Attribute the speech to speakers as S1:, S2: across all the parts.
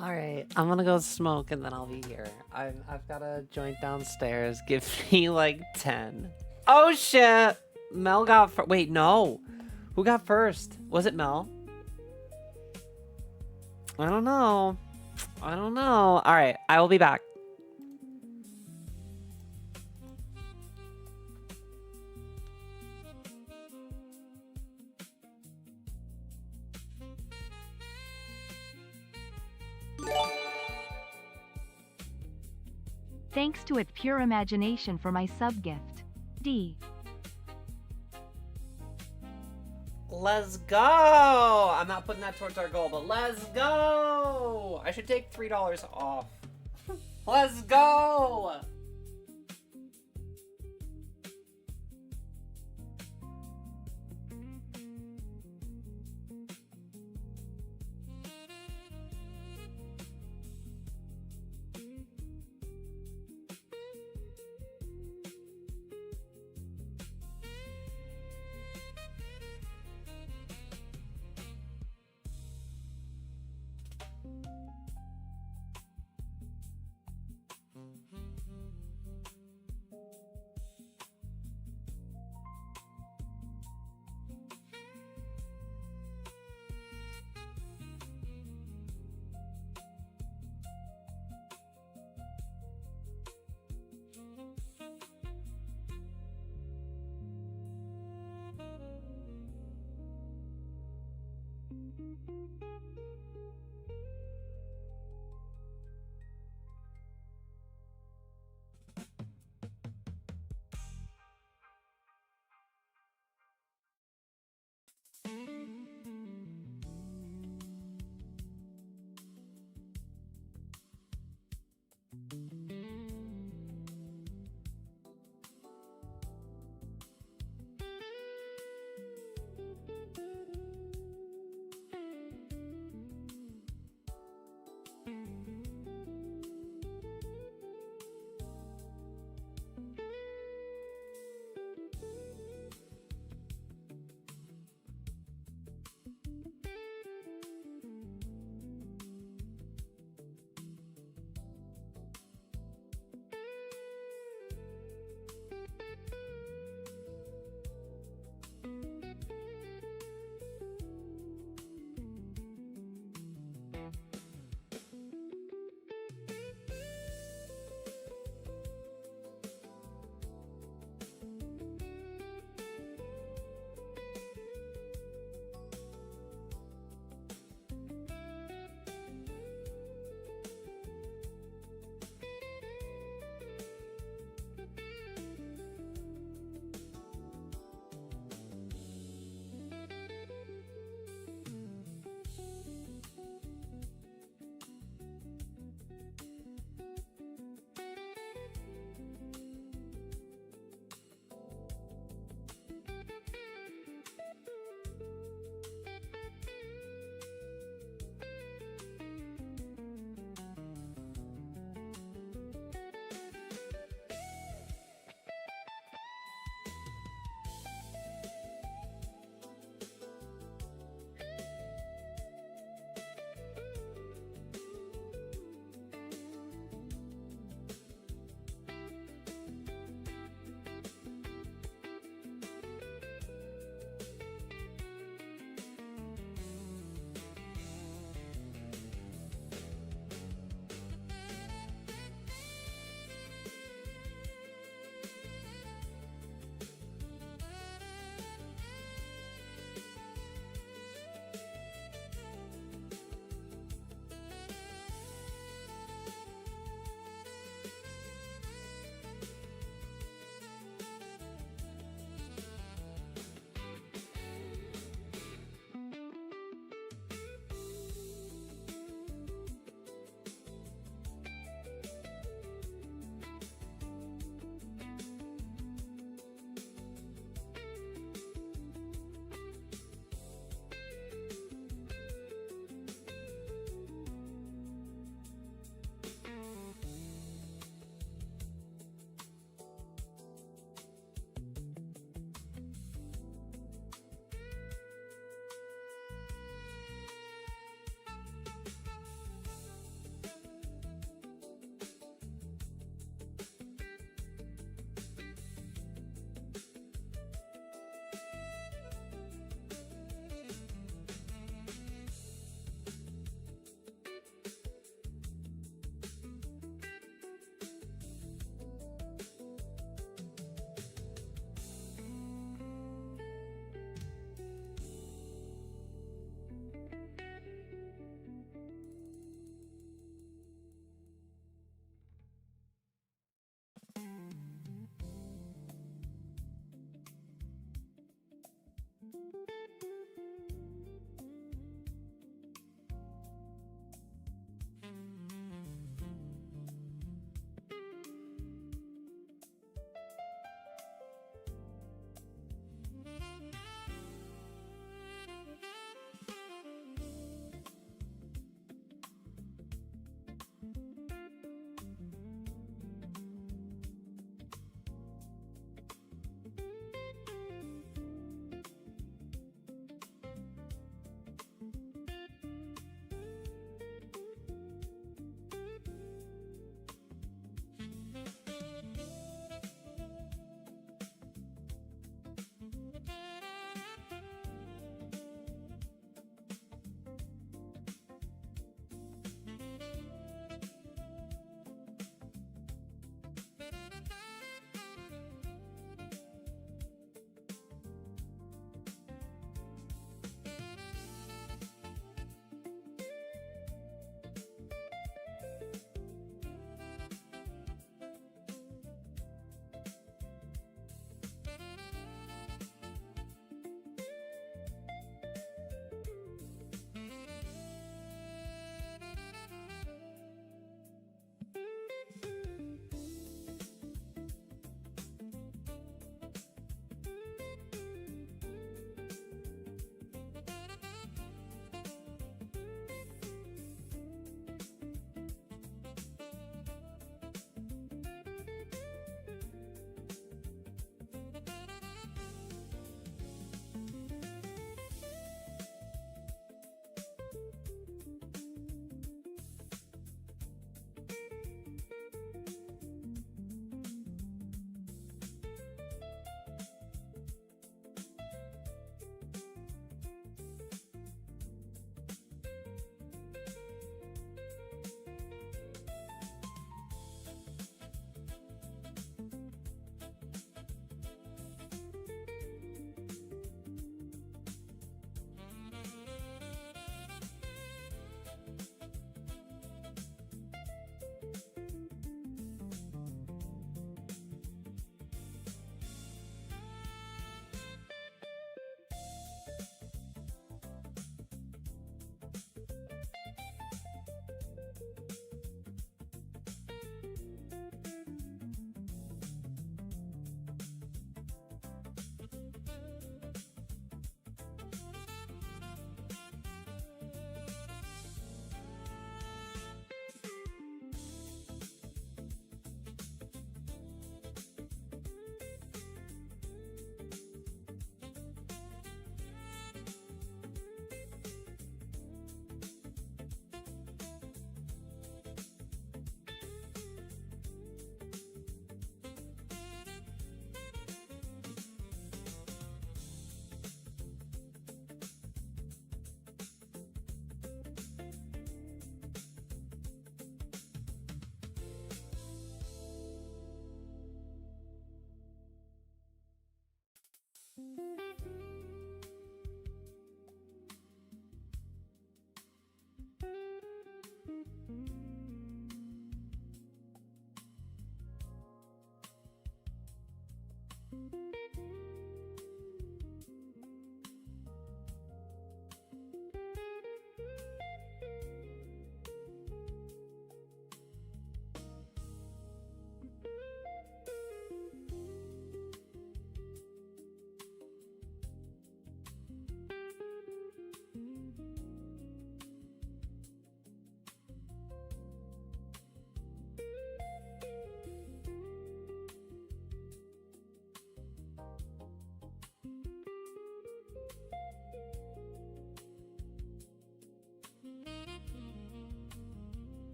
S1: Alright, I'm gonna go smoke and then I'll be here. I've got a joint downstairs. Give me like 10. Oh shit! Mel got first. Wait, no. Who got first? Was it Mel? I don't know. I don't know. Alright, I will be back.
S2: Thanks to its pure imagination for my sub-gift. D.
S1: Let's go! I'm not putting that towards our goal, but let's go! I should take $3 off. Let's go!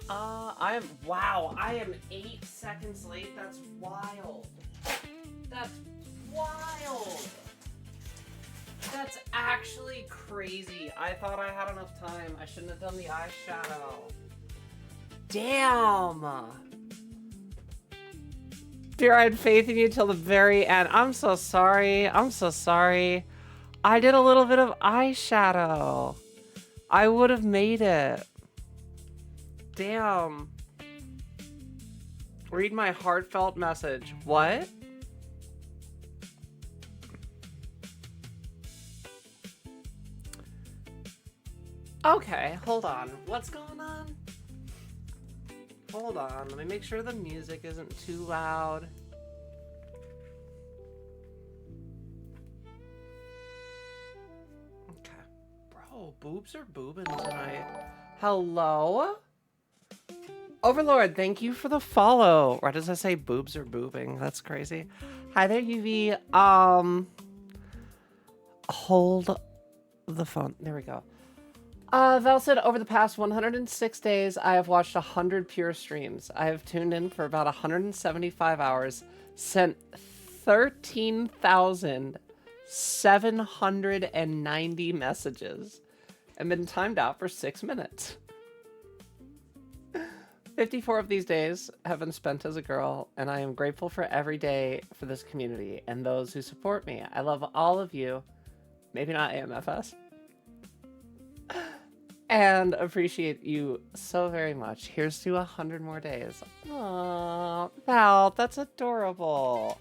S1: Wow, I am 8 seconds late. That's wild. That's wild. That's actually crazy. I thought I had enough time. I shouldn't have done the eyeshadow. Damn. Dear, I had faith in you till the very end. I'm so sorry. I'm so sorry. I did a little bit of eyeshadow. I would have made it. Damn. Read my heartfelt message. What? Okay, hold on. What's going on? Hold on. Let me make sure the music isn't too loud. Okay. Bro, boobs are boobing tonight. Hello? Overlord, thank you for the follow. Or does I say boobs are boobing? That's crazy. Hi there, UV. Hold the phone. There we go. Val said, over the past 106 days, I have watched 100 pure streams. I have tuned in for about 175 hours, sent 13,790 messages, and been timed out for 6 minutes. 54 of these days have been spent as a girl, and I am grateful for every day for this community and those who support me. I love all of you. Maybe not AMFS. And appreciate you so very much. Here's to 100 more days. Aww, Val, that's adorable.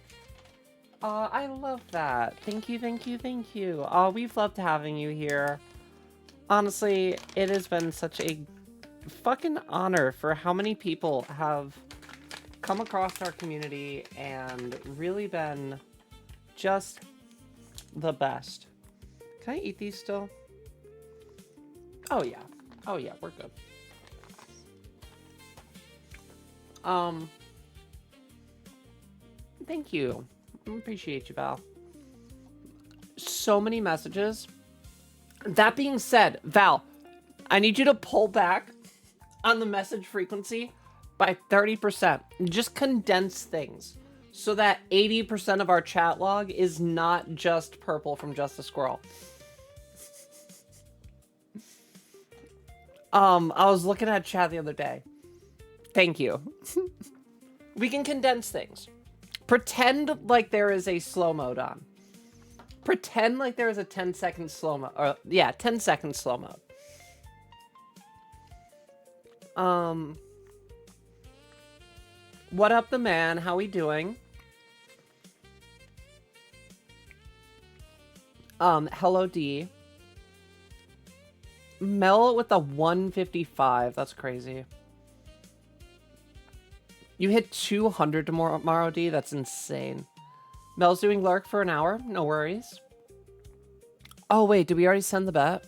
S1: Aw, I love that. Thank you, thank you, thank you. Aw, we've loved having you here. Honestly, it has been such a fucking honor for how many people have come across our community and really been just the best. Can I eat these still? Oh yeah. Oh yeah, we're good. Thank you. I appreciate you, Val. So many messages. That being said, Val, I need you to pull back on the message frequency by 30%. Just condense things so that 80% of our chat log is not just purple from Just a Squirrel. I was looking at chat the other day. Thank you. We can condense things. Pretend like there is a slow mode on. Pretend like there is a 10-second slow mode. Or, yeah, 10-second slow mode. What up, the man? How we doing? Hello, D. Mel with a 155. That's crazy. You hit 200 tomorrow, D. That's insane. Mel's doing Lark for an hour. No worries. Oh, wait. Did we already send the bet?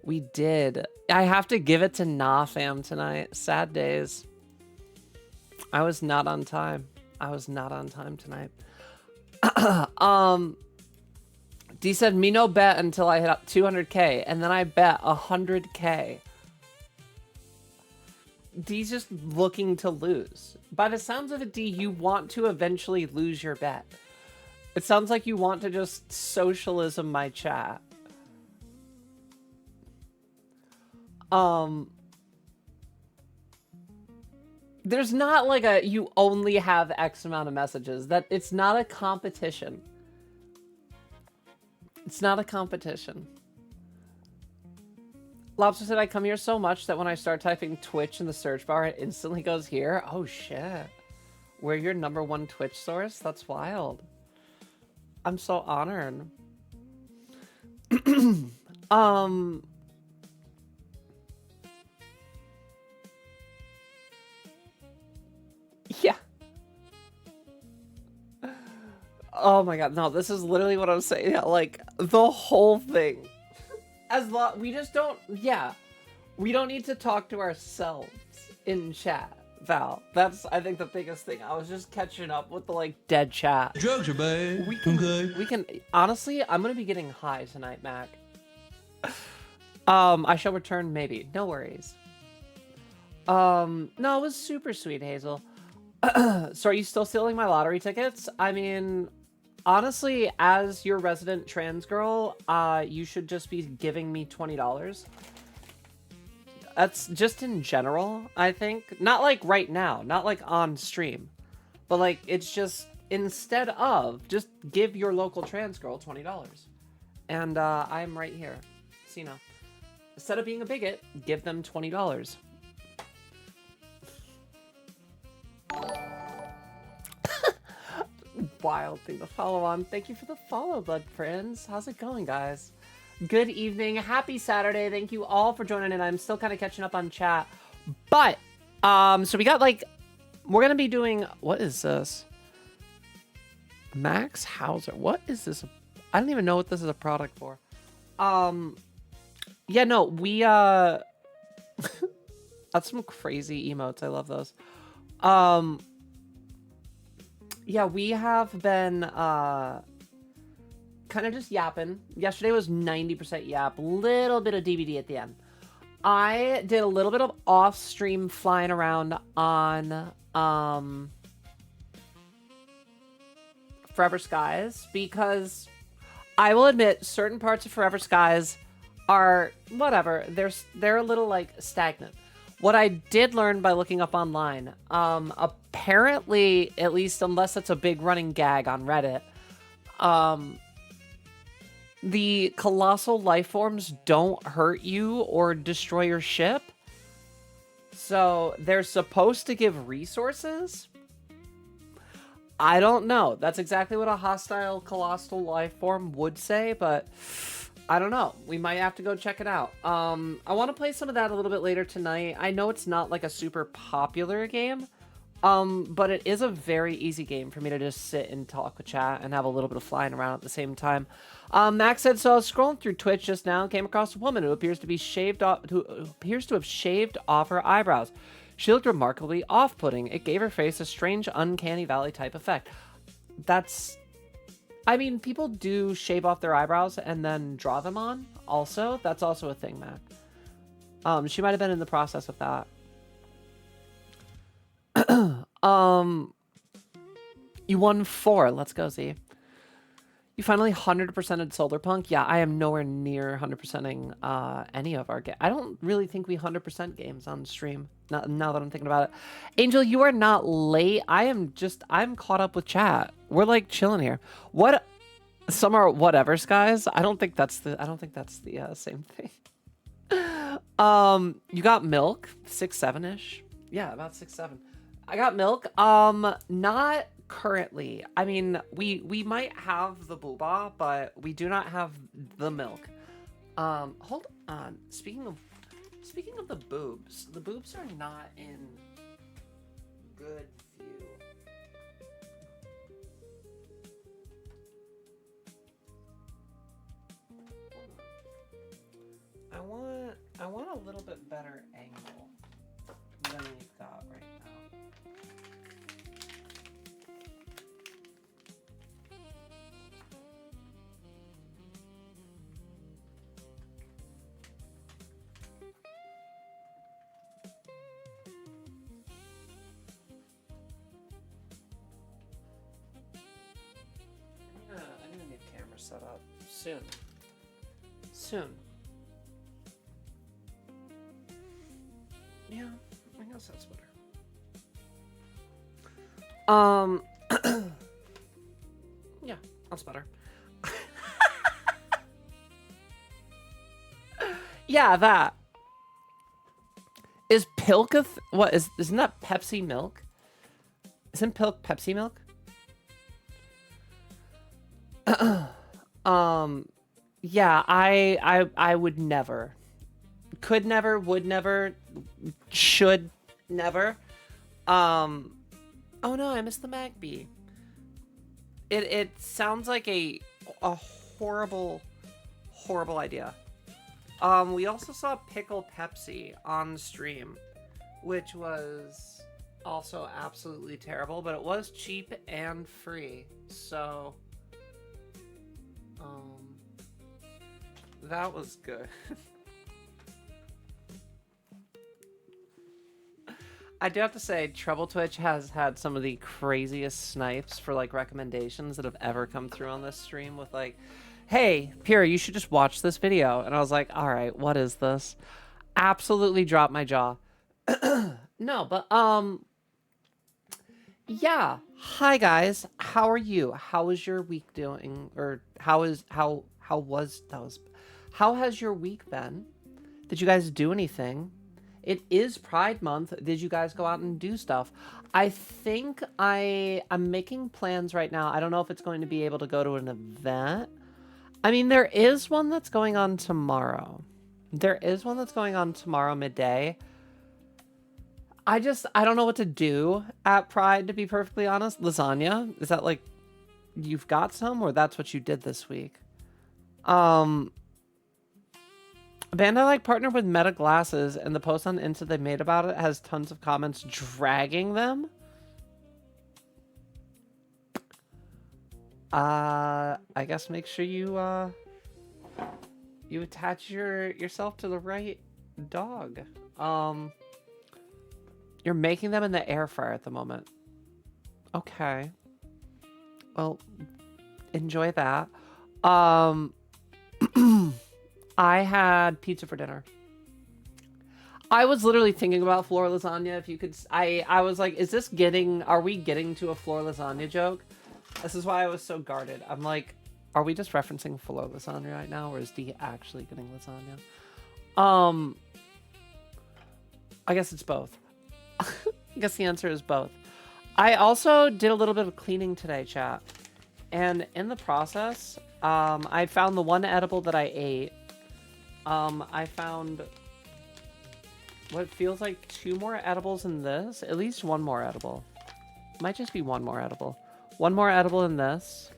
S1: We did. I have to give it to Nah Fam tonight. Sad days. I was not on time. I was not on time tonight. D said, me no bet until I hit up 200k, and then I bet 100k. D's just looking to lose. By the sounds of it, D, you want to eventually lose your bet. It sounds like you want to just socialism my chat. There's not like a, you only have X amount of messages. That it's not a competition. It's not a competition. Lobster said, I come here so much that when I start typing Twitch in the search bar, it instantly goes here. Oh, shit. We're your #1 Twitch source? That's wild. I'm so honored. Yeah. Oh my god, no, this is literally what I'm saying. Yeah, like, the whole thing. We just don't, yeah. We don't need to talk to ourselves in chat, Val. That's, I think, the biggest thing. I was just catching up with the, like, dead chat.
S3: Drugs are bad.
S1: We can, honestly, I'm gonna be getting high tonight, Mac. I shall return, maybe. No worries. No, it was super sweet, Hazel. So are you still stealing my lottery tickets? I mean, honestly, as your resident trans girl, you should just be giving me $20. That's just in general, I think. Not like right now, not like on stream. But like, it's just, instead of, just give your local trans girl $20. And I'm right here. So, you know, instead of being a bigot, give them $20. Wild thing to follow on. Thank you for the follow, Blood Friends. How's it going, guys? Good evening. Happy Saturday. Thank you all for joining in. I'm still kind of catching up on chat. But, so we got like, we're going to be doing, what is this? Max Hauser. What is this? I don't even know what this is a product for. Yeah, no, we, that's some crazy emotes. I love those. Yeah, we have been, kind of just yapping. Yesterday was 90% yap, little bit of DVD at the end. I did a little bit of off-stream flying around on, Forever Skies, because I will admit certain parts of Forever Skies are, whatever, they're a little, like, stagnant. What I did learn by looking up online, apparently, at least unless it's a big running gag on Reddit, the colossal life forms don't hurt you or destroy your ship. So they're supposed to give resources? I don't know. That's exactly what a hostile colossal life form would say, but I don't know. We might have to go check it out. I want to play some of that a little bit later tonight. I know it's not like a super popular game, but it is a very easy game for me to just sit and talk with chat and have a little bit of flying around at the same time. Max said, so I was scrolling through Twitch just now and came across a woman who appears to be shaved off, who appears to have shaved off her eyebrows. She looked remarkably off-putting. It gave her face a strange, uncanny valley type effect. I mean, people do shave off their eyebrows and then draw them on also. That's also a thing, Mac. She might have been in the process of that. You won 4. Let's go, Z. You finally 100%ed Solarpunk? Yeah, I am nowhere near 100%ing any of our games. I don't really think we 100% games on stream, now that I'm thinking about it. Angel, you are not late. I'm caught up with chat. We're like chilling here. What? Some are whatever, guys. I don't think that's the same thing. You got milk, 6-7-ish. Yeah, about 6-7. I got milk. Not currently. I mean, we might have the booba, but we do not have the milk. Hold on. Speaking of the boobs are not in good view. I want a little bit better angle than we've got right now. I'm gonna need a camera set up soon. Yeah, I guess that's better. Yeah, that's better. Yeah, that. Is Pilk what isn't that Pepsi milk? Isn't Pilk Pepsi milk? Yeah, I would never. Could never, would never, should never. Oh no, I missed the Magby. It sounds like a horrible idea. We also saw Pickle Pepsi on stream, which was also absolutely terrible, but it was cheap and free, so that was good. I do have to say, Treble Twitch has had some of the craziest snipes for like recommendations that have ever come through on this stream with like, hey, Pira, you should just watch this video. And I was like, all right, what is this? Absolutely dropped my jaw. No, but yeah. Hi guys, how are you? How is your week doing? Or how has your week been? Did you guys do anything? It is Pride Month. Did you guys go out and do stuff? I think I'm making plans right now. I don't know if it's going to be able to go to an event. I mean, there is one that's going on tomorrow. There is one that's going on tomorrow midday. I don't know what to do at Pride, to be perfectly honest. Lasagna? Is that like, you've got some, or that's what you did this week? A band I like partnered with Meta Glasses, and the post on Insta they made about it has tons of comments dragging them. I guess make sure you attach yourself to the right dog. You're making them in the air fryer at the moment. Okay. Well, enjoy that. I had pizza for dinner. I was literally thinking about floor lasagna. If you could, I was like, are we getting to a floor lasagna joke? This is why I was so guarded. I'm like, are we just referencing floor lasagna right now, or is D actually getting lasagna? I guess it's both. I guess the answer is both. I also did a little bit of cleaning today, chat. And in the process, I found the one edible that I ate. I found what feels like 2 more edibles in this. At least 1 more edible. Might just be 1 more edible. 1 more edible in this.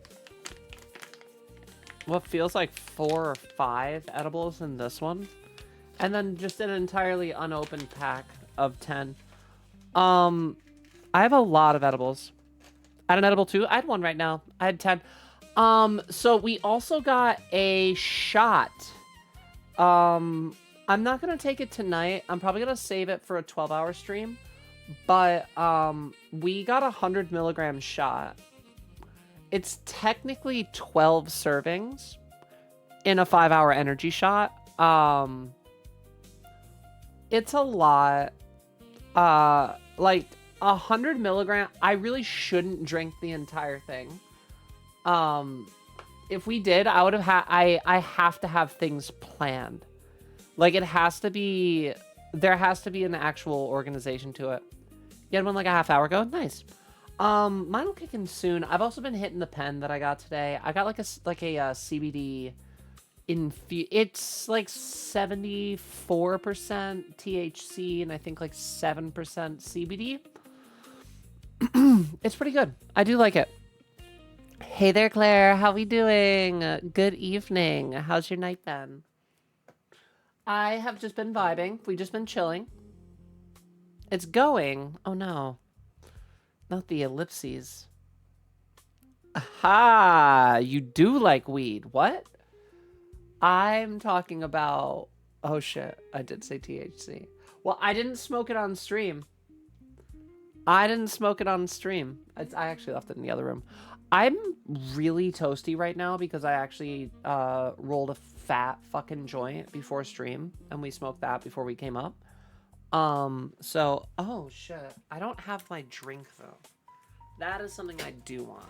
S1: What feels like 4 or 5 edibles in this one. And then just an entirely unopened pack of 10. I have a lot of edibles. I had an edible too. I had 1 right now. I had 10. So we also got a shot. I'm not gonna take it tonight. I'm probably gonna save it for a 12-hour stream. But we got a 100 milligram shot. It's technically 12 servings in a 5-hour energy shot. It's a lot. Like 100 milligram. I really shouldn't drink the entire thing. If we did, I would have I have to have things planned. Like there has to be an actual organization to it. You had one like a half hour ago. Nice. Mine will kick in soon. I've also been hitting the pen that I got today. I got like a CBD it's like 74% THC and I think like 7% CBD. It's pretty good. I do like it. Hey there, Claire. How we doing? Good evening. How's your night been? I have just been vibing. We've just been chilling. It's going. Oh no. Not the ellipses. Aha! You do like weed. What? I'm talking about... Oh shit. I did say THC. Well, I didn't smoke it on stream. I actually left it in the other room. I'm really toasty right now because I actually rolled a fat fucking joint before stream. And we smoked that before we came up. So... Oh shit. I don't have my drink though. That is something I do want.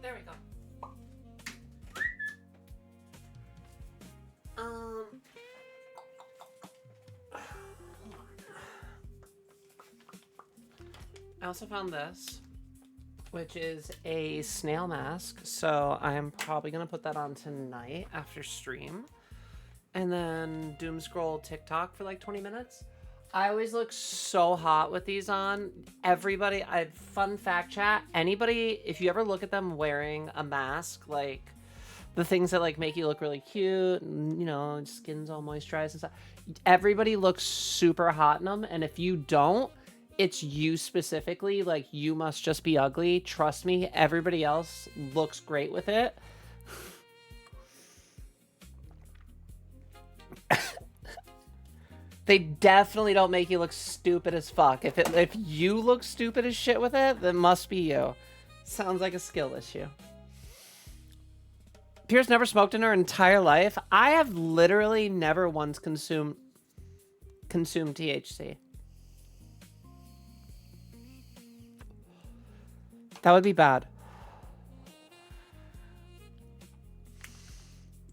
S1: There we go. I also found this. which is a snail mask. So I'm probably gonna put that on tonight after stream, and then doom scroll TikTok for like 20 minutes. I always look so hot with these on. Everybody, fun fact chat. Anybody, if you ever look at them wearing a mask, like the things that like make you look really cute, and you know, skin's all moisturized and stuff. Everybody looks super hot in them, and if you don't, it's you specifically. Like you must just be ugly. Trust me, everybody else looks great with it. They definitely don't make you look stupid as fuck. If you look stupid as shit with it, then must be you. Sounds like a skill issue. Pierce never smoked in her entire life. I have literally never once consumed THC. That would be bad.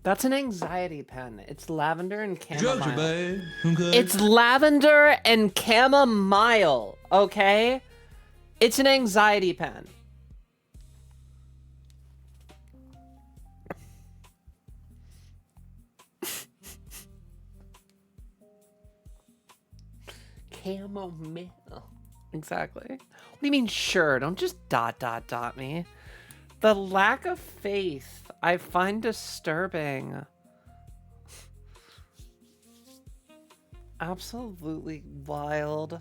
S1: That's an anxiety pen. It's lavender and chamomile. It's lavender and chamomile, okay? It's an anxiety pen. Chamomile. Exactly. What do you mean, sure? Don't just ... me. The lack of faith I find disturbing. Absolutely wild.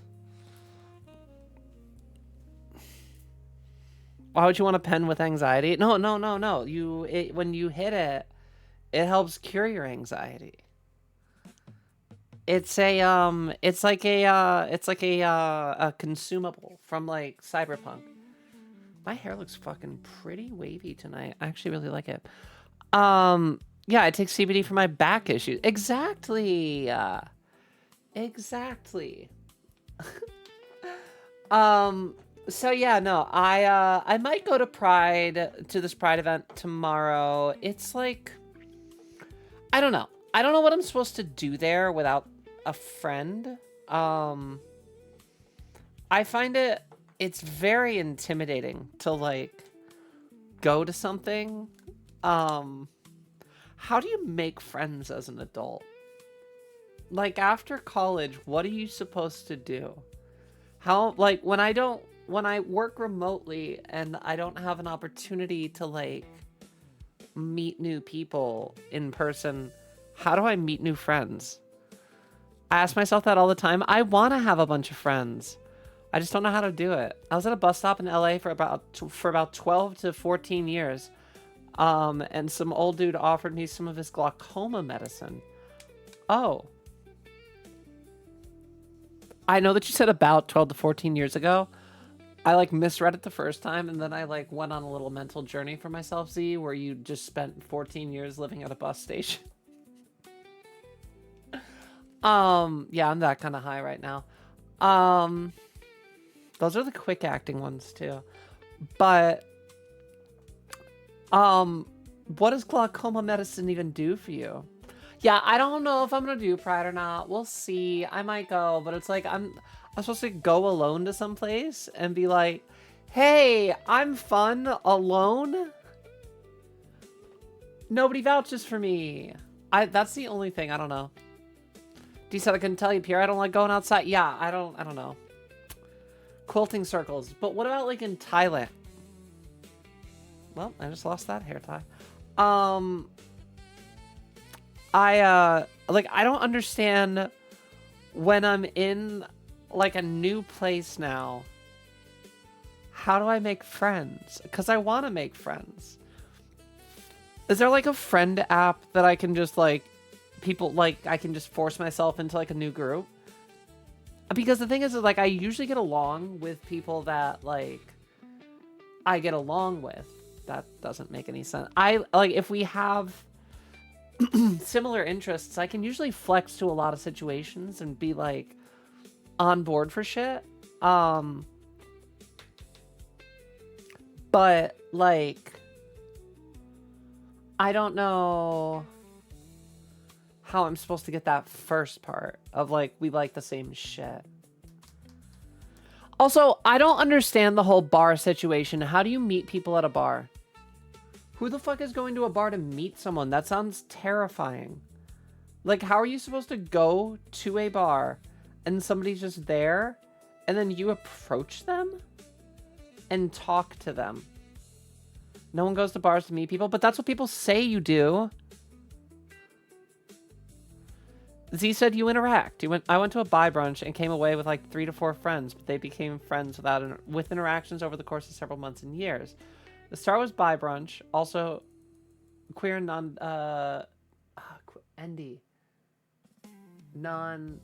S1: Why would you want a pen with anxiety? No. When you hit it, it helps cure your anxiety. It's like a consumable from like Cyberpunk. My hair looks fucking pretty wavy tonight. I actually really like it. Yeah, I take CBD for my back issues. Exactly. Exactly. So yeah, no, I might go to this Pride event tomorrow. It's like, I don't know. I don't know what I'm supposed to do there without a friend. I find it's very intimidating to like go to something. How do you make friends as an adult? Like after college, what are you supposed to do? How, like when I work remotely and I don't have an opportunity to like meet new people in person, how do I meet new friends? I ask myself that all the time. I want to have a bunch of friends. I just don't know how to do it. I was at a bus stop in LA for about 12 to 14 years. And some old dude offered me some of his glaucoma medicine. Oh. I know that you said about 12 to 14 years ago. I like misread it the first time, and then I like went on a little mental journey for myself, Z, where you just spent 14 years living at a bus station. Yeah, I'm that kind of high right now. Those are the quick acting ones too. But what does glaucoma medicine even do for you? Yeah, I don't know if I'm gonna do Pride or not. We'll see. I might go, but it's like I'm supposed to go alone to some place and be like, hey, I'm fun alone. Nobody vouches for me. That's the only thing. I don't know. D said I couldn't tell you, Pierre. I don't like going outside. Yeah, I don't know. Quilting circles. But what about like in Thailand? Well, I just lost that hair tie. I don't understand when I'm in like a new place now. How do I make friends? Because I want to make friends. Is there like a friend app that I can just like I can just force myself into like a new group? Because the thing is like I usually get along with people that like I get along with. That doesn't make any sense. If we have similar interests, I can usually flex to a lot of situations and be like on board for shit. But like I don't know how I'm supposed to get that first part of like we like the same shit. Also, I don't understand the whole bar situation. How do you meet people at a bar? Who the fuck is going to a bar to meet someone? That sounds terrifying. Like, how are you supposed to go to a bar and somebody's just there and then you approach them and talk to them? No one goes to bars to meet people, but that's what people say you do. Z said you interact. I went to a bi brunch and came away with like 3 to 4 friends, but they became friends with interactions over the course of several months and years. The start was bi brunch, also queer and non ND. Non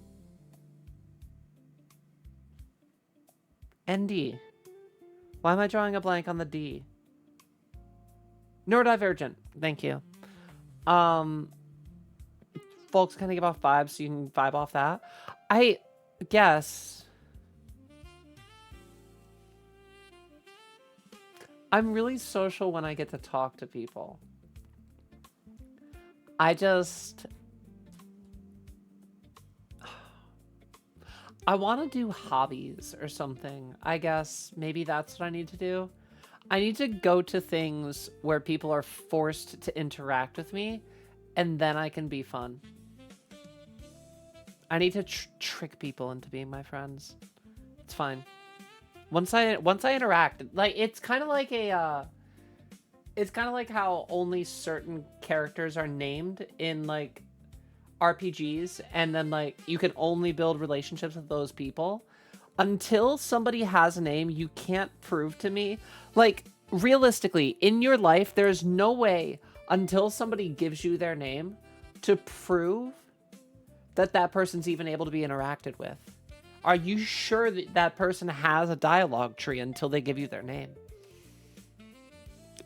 S1: ND. Why am I drawing a blank on the D? Neurodivergent. Thank you. Folks kind of give off vibes, so you can vibe off that. I guess I'm really social when I get to talk to people. I want to do hobbies or something. I guess maybe that's what I need to do. I need to go to things where people are forced to interact with me, and then I can be fun. I need to trick people into being my friends. It's fine. Once I interact, like it's kind of like how only certain characters are named in like RPGs, and then like you can only build relationships with those people. Until somebody has a name, you can't prove to me. Like realistically, in your life, there's no way until somebody gives you their name to prove that that person's even able to be interacted with. Are you sure that that person has a dialogue tree until they give you their name?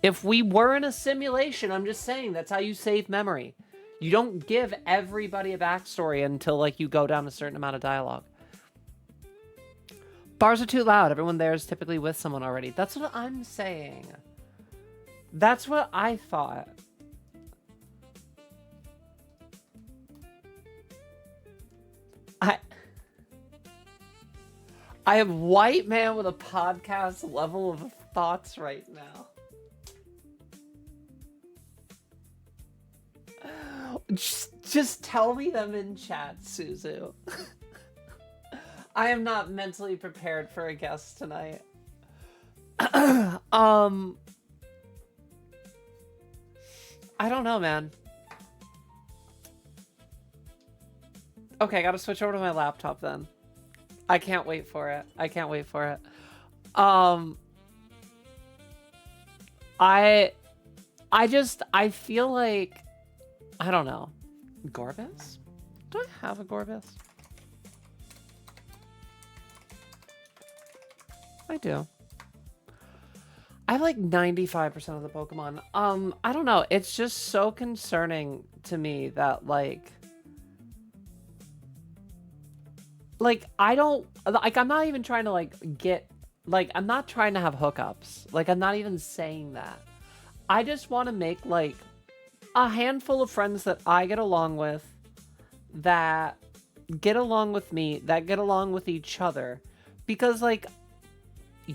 S1: If we were in a simulation, I'm just saying that's how you save memory. You don't give everybody a backstory until like you go down a certain amount of dialogue. Bars are too loud. Everyone there is typically with someone already. That's what I'm saying. That's what I thought. I have white man with a podcast level of thoughts right now. Just tell me them in chat, Suzu. I am not mentally prepared for a guest tonight. I don't know, man. Okay, I gotta switch over to my laptop then. I can't wait for it. I can't wait for it. I feel like, I don't know. Gorbis? Do I have a Gorbis? I do. I have like 95% of the Pokemon. I don't know. It's just so concerning to me that like I don't like, I'm not even trying to like get like, I'm not trying to have hookups. Like, I'm not even saying that. I just want to make like a handful of friends that I get along with, that get along with me, that get along with each other, because like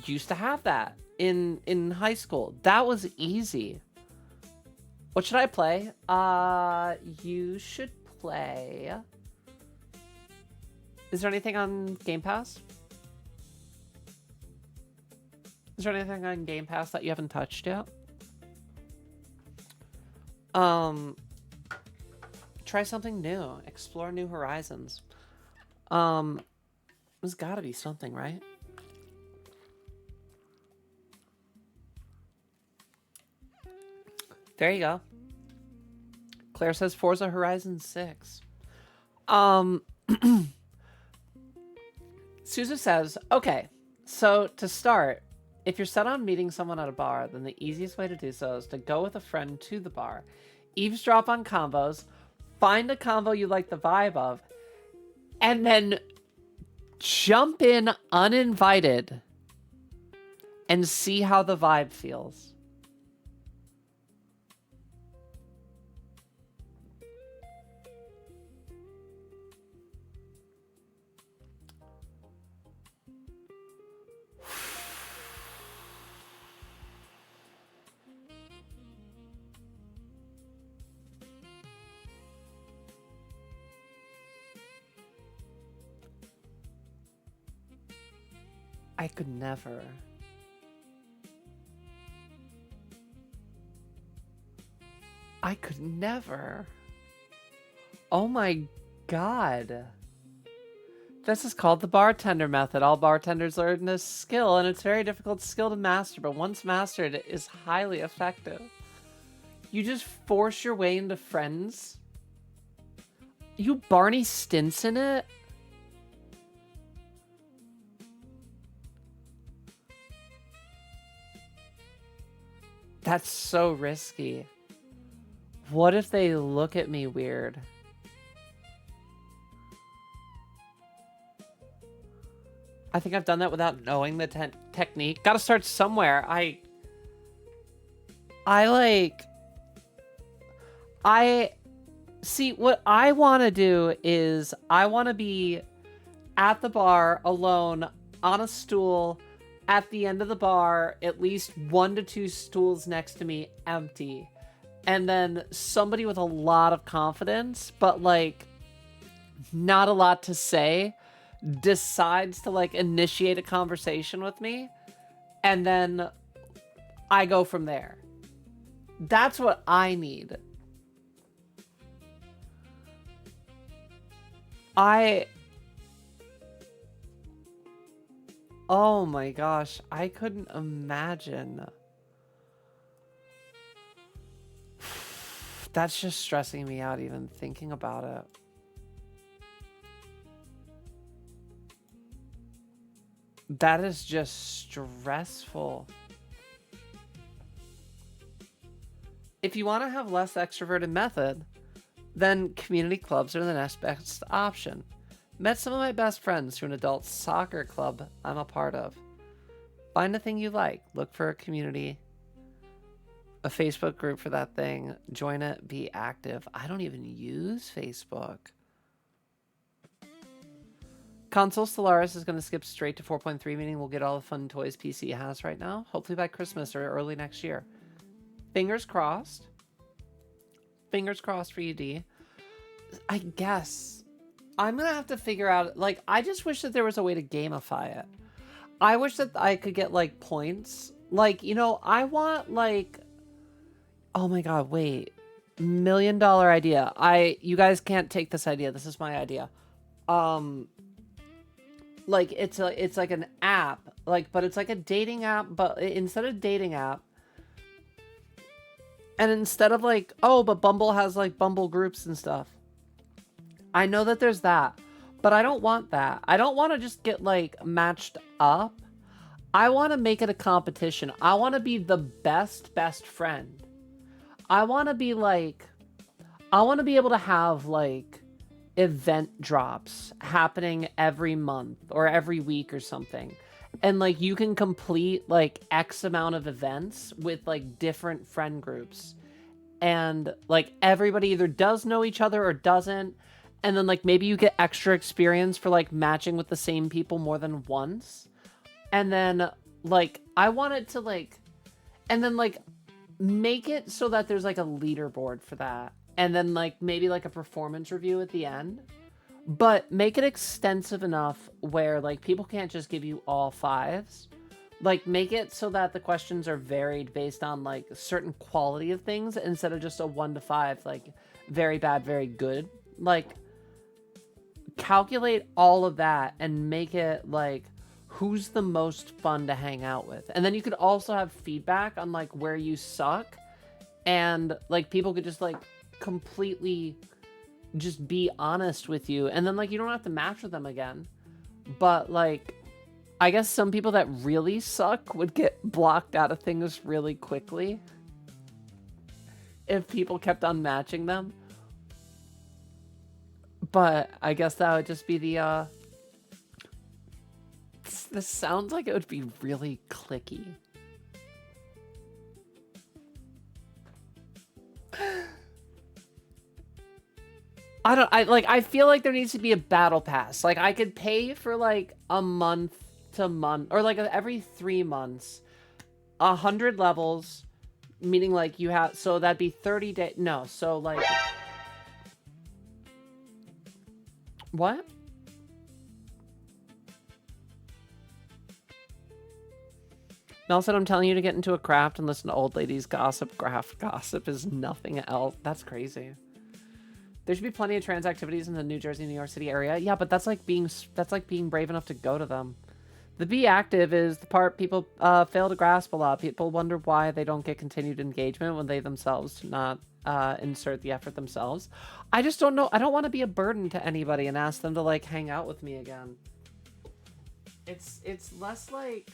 S1: used to have that in high school. That was easy. What should I play? You should play. Is there anything on Game Pass? Is there anything on Game Pass that you haven't touched yet? Try something new. Explore new horizons. There's gotta be something, right? There you go. Claire says Forza Horizon 6. Suzu says, okay, so to start, if you're set on meeting someone at a bar, then the easiest way to do so is to go with a friend to the bar, eavesdrop on combos, find a combo you like the vibe of, and then jump in uninvited and see how the vibe feels. I could never. I could never. Oh my god. This is called the bartender method. All bartenders learn this skill, and it's a very difficult skill to master, but once mastered, it is highly effective. You just force your way into friends. You Barney Stinson it? That's so risky. What if they look at me weird? I think I've done that without knowing the technique. Gotta start somewhere. See, what I want to do is I want to be at the bar alone on a stool at the end of the bar, at least 1 to 2 stools next to me empty. And then somebody with a lot of confidence, but like not a lot to say, decides to like initiate a conversation with me, and then I go from there. That's what I need. Oh my gosh, I couldn't imagine. That's just stressing me out even thinking about it. That is just stressful. If you want to have less extroverted method, then community clubs are the next best option. Met some of my best friends through an adult soccer club I'm a part of. Find a thing you like. Look for a community, a Facebook group for that thing. Join it. Be active. I don't even use Facebook. Console Stellaris is going to skip straight to 4.3, meaning we'll get all the fun toys PC has right now. Hopefully by Christmas or early next year. Fingers crossed. Fingers crossed for you, D. I guess I'm going to have to figure out, like, I just wish that there was a way to gamify it. I wish that I could get, like, points. Like, you know, I want, like, oh my god, wait. $1 million idea. You guys can't take this idea. This is my idea. Like, it's like an app, like, but it's like a dating app, but instead of dating app, and instead of like, oh, but Bumble has like Bumble groups and stuff. I know that there's that, but I don't want that. I don't want to just get like matched up. I want to make it a competition. I want to be the best friend. I want to be like, I want to be able to have like event drops happening every month or every week or something. And like you can complete like X amount of events with like different friend groups. And like everybody either does know each other or doesn't. And then like maybe you get extra experience for like matching with the same people more than once. And then like I want it to like, and then like make it so that there's like a leaderboard for that. And then like maybe like a performance review at the end. But make it extensive enough where like people can't just give you all 5s. Like make it so that the questions are varied based on like a certain quality of things instead of just a 1 to 5, like very bad, very good. Like calculate all of that and make it like who's the most fun to hang out with. And then you could also have feedback on like where you suck, and like people could just like completely just be honest with you, and then like you don't have to match with them again. But like I guess some people that really suck would get blocked out of things really quickly if people kept on matching them. But I guess that would just be the this sounds like it would be really clicky. I feel like there needs to be a battle pass. Like I could pay for like a month to month, or like every 3 months, 100 levels, meaning like you have, so that'd be 30 days. No, so like, what? Mel said, I'm telling you to get into a craft and listen to old ladies gossip. Craft gossip is nothing else. That's crazy. There should be plenty of trans activities in the New Jersey, New York City area. Yeah, but that's like being brave enough to go to them. The be active is the part people fail to grasp a lot. People wonder why they don't get continued engagement when they themselves do not insert the effort themselves. I just don't know. I don't want to be a burden to anybody and ask them to like hang out with me again. It's less like...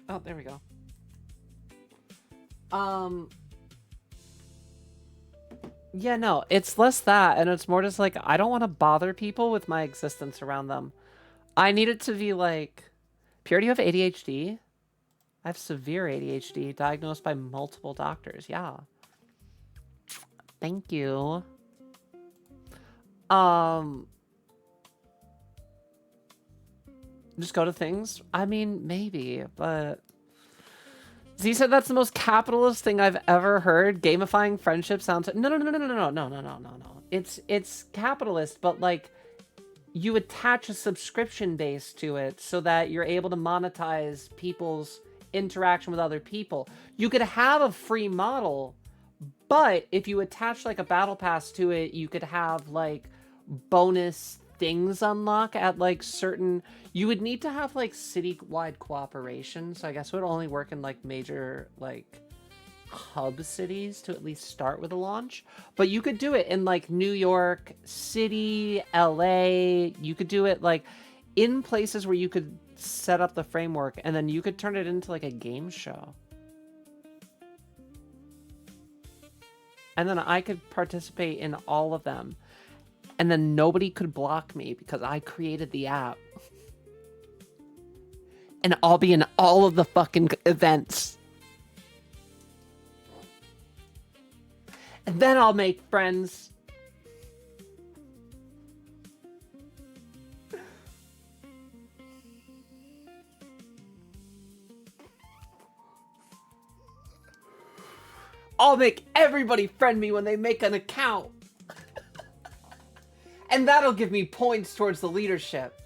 S1: Oh, there we go. Yeah, no, it's less that, and it's more just like, I don't want to bother people with my existence around them. I need it to be like, Pure, do you have ADHD? I have severe ADHD, diagnosed by multiple doctors. Yeah. Thank you. Just go to things? I mean, maybe, but... Z said that's the most capitalist thing I've ever heard. Gamifying friendship sounds... No. It's capitalist, but like, you attach a subscription base to it so that you're able to monetize people's interaction with other people. You could have a free model, but if you attach like a battle pass to it, you could have like bonus things unlock at like certain... You would need to have like city-wide cooperation, so I guess it would only work in like major like hub cities to at least start with a launch. But you could do it in like New York City, LA. You could do it like in places where you could set up the framework, and then you could turn it into like a game show. And then I could participate in all of them. And then nobody could block me because I created the app. And I'll be in all of the fucking events. And then I'll make friends. I'll make everybody friend me when they make an account. And that'll give me points towards the leadership.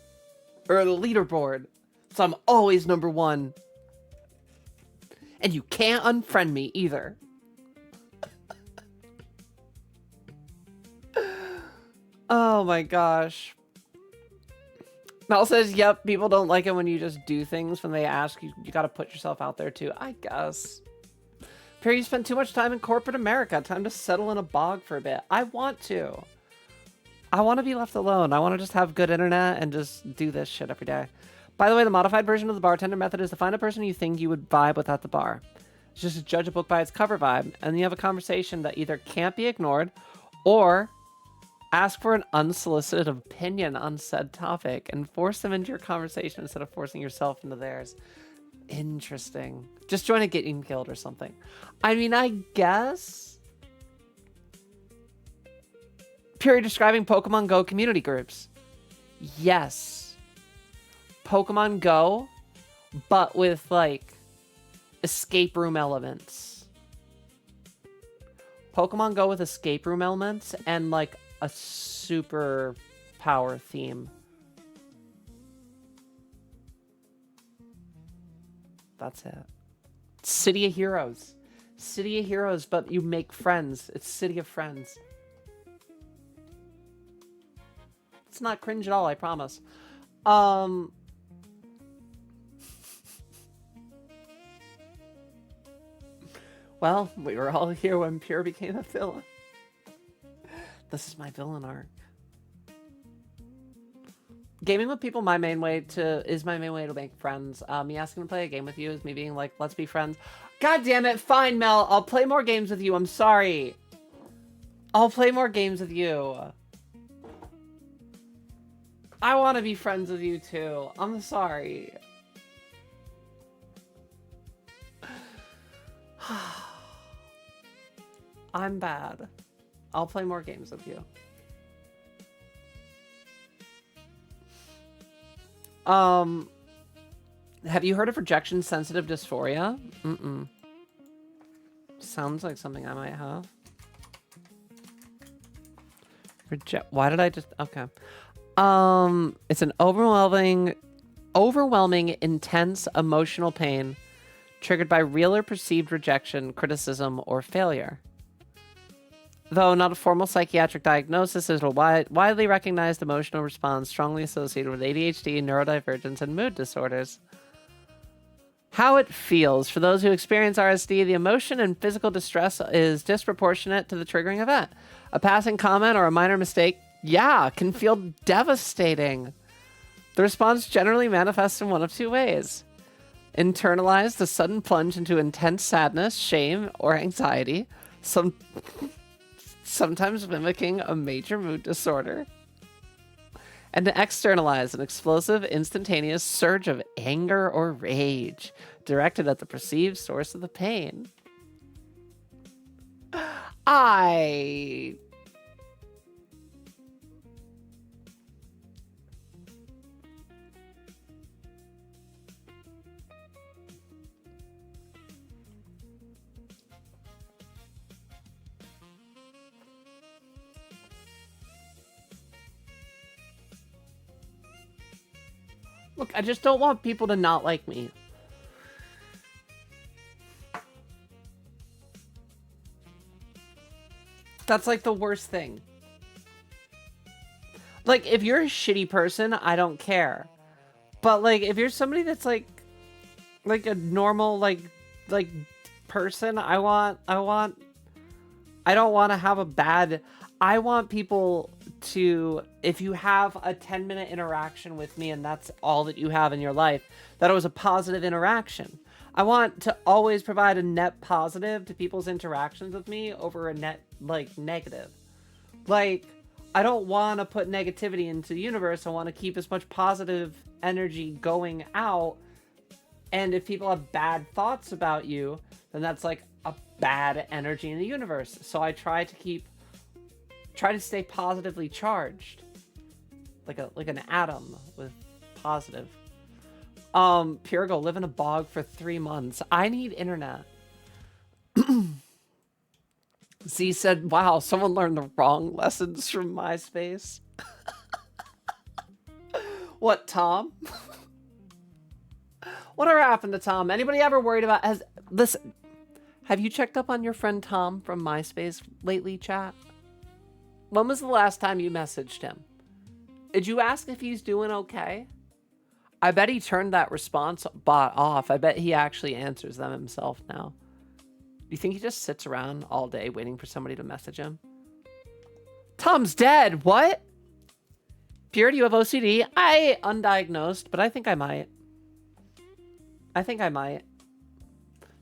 S1: Or the leaderboard. So I'm always number one. And you can't unfriend me either. Oh my gosh. Mel says, yep, people don't like it when you just do things when they ask you. You gotta put yourself out there too. I guess. Perry, you spent too much time in corporate America. Time to settle in a bog for a bit. I want to. I want to be left alone. I want to just have good internet and just do this shit every day. By the way, the modified version of the bartender method is to find a person you think you would vibe with at the bar. It's just to judge a book by its cover vibe, and then you have a conversation that either can't be ignored, or ask for an unsolicited opinion on said topic, and force them into your conversation instead of forcing yourself into theirs. Interesting. Just join a Getting Guild or something. I mean, I guess... Purely describing Pokemon Go community groups. Yes. Pokemon Go, but with, like, escape room elements. Pokemon Go with escape room elements and, like, a super power theme. That's it. City of Heroes. City of Heroes, but you make friends. It's City of Friends. It's not cringe at all, I promise. Well, we were all here when Pure became a villain. This is my villain arc. Gaming with people is my main way to make friends. Me asking to play a game with you is me being like, let's be friends. God damn it, fine, Mel. I'll play more games with you. I'm sorry. I'll play more games with you. I want to be friends with you too. I'm sorry. I'm bad. I'll play more games with you. Have you heard of rejection sensitive dysphoria? Mm-mm. Sounds like something I might have. Why did I just... Okay. It's an overwhelming overwhelming, intense emotional pain triggered by real or perceived rejection, criticism, or failure. Though not a formal psychiatric diagnosis, it is a widely recognized emotional response strongly associated with ADHD, neurodivergence, and mood disorders. How it feels. For those who experience RSD, the emotion and physical distress is disproportionate to the triggering event. A passing comment or a minor mistake, can feel devastating. The response generally manifests in one of two ways. Internalized, a sudden plunge into intense sadness, shame, or anxiety, sometimes mimicking a major mood disorder. And to externalize, an explosive, instantaneous surge of anger or rage directed at the perceived source of the pain. Look, I just don't want people to not like me. That's like the worst thing. Like, if you're a shitty person, I don't care. But like, if you're somebody that's like a normal like person, I don't want to have a bad. I want people to, if you have a 10-minute interaction with me and that's all that you have in your life, that it was a positive interaction. I want to always provide a net positive to people's interactions with me over a net, like, negative. Like, I don't want to put negativity into the universe. I want to keep as much positive energy going out. And if people have bad thoughts about you, then that's like a bad energy in the universe. So I try to stay positively charged, like an atom with positive. Purigo, live in a bog for 3 months. I need internet. Z said, wow, someone learned the wrong lessons from MySpace. What, Tom? Whatever happened to Tom? Anybody ever worried about, listen, have you checked up on your friend Tom from MySpace lately, chat? When was the last time you messaged him? Did you ask if he's doing okay? I bet he turned that response bot off. I bet he actually answers them himself now. Do you think he just sits around all day waiting for somebody to message him? Tom's dead. What? Pure, do you have OCD? Undiagnosed, but I think I might.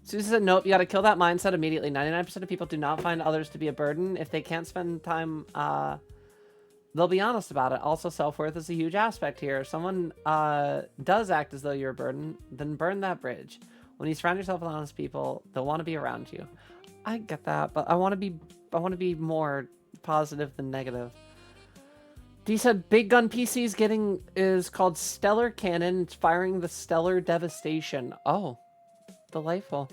S1: Susan said, nope, you got to kill that mindset immediately. 99% of people do not find others to be a burden. If they can't spend time, they'll be honest about it. Also, self-worth is a huge aspect here. If someone does act as though you're a burden, then burn that bridge. When you surround yourself with honest people, they'll want to be around you. I get that, but I want to be more positive than negative. D said, Big Gun PC's is called Stellar Cannon. It's firing the Stellar Devastation. Oh, delightful.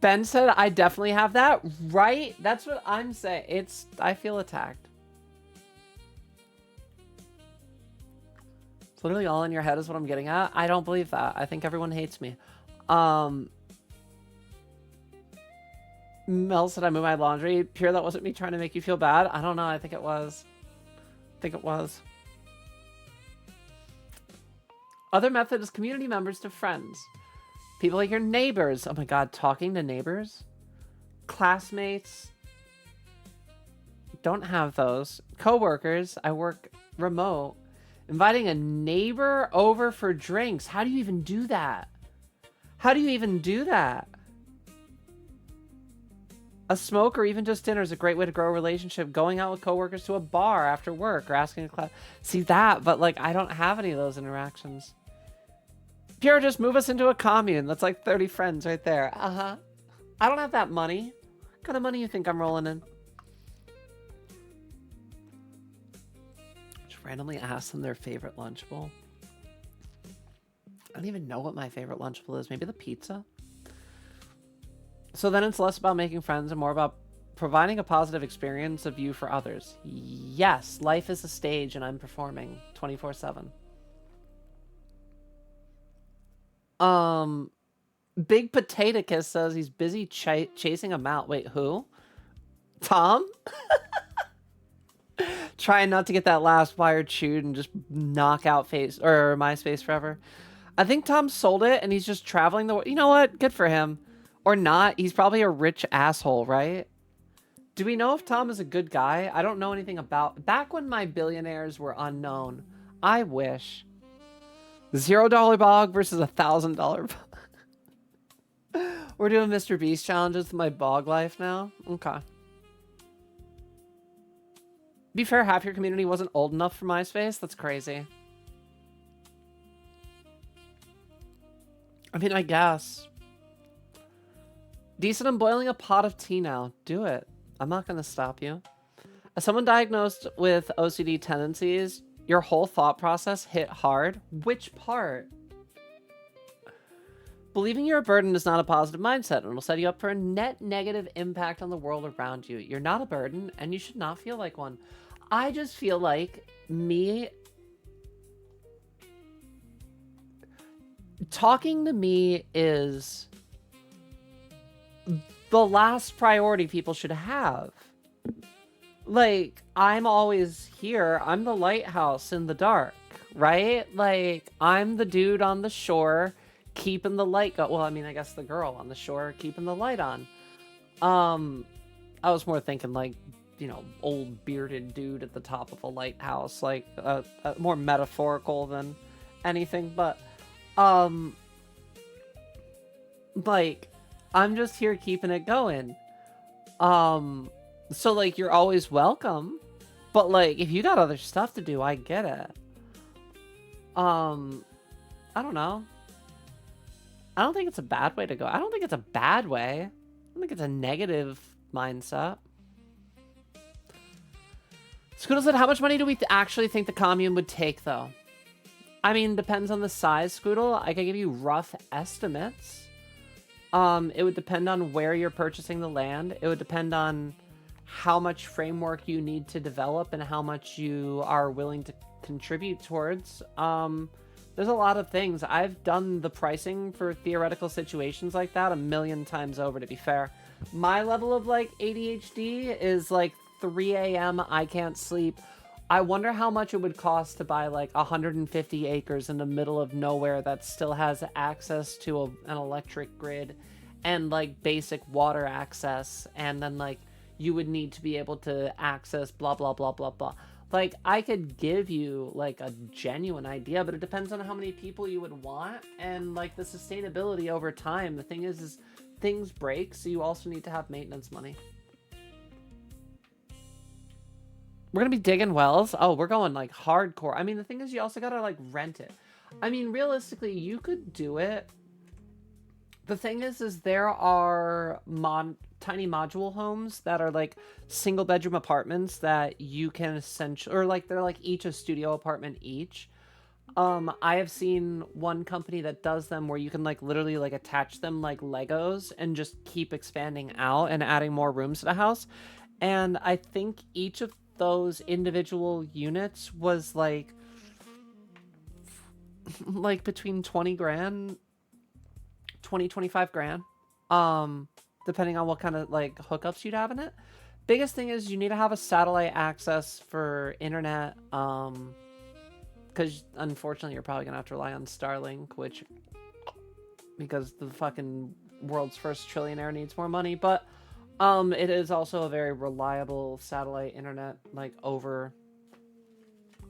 S1: Ben said, I definitely have that. Right? That's what I'm saying. I feel attacked. It's literally all in your head is what I'm getting at. I don't believe that. I think everyone hates me. Mel said, I moved my laundry. Pure, that wasn't me trying to make you feel bad. I don't know. I think it was. Other method is community members to friends. People like your neighbors. Oh my God, talking to neighbors? Classmates. Don't have those. Coworkers. I work remote. Inviting a neighbor over for drinks. How do you even do that? A smoke or even just dinner is a great way to grow a relationship. Going out with coworkers to a bar after work or asking a class. See that, but like I don't have any of those interactions. Pure, just move us into a commune. That's like 30 friends right there. I don't have that money. What kind of money you think I'm rolling in? Just randomly ask them their favorite Lunchable. I don't even know what my favorite Lunchable is. Maybe the pizza? So then it's less about making friends and more about providing a positive experience of you for others. Yes, life is a stage and I'm performing 24/7. Um, Big Potaticus says he's busy chasing him out. Wait, who? Tom? Trying not to get that last wire chewed and just knock out face or MySpace forever. I think Tom sold it and he's just traveling the world. You know what? Good for him. Or not. He's probably a rich asshole, right? Do we know if Tom is a good guy? I don't know anything about... Back when my billionaires were unknown. I wish. $0 bog versus $1,000 bog. We're doing Mr. Beast challenges with my bog life now? Okay. Be fair, half your community wasn't old enough for MySpace? That's crazy. I mean, I guess. Decent, I'm boiling a pot of tea now. Do it. I'm not going to stop you. As someone diagnosed with OCD tendencies, your whole thought process hit hard. Which part? Believing you're a burden is not a positive mindset and will set you up for a net negative impact on the world around you. You're not a burden and you should not feel like one. I just feel like talking to me is the last priority people should have. Like, I'm always here. I'm the lighthouse in the dark, right? Like, I'm the dude on the shore keeping the light go. Well, I mean, I guess the girl on the shore keeping the light on. I was more thinking like, you know, old bearded dude at the top of a lighthouse, like more metaphorical than anything, but like I'm just here keeping it going. So like you're always welcome, but like if you got other stuff to do, I get it. I don't know. I don't think it's a bad way to go. I don't think it's a bad way. I don't think it's a negative mindset. Scoodle said, how much money do we actually think the commune would take, though? I mean, depends on the size, Scoodle. I can give you rough estimates. It would depend on where you're purchasing the land. It would depend on how much framework you need to develop and how much you are willing to contribute towards. There's a lot of things. I've done the pricing for theoretical situations like that 1,000,000 times over, to be fair. My level of, like, ADHD is, like, 3 a.m. I can't sleep. I wonder how much it would cost to buy, like, 150 acres in the middle of nowhere that still has access to an electric grid and, like, basic water access. And then, like, you would need to be able to access blah, blah, blah, blah, blah. Like, I could give you, like, a genuine idea, but it depends on how many people you would want and, like, the sustainability over time. The thing is things break, so you also need to have maintenance money. We're gonna be digging wells? Oh, we're going, like, hardcore. I mean, the thing is you also gotta, like, rent it. I mean, realistically, you could do it. The thing is there are tiny module homes that are like single bedroom apartments that you can essentially, or like they're like each a studio apartment each. I have seen one company that does them where you can like literally like attach them like Legos and just keep expanding out and adding more rooms to the house. And I think each of those individual units was like between 20 grand, 25 grand. Depending on what kind of like hookups you'd have in it. Biggest thing is you need to have a satellite access for internet. Because unfortunately you're probably gonna have to rely on Starlink, which because the fucking world's first trillionaire needs more money. But it is also a very reliable satellite internet, like over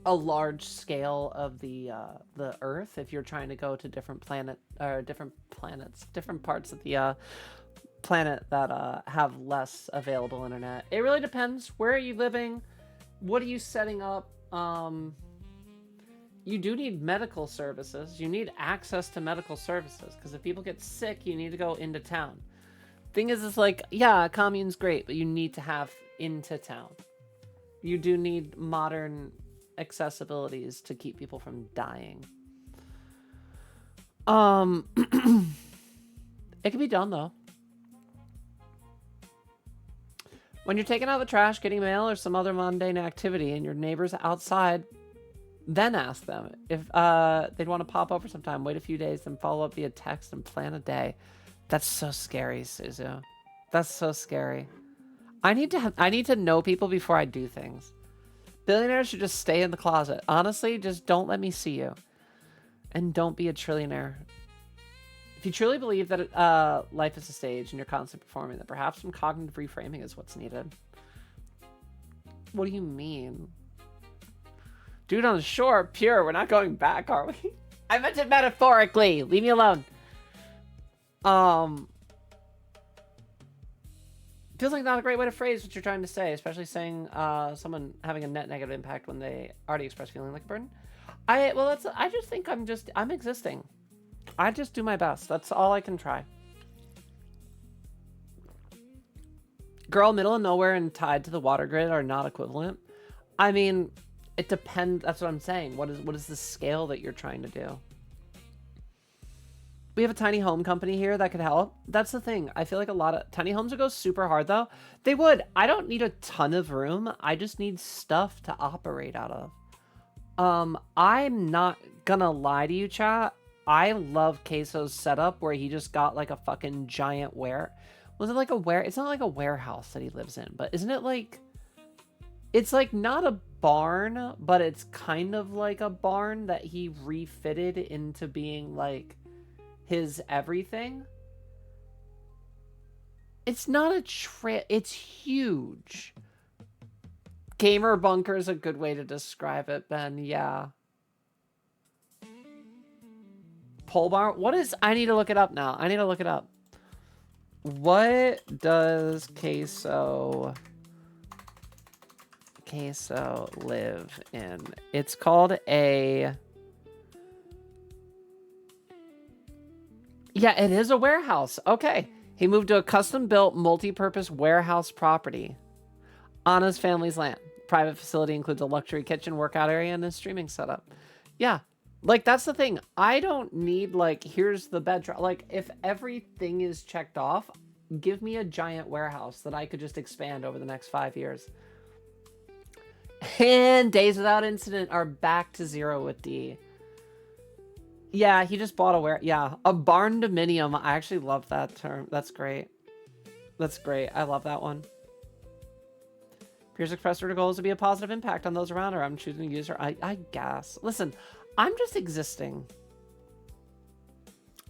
S1: a large scale of the Earth. If you're trying to go to different different parts of the planet that have less available internet. It really depends. Where are you living? What are you setting up? You do need medical services. You need access to medical services because if people get sick, you need to go into town. Thing is, it's like, yeah, commune's great, but you need to have into town. You do need modern accessibilities to keep people from dying. It can be done though. When you're taking out the trash, getting mail, or some other mundane activity, and your neighbor's outside Then ask them if they'd want to pop over sometime. Wait a few days, then follow up via text and plan a day. That's so scary, Suzu. That's so scary. I need to know people before I do things. Billionaires should just stay in the closet. Honestly, just don't let me see you. And don't be a trillionaire. If you truly believe that life is a stage and you're constantly performing, then perhaps some cognitive reframing is what's needed. What do you mean? Dude on the shore, pure. We're not going back, are we? I meant it metaphorically. Leave me alone. Feels like not a great way to phrase what you're trying to say, especially saying someone having a net negative impact when they already express feeling like a burden. I just think I'm existing. I just do my best. That's all I can try. Girl, middle of nowhere and tied to the water grid are not equivalent. I mean, it depends. That's what I'm saying. What is the scale that you're trying to do? We have a tiny home company here that could help. That's the thing. I feel like a lot of tiny homes would go super hard though. They would. I don't need a ton of room. I just need stuff to operate out of. I'm not gonna lie to you, chat. I love Queso's setup where he just got like a fucking giant was it like it's not like a warehouse that he lives in, but isn't it like, it's like not a barn, but it's kind of like a barn that he refitted into being like his everything. It's not a it's huge. Gamer bunker is a good way to describe it, Ben. Yeah. Pole barn. What is? I need to look it up now. I need to look it up. What does Queso live in? It's called a. Yeah, it is a warehouse. Okay. He moved to a custom-built, multi-purpose warehouse property on his family's land. Private facility includes a luxury kitchen, workout area, and a streaming setup. Yeah. Like, that's the thing. I don't need, like, here's the bedroom. Like, if everything is checked off, give me a giant warehouse that I could just expand over the next 5 years. And days without incident are back to 0 with D. Yeah, he just bought a barn dominium. I actually love that term. That's great. That's great. I love that one. Pierce expressed her goal is to be a positive impact on those around her. I'm choosing to use her. I guess. Listen, I'm just existing.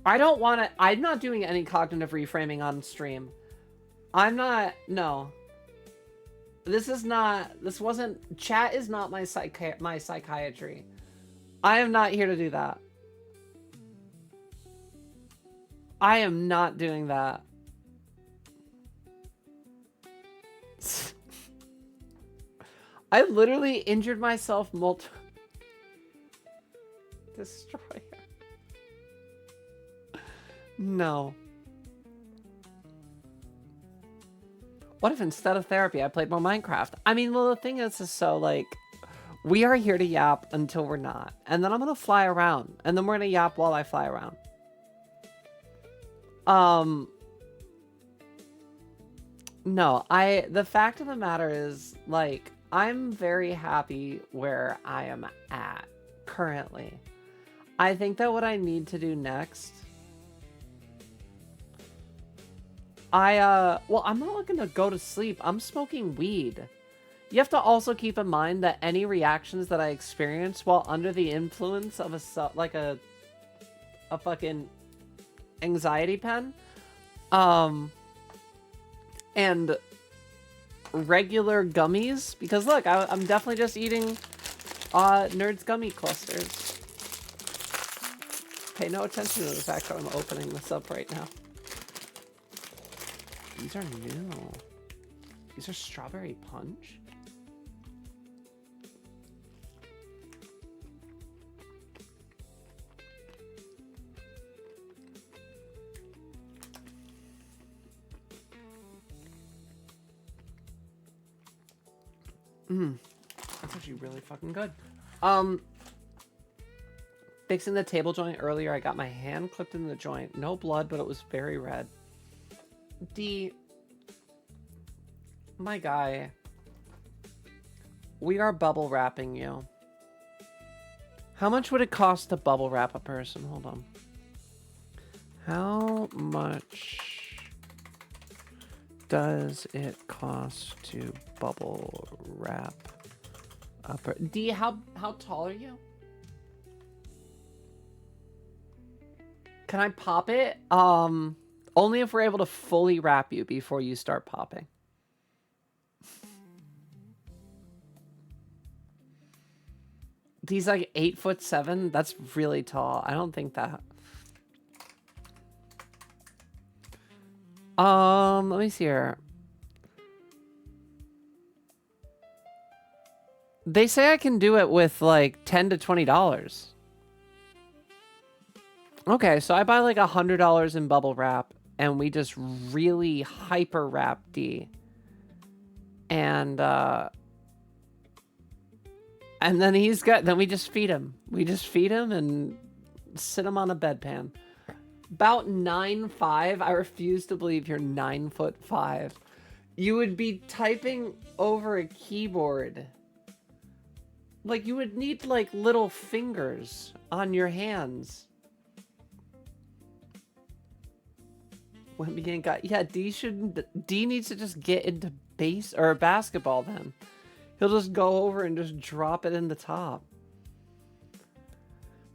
S1: I don't want to. I'm not doing any cognitive reframing on stream. I'm not. No. This wasn't. Chat is not my psychiatry. I am not here to do that. I am not doing that. I literally injured myself multiple. Destroyer. No. What if instead of therapy I played more Minecraft? I mean, well, the thing is so like, we are here to yap until we're not. And then I'm gonna fly around. And then we're gonna yap while I fly around. No, the fact of the matter is, like, I'm very happy where I am at currently. I think that what I need to do next, well, I'm not looking to go to sleep. I'm smoking weed. You have to also keep in mind that any reactions that I experience while under the influence of a fucking anxiety pen, and regular gummies, because look, I'm definitely just eating Nerds gummy clusters. Pay no attention to the fact that I'm opening this up right now. These are new. These are strawberry punch. That's actually really fucking good. Fixing the table joint earlier, I got my hand clipped in the joint. No blood, but it was very red. D, my guy, we are bubble wrapping you. How much would it cost to bubble wrap a person? Hold on. How much does it cost to bubble wrap a person? D, how tall are you? Can I pop it? Only if we're able to fully wrap you before you start popping. He's like 8'7". That's really tall. I don't think that. Let me see here. They say I can do it with like $10 to $20. Okay, so I buy like $100 in bubble wrap, and we just really hyper wrap D. And then he's got. Then we just feed him. We just feed him and sit him on a bedpan. About 9'5". I refuse to believe you're 9'5". You would be typing over a keyboard. Like you would need like little fingers on your hands. When beginning got D needs to just get into base or basketball then. He'll just go over and just drop it in the top.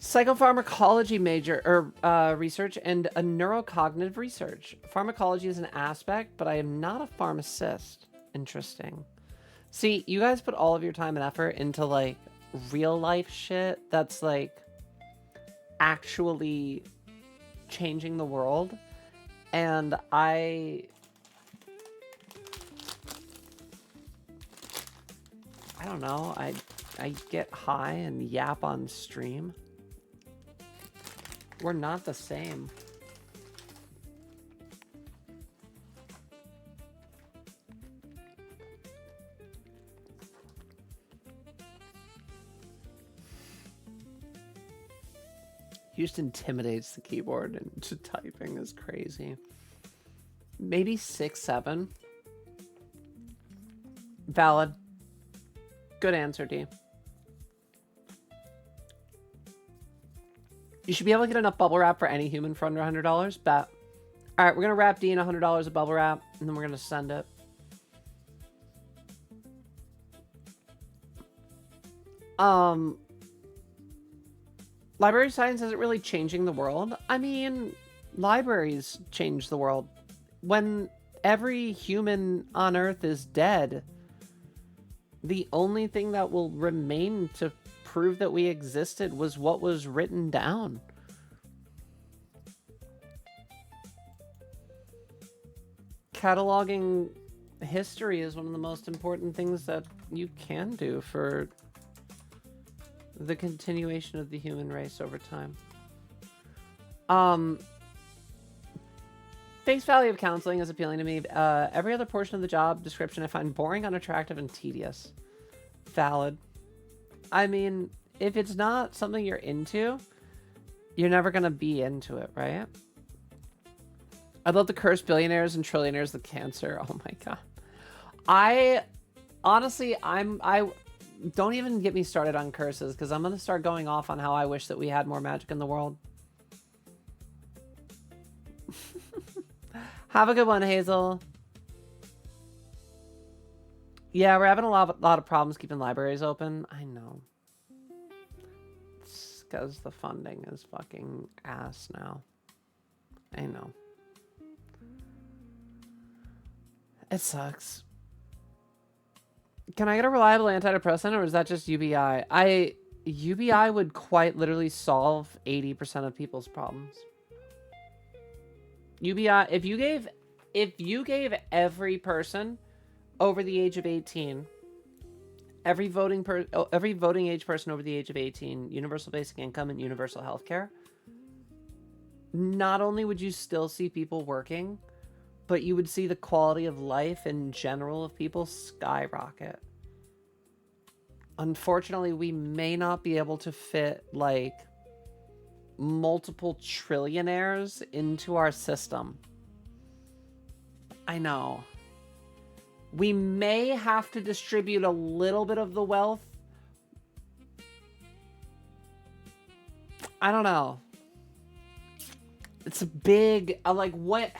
S1: Psychopharmacology major or research and a neurocognitive research. Pharmacology is an aspect, but I am not a pharmacist. Interesting. See, you guys put all of your time and effort into like real life shit that's like actually changing the world. And I don't know. I get high and yap on stream. We're not the same. He just intimidates the keyboard, and just typing is crazy. Maybe 6'7". Valid. Good answer, D. You should be able to get enough bubble wrap for any human for under $100. Bet. All right, we're going to wrap D in $100 of bubble wrap, and then we're going to send it. Library science isn't really changing the world. I mean, libraries change the world. When every human on Earth is dead, the only thing that will remain to prove that we existed was what was written down. Cataloging history is one of the most important things that you can do for the continuation of the human race over time. Face value of counseling is appealing to me. Every other portion of the job description I find boring, unattractive, and tedious. Valid. I mean, if it's not something you're into, you're never going to be into it, right? I'd love to curse billionaires and trillionaires with cancer. Oh my god. I don't even get me started on curses, because I'm going to start going off on how I wish that we had more magic in the world. Have a good one, Hazel. Yeah, we're having a lot of problems keeping libraries open. I know. It's because the funding is fucking ass now. I know. It sucks. Can I get a reliable antidepressant, or is that just UBI? UBI would quite literally solve 80% of people's problems. UBI, if you gave every person over the age of 18, every voting age person over the age of 18, universal basic income and universal health care, not only would you still see people working, but you would see the quality of life in general of people skyrocket. Unfortunately, we may not be able to fit like multiple trillionaires into our system. I know. We may have to distribute a little bit of the wealth I don't know. It's a big, like, what?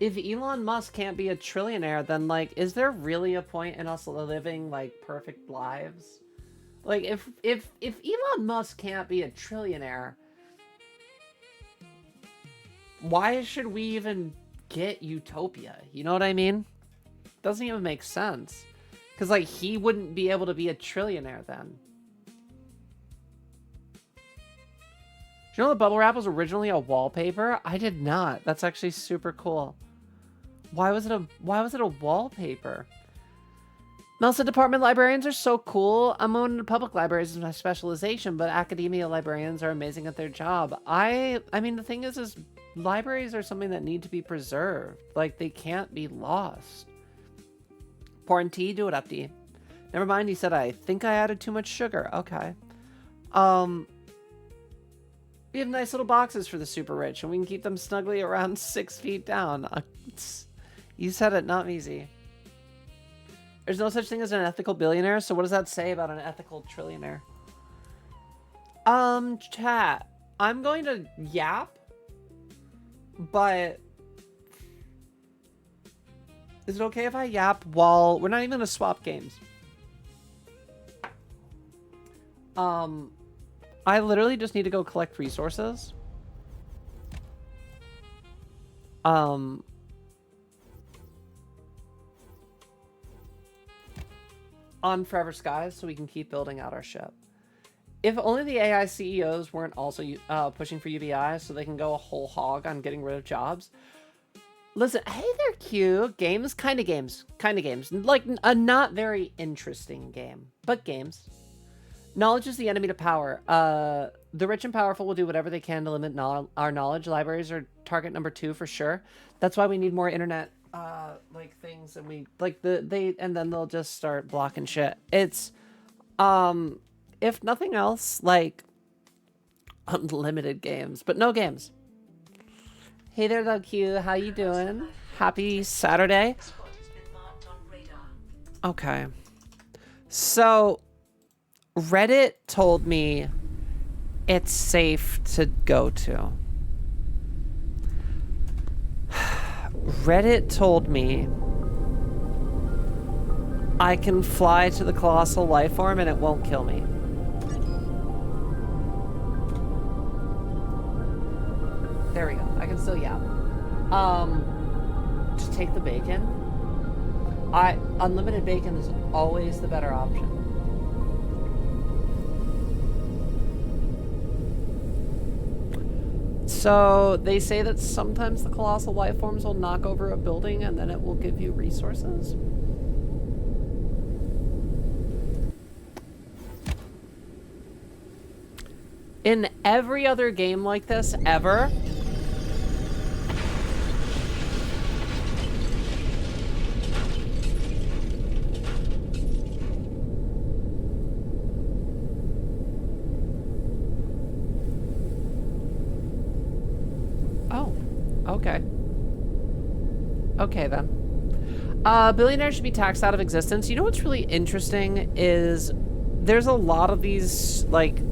S1: If Elon Musk can't be a trillionaire, then, like, is there really a point in us living, like, perfect lives? Like, if Elon Musk can't be a trillionaire, why should we even get utopia? You know what I mean? Doesn't even make sense. Because, like, he wouldn't be able to be a trillionaire then. Do you know the bubble wrap was originally a wallpaper? I did not. That's actually super cool. Why was it a wallpaper? Mel said department librarians are so cool. I'm going to public libraries as my specialization, but academia librarians are amazing at their job. I mean, the thing is libraries are something that need to be preserved. Like, they can't be lost. Pouring tea, do it up, D. Never mind, he said, I think I added too much sugar. Okay. We have nice little boxes for the super rich, and we can keep them snugly around 6 feet down. You said it, not easy. There's no such thing as an ethical billionaire, so what does that say about an ethical trillionaire? Chat. I'm going to yap, but is it okay if I yap while we're not even gonna swap games? I literally just need to go collect resources. On Forever Skies, so we can keep building out our ship. If only the AI CEOs weren't also pushing for UBI so they can go a whole hog on getting rid of jobs. Listen, hey there, Q. Games. Like, a not very interesting game, but games. Knowledge is the enemy to power. The rich and powerful will do whatever they can to limit our knowledge. Libraries are target number 2 for sure. That's why we need more internet like things, and we like and then they'll just start blocking shit. It's if nothing else, like unlimited games, but no games. Hey there, though, Q. How you doing? Happy Saturday. Okay. So Reddit told me it's safe to go to. Reddit told me I can fly to the colossal life form and it won't kill me. There we go. I can still yap. Just take the bacon. Unlimited bacon is always the better option. So they say that sometimes the colossal life forms will knock over a building and then it will give you resources. In every other game like this ever, okay then. Billionaires should be taxed out of existence. You know what's really interesting is there's a lot of these, like,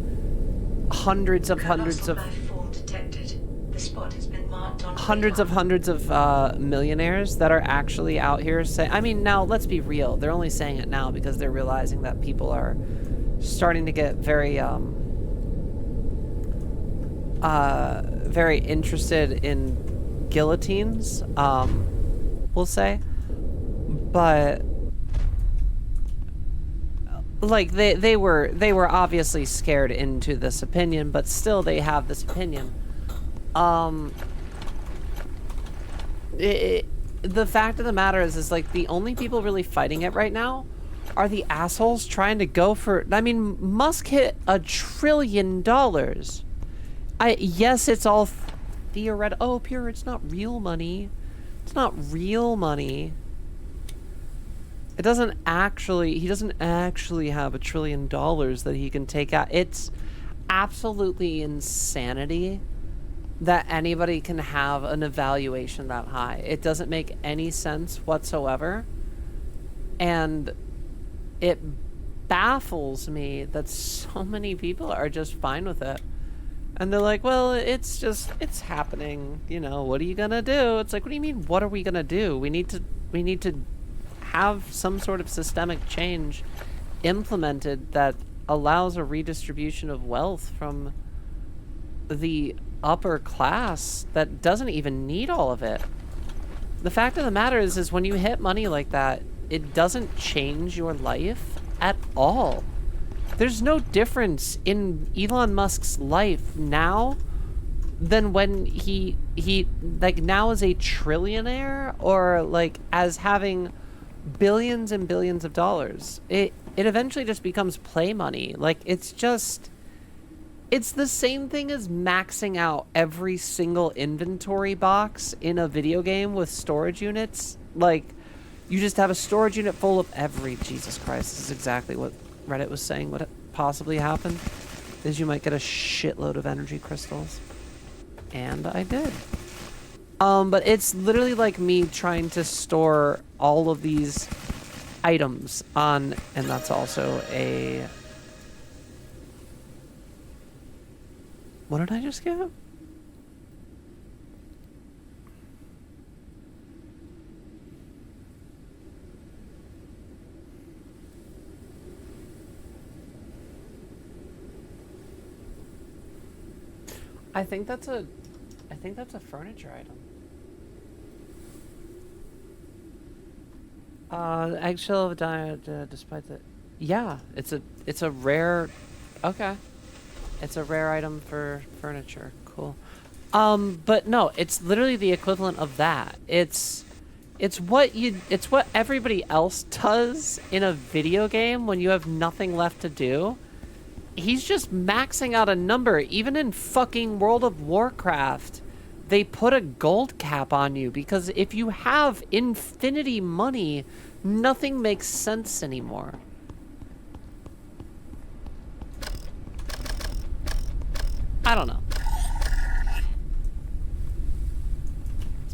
S1: hundreds of millionaires that are actually out here saying, I mean, now let's be real, they're only saying it now because they're realizing that people are starting to get very very interested in guillotines, we'll say, but like they were obviously scared into this opinion, but still they have this opinion. The fact of the matter is like the only people really fighting it right now are the assholes trying to go for, I mean, Musk hit $1 trillion. Yes, it's all theoretical. Oh, Pure, it's not real money. It's not real money. It doesn't actually, he doesn't actually have $1 trillion that he can take out. It's absolutely insanity that anybody can have an evaluation that high. It doesn't make any sense whatsoever. And it baffles me that so many people are just fine with it. And they're like, well, it's happening. You know, what are you gonna do? It's like, what do you mean, what are we gonna do? We need to have some sort of systemic change implemented that allows a redistribution of wealth from the upper class that doesn't even need all of it. The fact of the matter is when you hit money like that, it doesn't change your life at all. There's no difference in Elon Musk's life now than when he like now as a trillionaire or like as having billions and billions of dollars. It eventually just becomes play money. Like it's the same thing as maxing out every single inventory box in a video game with storage units. Like you just have a storage unit full of Jesus Christ, this is exactly what Reddit was saying would possibly happen, is you might get a shitload of energy crystals. And I did. But it's literally like me trying to store all of these items on, and that's also a... What did I just get? I think that's a furniture item. Eggshell of a diet, despite the... Yeah, it's a rare... Okay. It's a rare item for furniture. Cool. But no, it's literally the equivalent of that. It's what everybody else does in a video game when you have nothing left to do. He's just maxing out a number. Even in fucking World of Warcraft, they put a gold cap on you because if you have infinity money, nothing makes sense anymore. I don't know.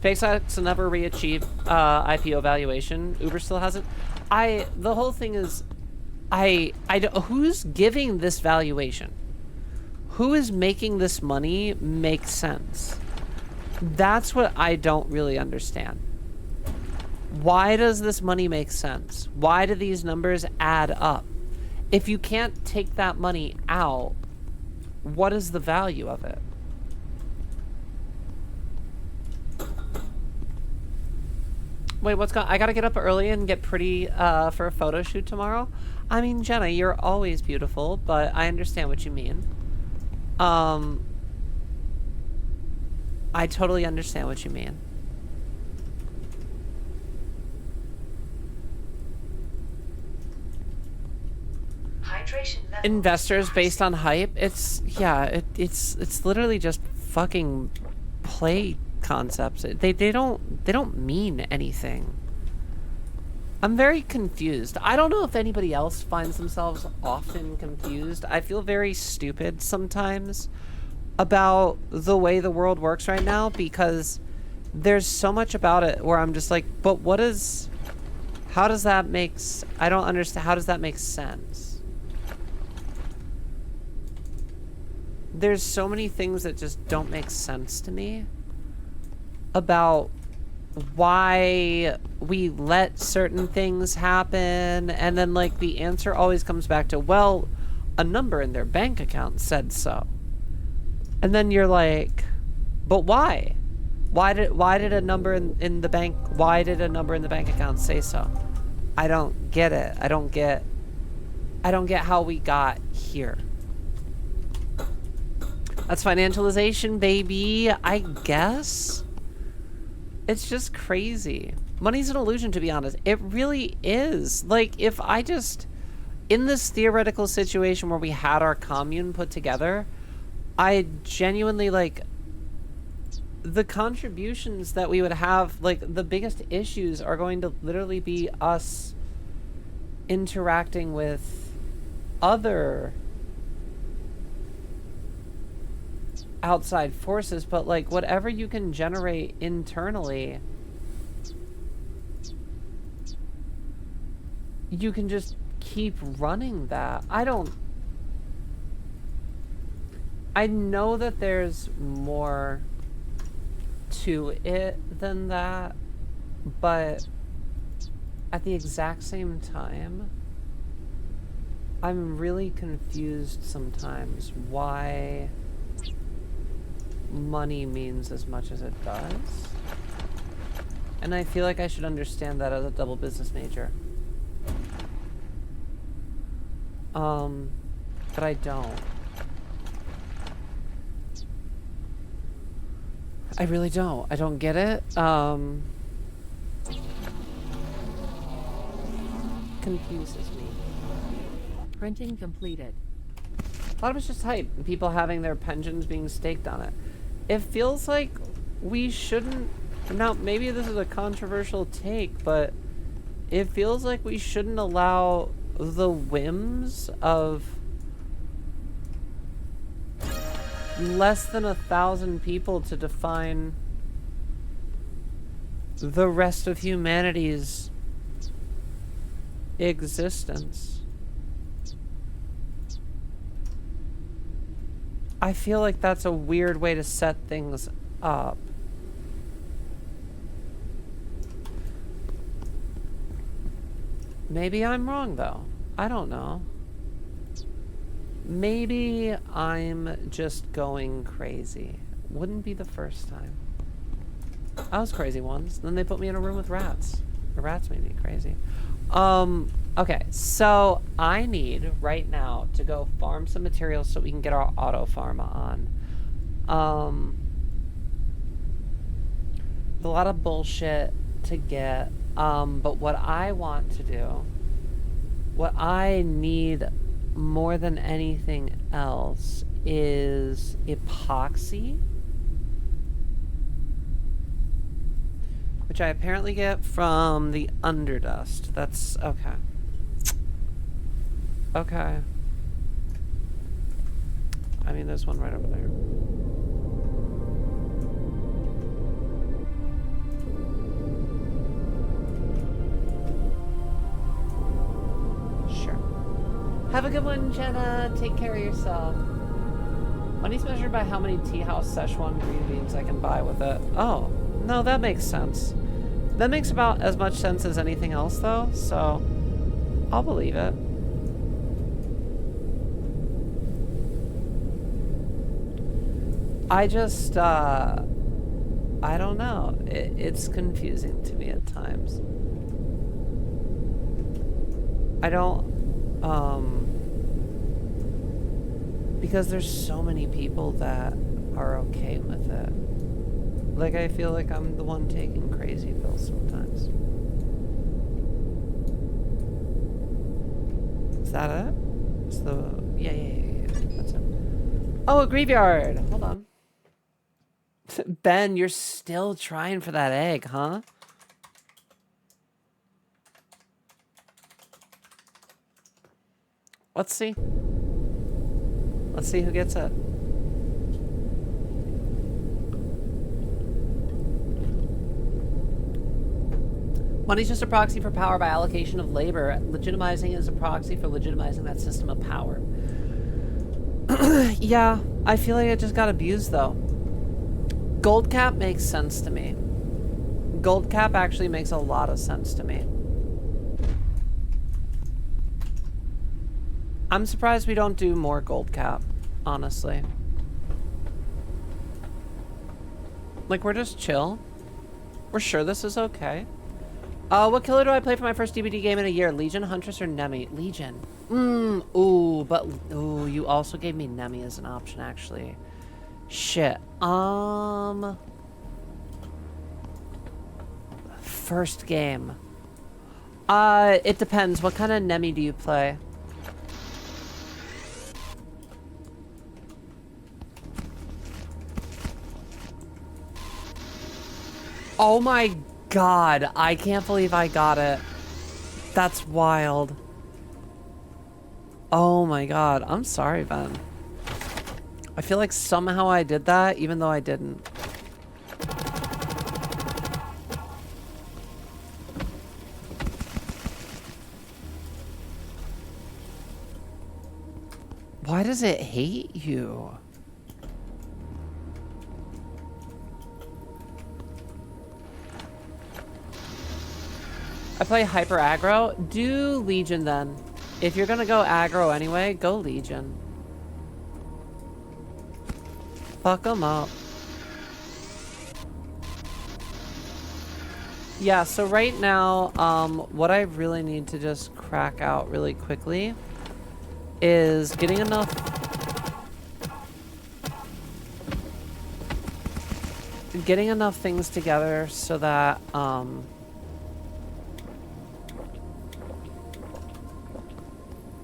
S1: SpaceX will never re-achieve IPO valuation. Uber still hasn't. The whole thing is, who's giving this valuation? Who is making this money make sense? That's what I don't really understand. Why does this money make sense? Why do these numbers add up? If you can't take that money out, what is the value of it? Wait, I gotta get up early and get pretty for a photo shoot tomorrow? I mean, Jenna, you're always beautiful, but I understand what you mean. I totally understand what you mean. Investors based on hype. It's literally just fucking play concepts. They don't mean anything. I'm very confused. I don't know if anybody else finds themselves often confused. I feel very stupid sometimes about the way the world works right now because there's so much about it where I'm just like, but how does that make I don't understand. How does that make sense? There's so many things that just don't make sense to me about why we let certain things happen, and then like the answer always comes back to, well, a number in their bank account said so. And then you're like, but why? Why did a number in the bank account say so? I don't get it. I don't get how we got here. That's financialization, baby, I guess. It's just crazy. Money's an illusion, to be honest. It really is. Like, if I just... In this theoretical situation where we had our commune put together, I genuinely, like... The contributions that we would have, like, the biggest issues are going to literally be us interacting with other outside forces, but like whatever you can generate internally, you can just keep running that. I I know that there's more to it than that, but at the exact same time, I'm really confused sometimes why money means as much as it does. And I feel like I should understand that as a double business major. But I don't. I really don't. I don't get it. Confuses me.
S2: Printing completed.
S1: A lot of it's just hype and people having their pensions being staked on it. It feels like we shouldn't. Now, maybe this is a controversial take, but it feels like we shouldn't allow the whims of less than 1,000 people to define the rest of humanity's existence. I feel like that's a weird way to set things up. Maybe I'm wrong, though. I don't know. Maybe I'm just going crazy. Wouldn't be the first time. I was crazy once. Then they put me in a room with rats. The rats made me crazy. Okay, so I need right now to go farm some materials so we can get our auto farm on. A lot of bullshit to get. But what I want to do, what I need more than anything else is epoxy, which I apparently get from the Underdust. That's okay. Okay. I mean, there's one right over there. Have a good one, Jenna. Take care of yourself. Money's measured by how many tea house Szechuan green beans I can buy with it. Oh, no, that makes sense. That makes about as much sense as anything else, though, so I'll believe it. I just, I don't know. It's confusing to me at times. I don't, because there's so many people that are okay with it. Like, I feel like I'm the one taking crazy pills sometimes. Is that it? It's the... Yeah. That's it. Oh, a graveyard! Hold on. Ben, you're still trying for that egg, huh? Let's see. Let's see who gets it. Money's just a proxy for power by allocation of labor. Legitimizing is a proxy for legitimizing that system of power. Yeah, I feel like it just got abused, though. Gold cap makes sense to me. Gold cap actually makes a lot of sense to me. I'm surprised we don't do more gold cap, honestly. Like, we're just chill. We're sure this is okay. What killer do I play for my first DBD game in a year? Legion, Huntress, or Nemi? Legion. Ooh, but, ooh, you also gave me Nemi as an option, actually. Shit. First game. It depends. What kind of Nemi do you play? Oh my god, I can't believe I got it. That's wild. Oh my god, I'm sorry, Ben. I feel like somehow I did that, even though I didn't. Why does it hate you? I play hyper aggro. Do Legion then. If you're gonna go aggro anyway, go Legion. Fuck them up. Yeah, so right now, what I really need to just crack out really quickly is getting enough things together so that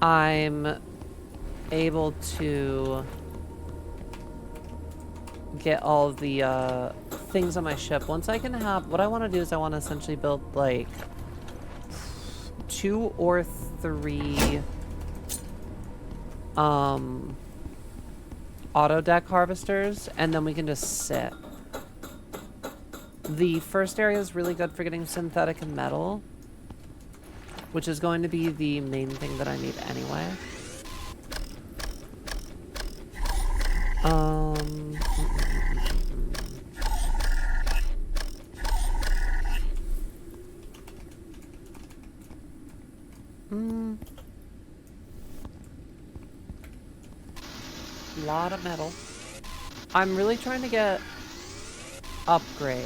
S1: I'm able to get all of the things on my ship. Once I can have, what I want to do is I want to essentially build like 2 or 3 auto deck harvesters, and then we can just sit. The first area is really good for getting synthetic and metal, which is going to be the main thing that I need anyway. Lot of metal. I'm really trying to get upgrade.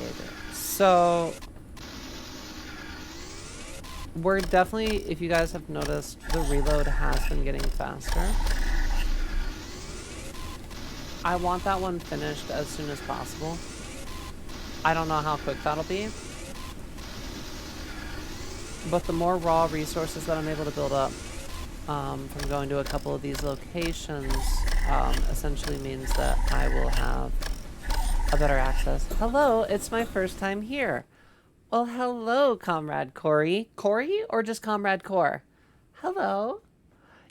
S1: So we're definitely, if you guys have noticed, the reload has been getting faster. I want that one finished as soon as possible. I don't know how quick that'll be. But the more raw resources that I'm able to build up from going to a couple of these locations essentially means that I will have a better access. Hello, it's my first time here. Well, hello, Comrade Corey. Corey or just Comrade Core? Hello.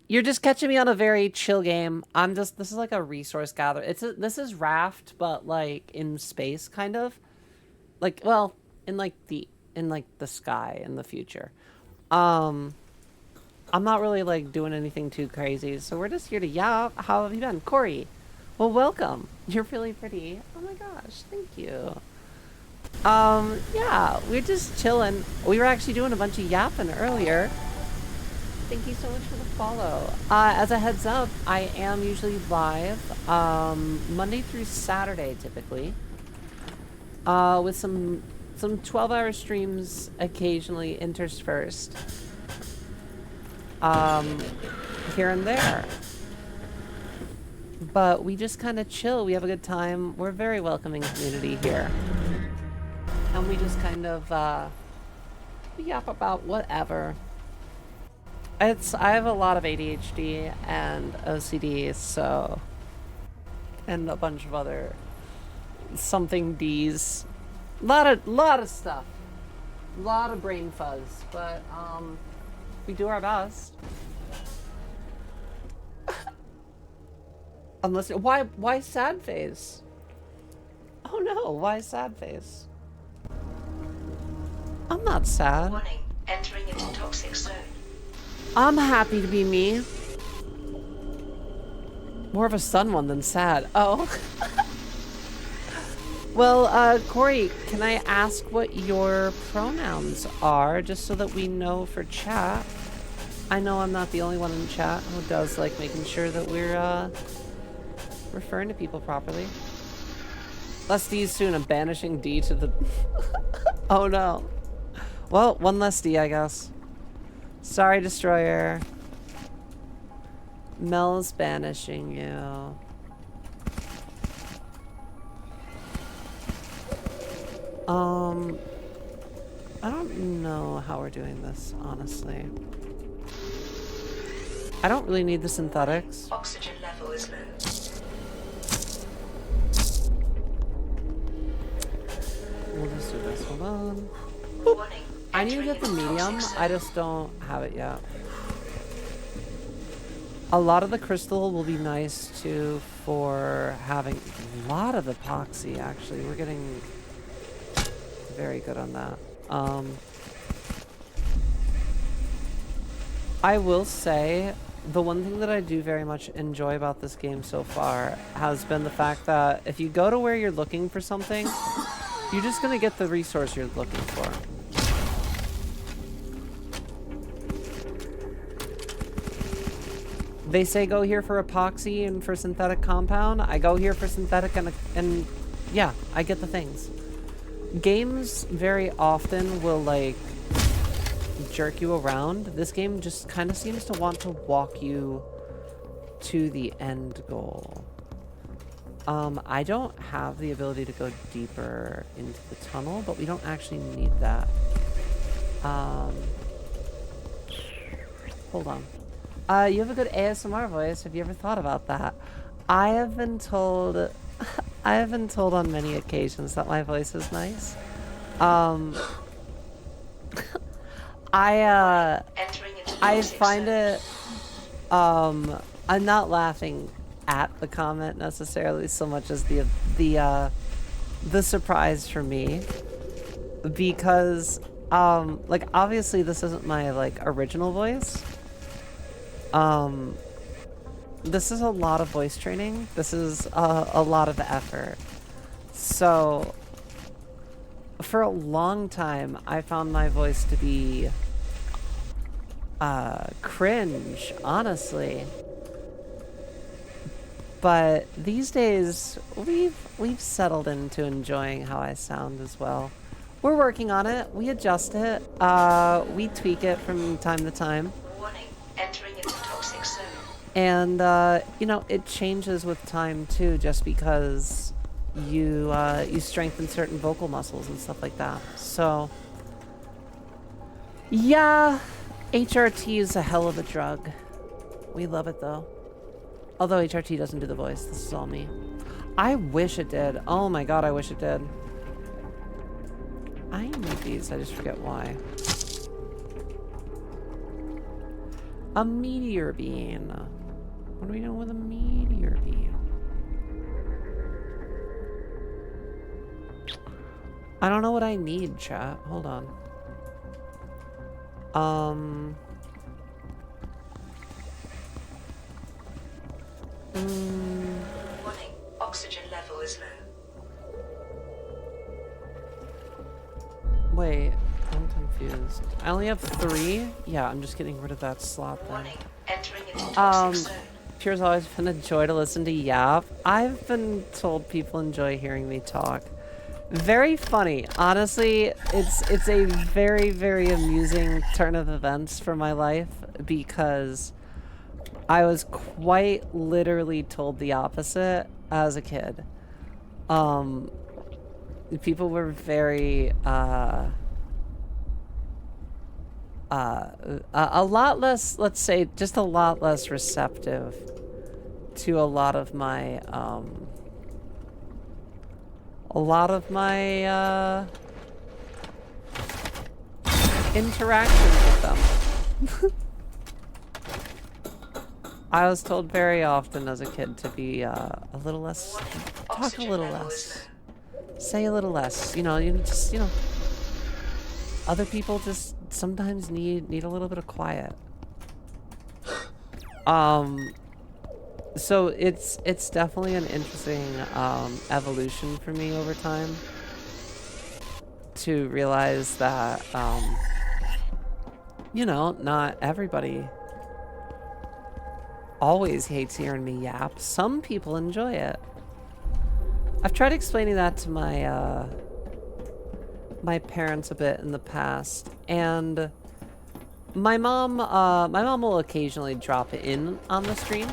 S1: You're just catching me on a very chill game. This is like a resource gather. This is Raft, but like in space, kind of. Like, well, in like the sky in the future. I'm not really like doing anything too crazy, so we're just here to yap. How have you been, Corey? Well, welcome. You're really pretty. Oh my gosh, thank you. Yeah, we're just chilling. We were actually doing a bunch of yapping earlier. Thank you so much for the follow. As a heads up, I am usually live Monday through Saturday, typically, with some 12-hour streams occasionally interspersed here and there. But we just kind of chill. We have a good time. We're a very welcoming community here. And we just kind of we yap about whatever. I have a lot of ADHD and OCD, so, and a bunch of other something D's. Lot of stuff. A lot of brain fuzz, but we do our best. Unless why sad face? Oh no, why sad face? I'm not sad.
S3: Warning, entering into toxic zone.
S1: I'm happy to be me. More of a sun one than sad. Oh. Well, Corey, can I ask what your pronouns are, just so that we know for chat? I know I'm not the only one in chat who does like making sure that we're referring to people properly. Less D's soon. I'm banishing D to the... Oh no. Well, one less D, I guess. Sorry, Destroyer. Mel's banishing you. I don't know how we're doing this, honestly. I don't really need the synthetics.
S3: Oxygen level is low.
S1: We'll just do this. Hold on.
S3: Warning,
S1: I need to get the
S3: entering into
S1: medium.
S3: toxic zone.
S1: I just don't have it yet. A lot of the crystal will be nice too for having a lot of epoxy. Actually, we're getting very good on that. I will say the one thing that I do very much enjoy about this game so far has been the fact that if you go to where you're looking for something, you're just gonna get the resource you're looking for. They say go here for epoxy and for synthetic compound. I go here for synthetic and yeah, I get the things. Games very often will like jerk you around. This game just kind of seems to want to walk you to the end goal. I don't have the ability to go deeper into the tunnel, but we don't actually need that. Hold on. You have a good ASMR voice. Have you ever thought about that? I have been told on many occasions that my voice is nice. I find it, I'm not laughing at the comment necessarily so much as the surprise for me, because like obviously this isn't my like original voice. This is a lot of voice training. This is a lot of effort. So for a long time I found my voice to be cringe, honestly. But these days, we've settled into enjoying how I sound as well. We're working on it. We adjust it. We tweak it from time to time.
S3: Warning, entering into toxic zone.
S1: And, you know, it changes with time too, just because you strengthen certain vocal muscles and stuff like that. So, yeah, HRT is a hell of a drug. We love it though. Although HRT doesn't do the voice, this is all me. I wish it did. Oh my god, I wish it did. I need these, I just forget why. A meteor beam. What are we doing with a meteor beam? I don't know what I need, chat. Hold on.
S3: Warning, oxygen level is low.
S1: Wait, I'm confused. I only have 3? Yeah, I'm just getting rid of that slot then.
S3: Warning, entering into toxic zone.
S1: Pure's always been a joy to listen to Yap. I've been told people enjoy hearing me talk. Very funny. Honestly, it's a very, very amusing turn of events for my life, because I was quite literally told the opposite as a kid. People were very, a lot less, let's say, just a lot less receptive to a lot of my interactions with them. I was told very often as a kid to be a little less, talk a little less, say a little less. You know, other people just sometimes need a little bit of quiet. So it's definitely an interesting evolution for me over time to realize that you know, not everybody always hates hearing me yap. Some people enjoy it. I've tried explaining that to my my parents a bit in the past, and my mom will occasionally drop in on the stream,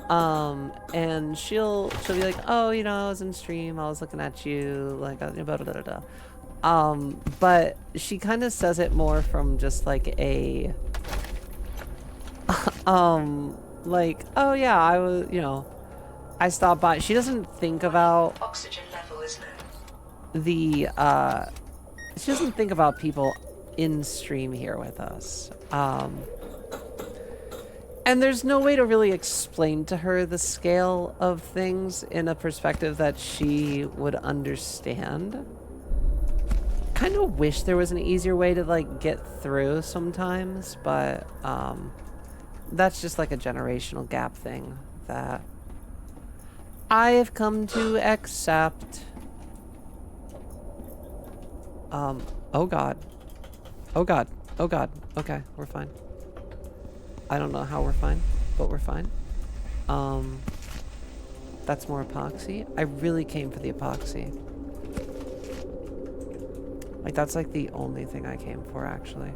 S1: and she'll be like, oh, you know, I was in stream, I was looking at you, like, blah, blah, blah, blah. But she kind of says it more from just like a like, oh yeah, I was, you know, I stopped by. She doesn't think about
S3: Oxygen level is low.
S1: the she doesn't think about people in stream here with us. And there's no way to really explain to her the scale of things in a perspective that she would understand. Kind of wish there was an easier way to like get through sometimes, but that's just like a generational gap thing that I've come to accept. Oh god. Oh god. Oh god. Okay, we're fine. I don't know how we're fine. but we're fine. That's more epoxy. I really came for the epoxy. Like, that's like the only thing I came for, actually.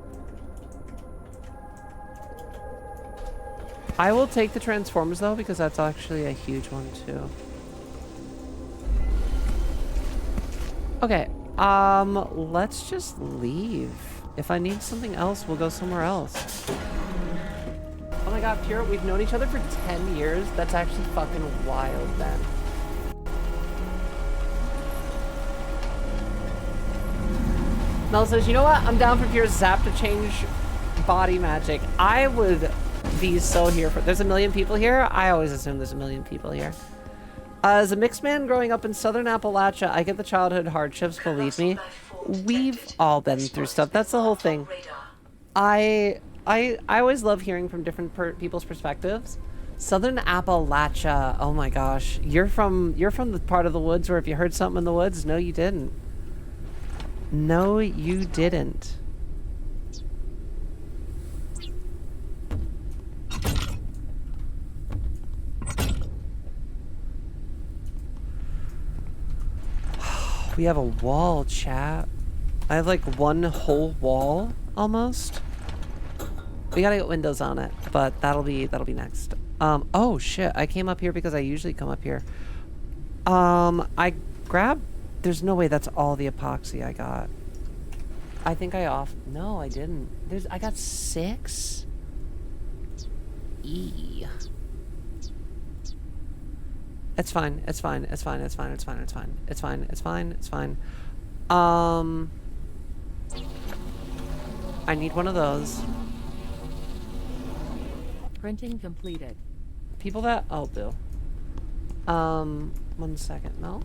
S1: I will take the transformers, though, because that's actually a huge one, too. Okay, let's just leave. If I need something else, we'll go somewhere else. Oh my god, Pure, we've known each other for 10 years? That's actually fucking wild, then. Mel says, you know what? I'm down for Pure Zap to change body magic. I would be so here for... There's a million people here? I always assume there's a million people here. As a mixed man growing up in southern Appalachia, I get the childhood hardships, believe me. We've all been through stuff. That's the whole thing. I always love hearing from different people's perspectives. Southern Appalachia, oh my gosh. You're from the part of the woods where if you heard something in the woods, no you didn't. No, you didn't. We have a wall, chat. I have like one whole wall almost. We gotta get windows on it, but that'll be next. Oh shit, I came up here because I usually come up here. I grabbed... There's no way that's all the epoxy I got. I think no, I didn't. I got 6? E. It's fine. It's fine. It's fine. It's fine. It's fine. It's fine. It's fine. It's fine. It's fine. I need one of those.
S2: Printing completed.
S1: People that I'll do. 1 second, Mel.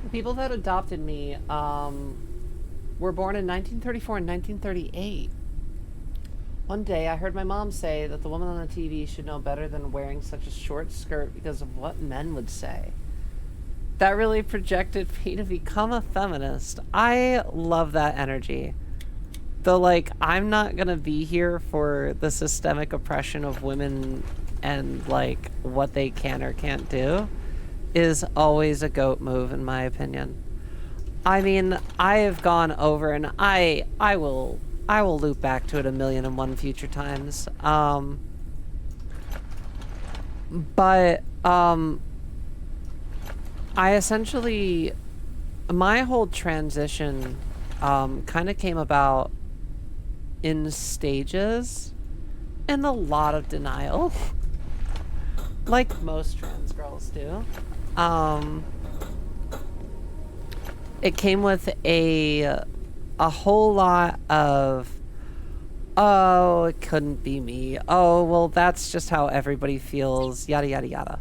S1: The people that adopted me, were born in 1934 and 1938. One day, I heard my mom say that the woman on the TV should know better than wearing such a short skirt because of what men would say. That really projected me to become a feminist. I love that energy. Though, like, I'm not gonna be here for the systemic oppression of women and, like, what they can or can't do is always a goat move, in my opinion. I mean, I have gone over and I will loop back to it 1,000,001 future times. But I essentially, my whole transition kind of came about in stages and a lot of denial, like most trans girls do. It came with a whole lot of, oh, it couldn't be me. Oh, well, that's just how everybody feels, yada, yada, yada.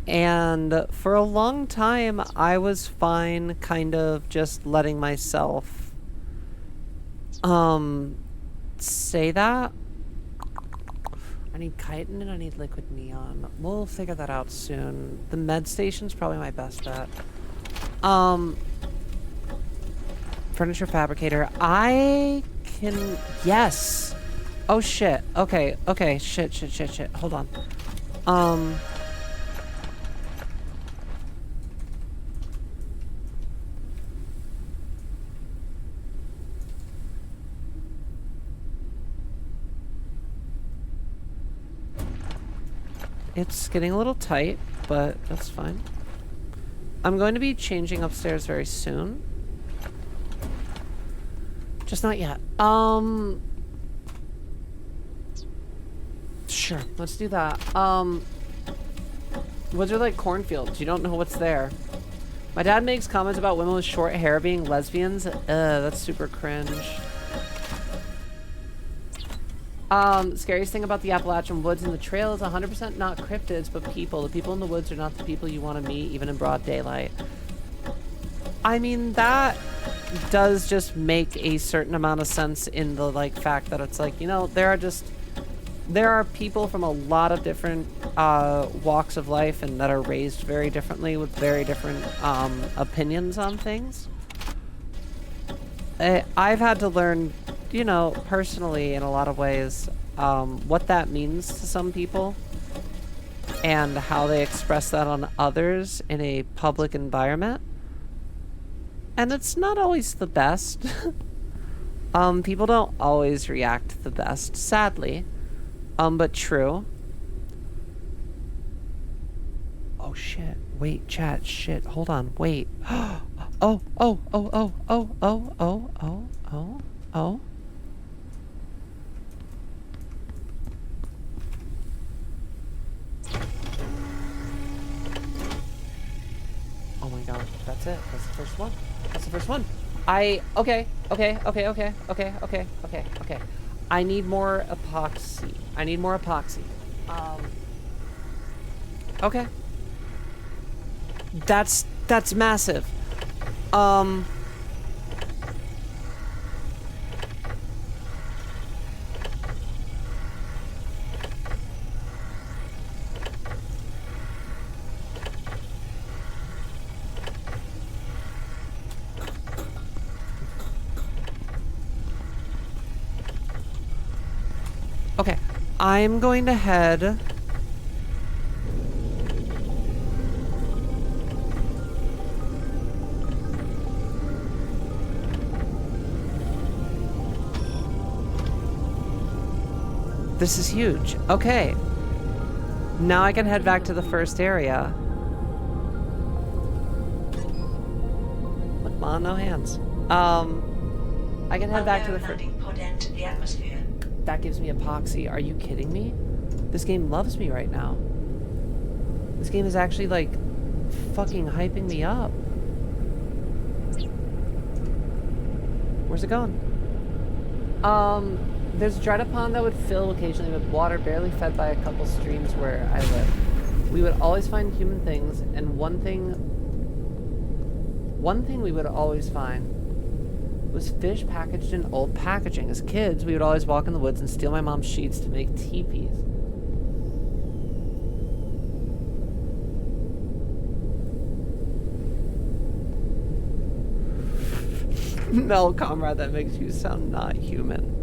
S1: And for a long time, I was fine kind of just letting myself, say that. I need chitin and I need liquid neon. We'll figure that out soon. The med station's probably my best bet. Furniture fabricator. I can... Yes! Oh shit. Okay, okay. Shit. Hold on. It's getting a little tight, but that's fine. I'm going to be changing upstairs very soon. Just not yet. Sure, let's do that. Woods are like cornfields. You don't know what's there. My dad makes comments about women with short hair being lesbians. That's super cringe. Scariest thing about the Appalachian woods and the trail is 100% not cryptids, but people. The people in the woods are not the people you want to meet, even in broad daylight. I mean, that does just make a certain amount of sense in the, like, fact that it's like, you know, there are just there are people from a lot of different walks of life and that are raised very differently with very different opinions on things. I've had to learn, you know, personally in a lot of ways, what that means to some people and how they express that on others in a public environment. And it's not always the best. People don't always react the best, sadly. But true. Oh shit. Wait, chat, shit. Hold on, wait. Oh, oh, oh, oh, oh, oh, oh, oh, oh, oh. Oh my god, that's it. That's the first one. That's the first one. Okay. I need more epoxy. Okay. That's massive. Okay, I'm going to head... This is huge. Okay. Now I can head back to the first area. Look, Ma, no hands. I can head back to the first...
S3: pod entered the atmosphere.
S1: That gives me epoxy. Are you kidding me? This game loves me right now. This game is actually, like, fucking hyping me up. Where's it going? There's a dried up pond that would fill occasionally with water barely fed by a couple streams where I live. We would always find human things, and one thing we would always find was fish packaged in old packaging. As kids, we would always walk in the woods and steal my mom's sheets to make teepees. No, comrade, that makes you sound not human.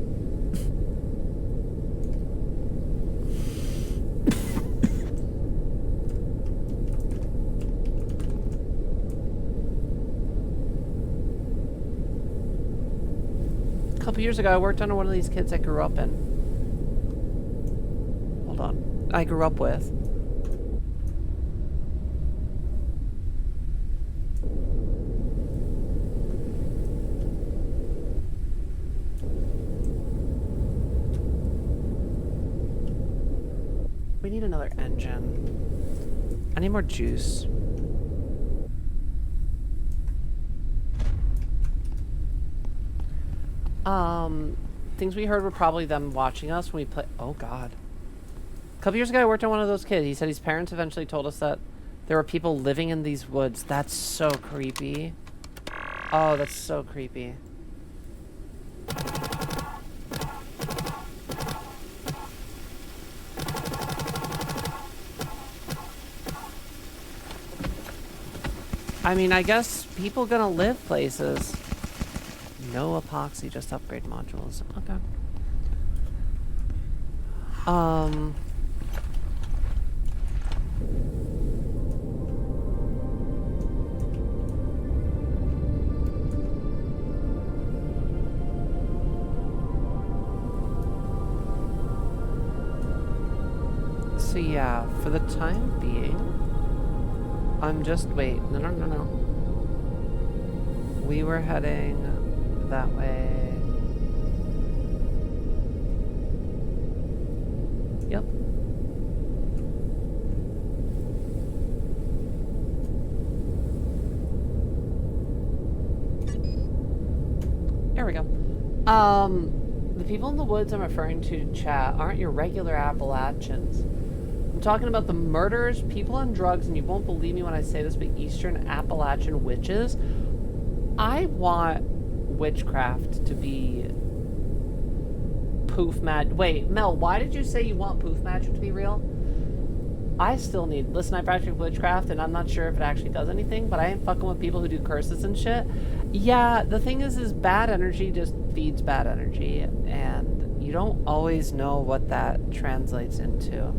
S1: A couple years ago, I worked under one of these kids I grew up in. Hold on. I grew up with. We need another engine. I need more juice. Things we heard were probably them watching us when we play. Oh god. A couple years ago, I worked on one of those kids. He said his parents eventually told us that there were people living in these woods. That's so creepy. Oh, that's so creepy. I mean, I guess people gonna live places. No epoxy, just upgrade modules. Okay. So yeah, for the time being, I'm just, wait, no. We were heading that way. Yep. There we go. The people in the woods I'm referring to, chat, aren't your regular Appalachians. I'm talking about the murderers, people on drugs, and you won't believe me when I say this, but Eastern Appalachian witches. I want witchcraft to be poof magic. Wait, Mel, why did you say you want poof magic to be real? I still need. Listen, I practice witchcraft, and I'm not sure if it actually does anything, but I ain't fucking with people who do curses and shit. Yeah, the thing is bad energy just feeds bad energy, and you don't always know what that translates into.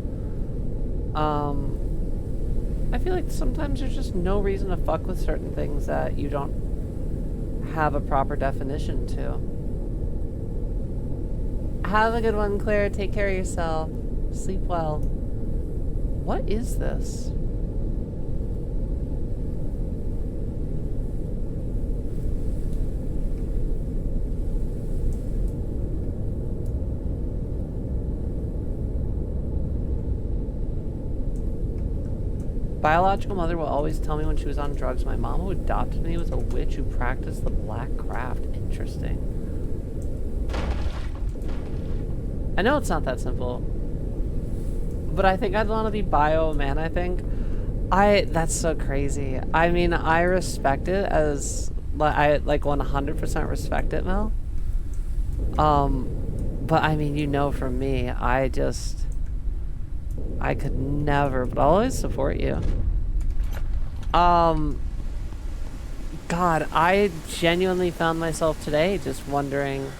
S1: I feel like sometimes there's just no reason to fuck with certain things that you don't have a proper definition to. Have a good one, Claire. Take care of yourself. Sleep well. What is this? Biological mother will always tell me when she was on drugs my mom who adopted me was a witch who practiced the black craft. Interesting. I know it's not that simple, but I think I'd want to be bio man, I think. That's so crazy. I mean, I respect it as, I like 100% respect it, Mel. But I mean, you know from me, I could never, but I'll always support you. God, I genuinely found myself today just wondering,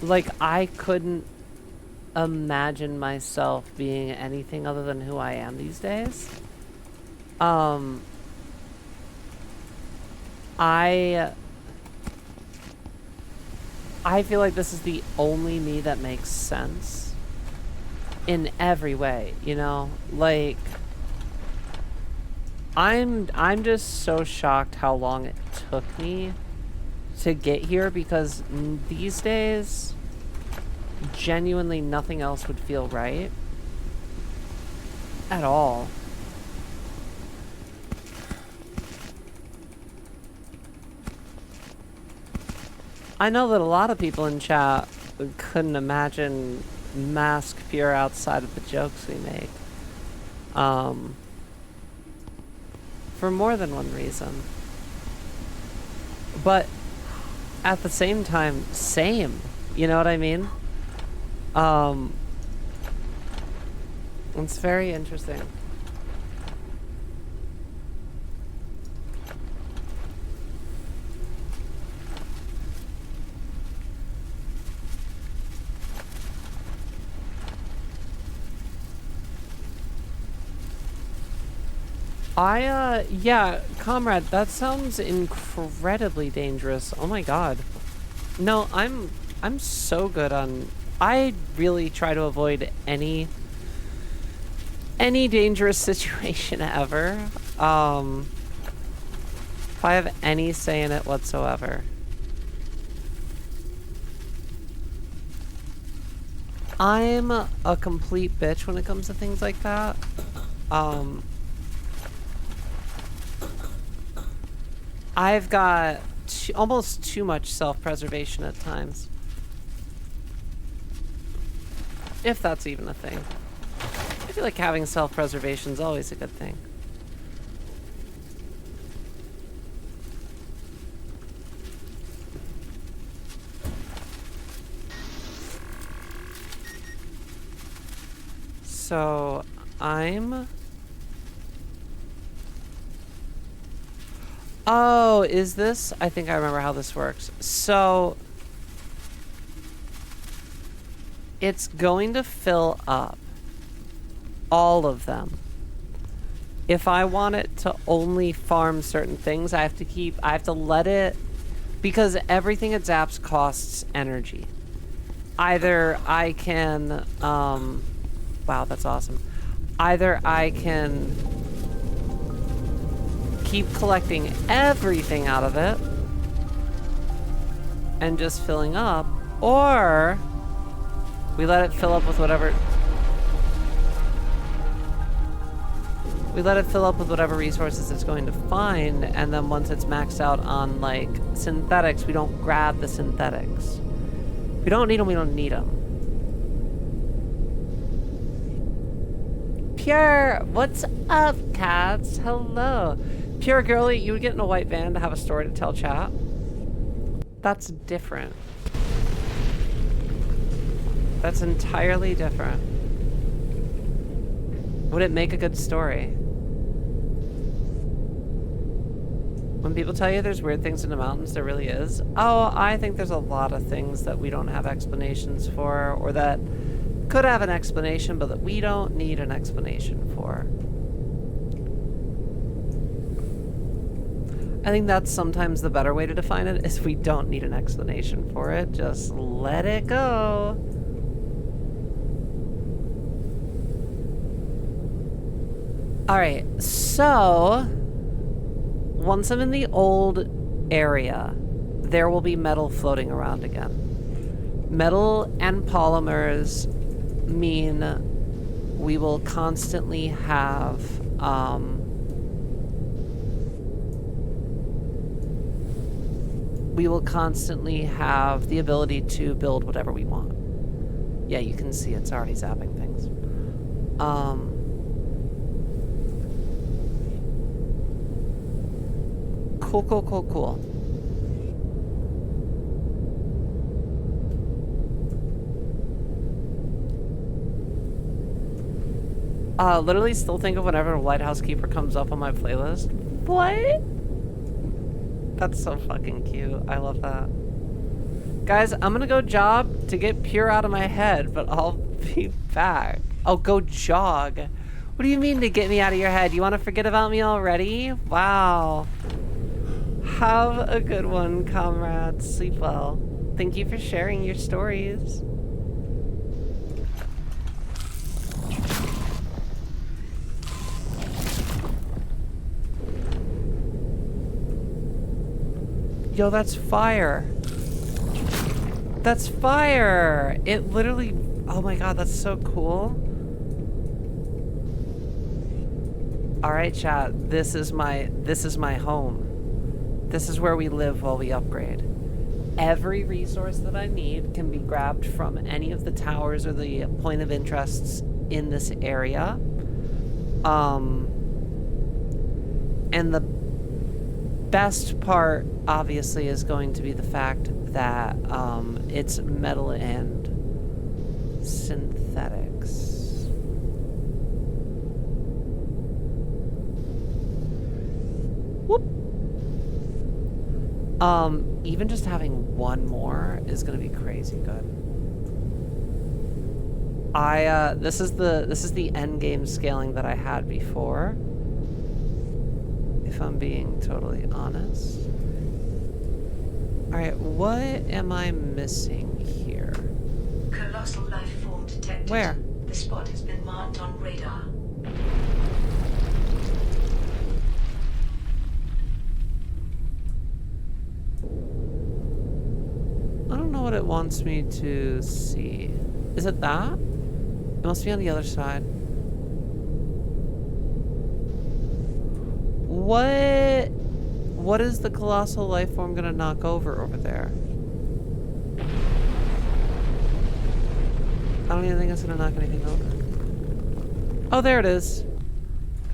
S1: like, I couldn't imagine myself being anything other than who I am these days. I feel like this is the only me that makes sense in every way, you know? Like, I'm just so shocked how long it took me to get here, because these days genuinely nothing else would feel right at all. I know that a lot of people in chat couldn't imagine Mask Pure outside of the jokes we make. For more than one reason. But at the same time, same. You know what I mean? It's very interesting. Yeah, comrade, that sounds incredibly dangerous. Oh my god. No, I'm so good on... I really try to avoid any dangerous situation ever. If I have any say in it whatsoever. I'm a complete bitch when it comes to things like that. I've got almost too much self-preservation at times. If that's even a thing. I feel like having self-preservation is always a good thing. So, Oh, is this? I think I remember how this works. So, it's going to fill up all of them. If I want it to only farm certain things, I have to let it, because everything it zaps costs energy. Either I can, wow, that's awesome. Either I can keep collecting everything out of it and just filling up, or we let it fill up with whatever resources it's going to find, and then once it's maxed out on like synthetics, we don't grab the synthetics. If we don't need them, we don't need them. Pure, what's up, cats? Hello. Pure girly, you would get in a white van to have a story to tell chat. That's different. That's entirely different. Would it make a good story? When people tell you there's weird things in the mountains, there really is. Oh, I think there's a lot of things that we don't have explanations for, or that could have an explanation, but that we don't need an explanation for. I think that's sometimes the better way to define it, is we don't need an explanation for it. Just let it go. Alright, so once I'm in the old area, there will be metal floating around again. Metal and polymers mean we will constantly have the ability to build whatever we want. Yeah, you can see it's already zapping things. Cool. Literally still think of whenever a Lighthouse Keeper comes up on my playlist. What? That's so fucking cute. I love that. Guys, I'm gonna go job to get Pure out of my head, but I'll be back. Oh, go jog. What do you mean to get me out of your head? You want to forget about me already? Wow. Have a good one, comrades. Sleep well. Thank you for sharing your stories. Yo, that's fire. That's fire. It literally, oh my god, that's so cool. All right, chat. This is my home. This is where we live while we upgrade. Every resource that I need can be grabbed from any of the towers or the point of interests in this area. And the best part, obviously, is going to be the fact that it's metal and synthetics. Whoop. Even just having one more is gonna be crazy good. This is the end game scaling that I had before, if I'm being totally honest. Alright, what am I missing here?
S3: Colossal life form detected.
S1: Where?
S3: The spot has been marked on radar.
S1: I don't know what it wants me to see. Is it that? It must be on the other side. What is the colossal life form gonna knock over there? I don't even think it's gonna knock anything over. Oh, there it is.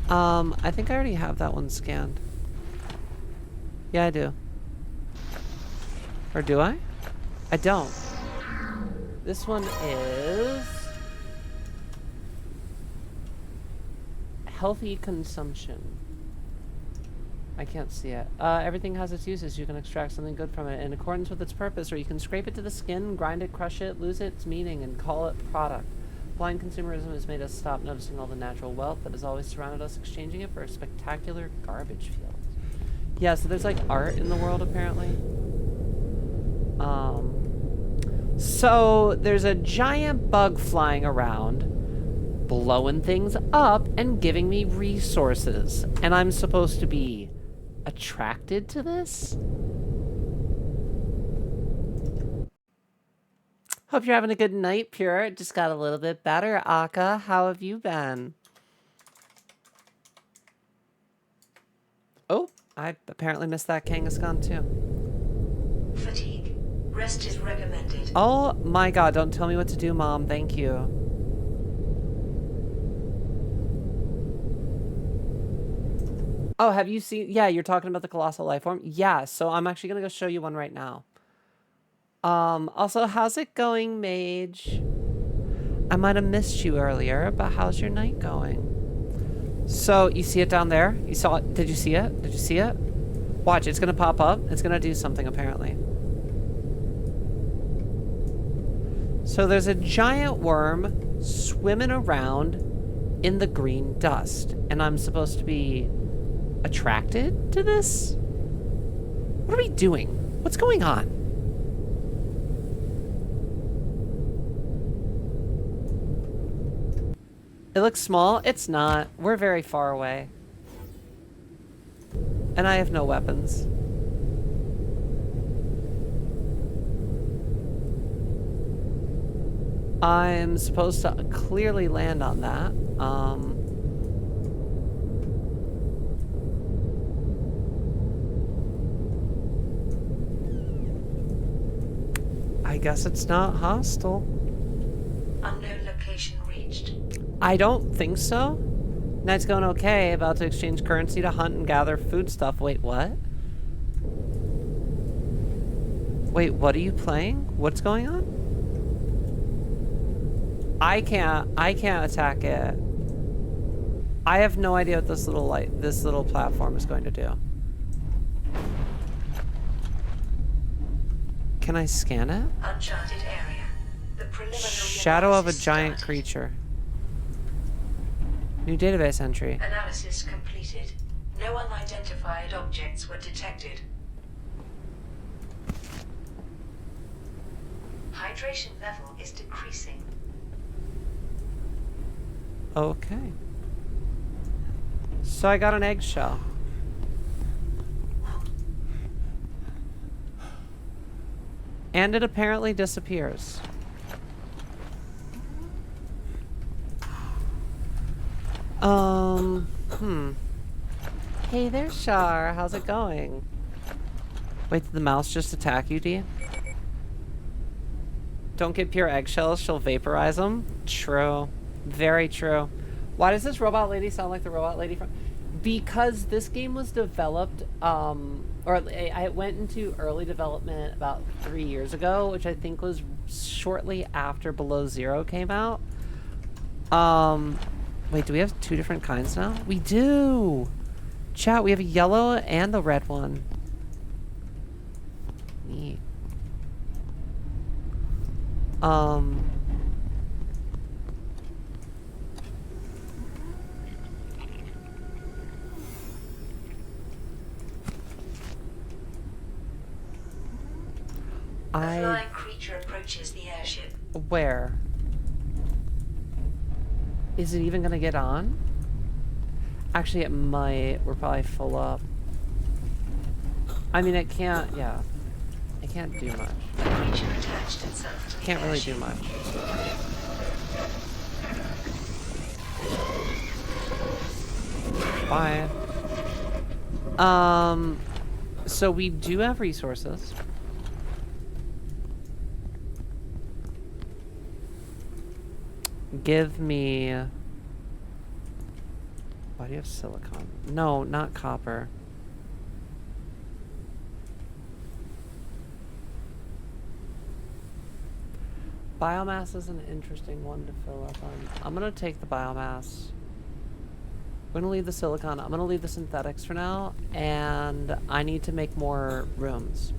S1: I think I already have that one scanned. Yeah, I do. Or do I? I don't. This one is healthy consumption. I can't see it. Everything has its uses. You can extract something good from it in accordance with its purpose, or you can scrape it to the skin, grind it, crush it, lose its meaning, and call it product. Blind consumerism has made us stop noticing all the natural wealth that has always surrounded us, exchanging it for a spectacular garbage field. Yeah, so there's like art in the world apparently. So there's a giant bug flying around, blowing things up and giving me resources. And I'm supposed to be attracted to this? Hope you're having a good night, Pure. It just got a little bit better. Aka, how have you been? Oh, I apparently missed that Kangaskhan too.
S3: Fatigue. Rest is recommended.
S1: Oh my god, don't tell me what to do, Mom. Thank you. Oh, have you seen... Yeah, you're talking about the colossal life form? Yeah, so I'm actually going to go show you one right now. Also, how's it going, Mage? I might have missed you earlier, but how's your night going? So, you see it down there? You saw it? Did you see it? Did you see it? Watch, it's gonna pop up. It's gonna do something, apparently. So there's a giant worm swimming around in the green dust. And I'm supposed to be attracted to this? What are we doing? What's going on? It looks small. It's not. We're very far away. And I have no weapons. I'm supposed to clearly land on that. I guess it's not hostile.
S3: Unknown location reached.
S1: I don't think so. Night's going okay. About to exchange currency to hunt and gather food stuff. Wait, what? Wait, what are you playing? What's going on? I can't attack it. I have no idea what this little platform is going to do. Can I scan it?
S3: Uncharted area. The preliminary
S1: Shadow of a
S3: analysis
S1: giant
S3: started.
S1: creature. New database entry.
S3: Analysis completed. No unidentified objects were detected. Hydration level is decreasing.
S1: Okay. So I got an eggshell. And it apparently disappears. Hey there, Shar. How's it going? Wait, did the mouse just attack you, D? Don't get pure eggshells, she'll vaporize them. True. Very true. Why does this robot lady sound like the robot lady from... Because this game was developed, or I went into early development about 3 years ago, which I think was shortly after Below Zero came out. Wait, do we have two different kinds now? We do! Chat, we have a yellow and the red one. Neat.
S3: A flying creature approaches the airship.
S1: Where? Is it even gonna get on? Actually, it might. We're probably full up. I mean, it can't, yeah. It can't do much.
S3: The creature attached itself to the
S1: Can't really do
S3: airship.
S1: much. Bye. So we do have resources. Give me... Why do you have silicon? No, not copper. Biomass is an interesting one to fill up on. I'm gonna take the biomass. We're gonna leave the silicon. I'm gonna leave the synthetics for now, and I need to make more rooms.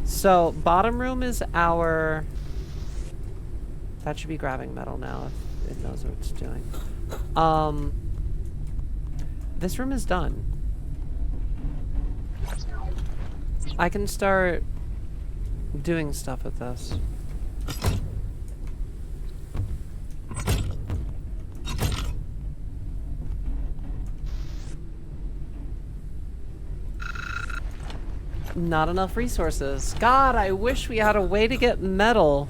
S1: So, bottom room is our... That should be grabbing metal now if it knows what it's doing. This room is done. I can start doing stuff with this. Not enough resources. God, I wish we had a way to get metal.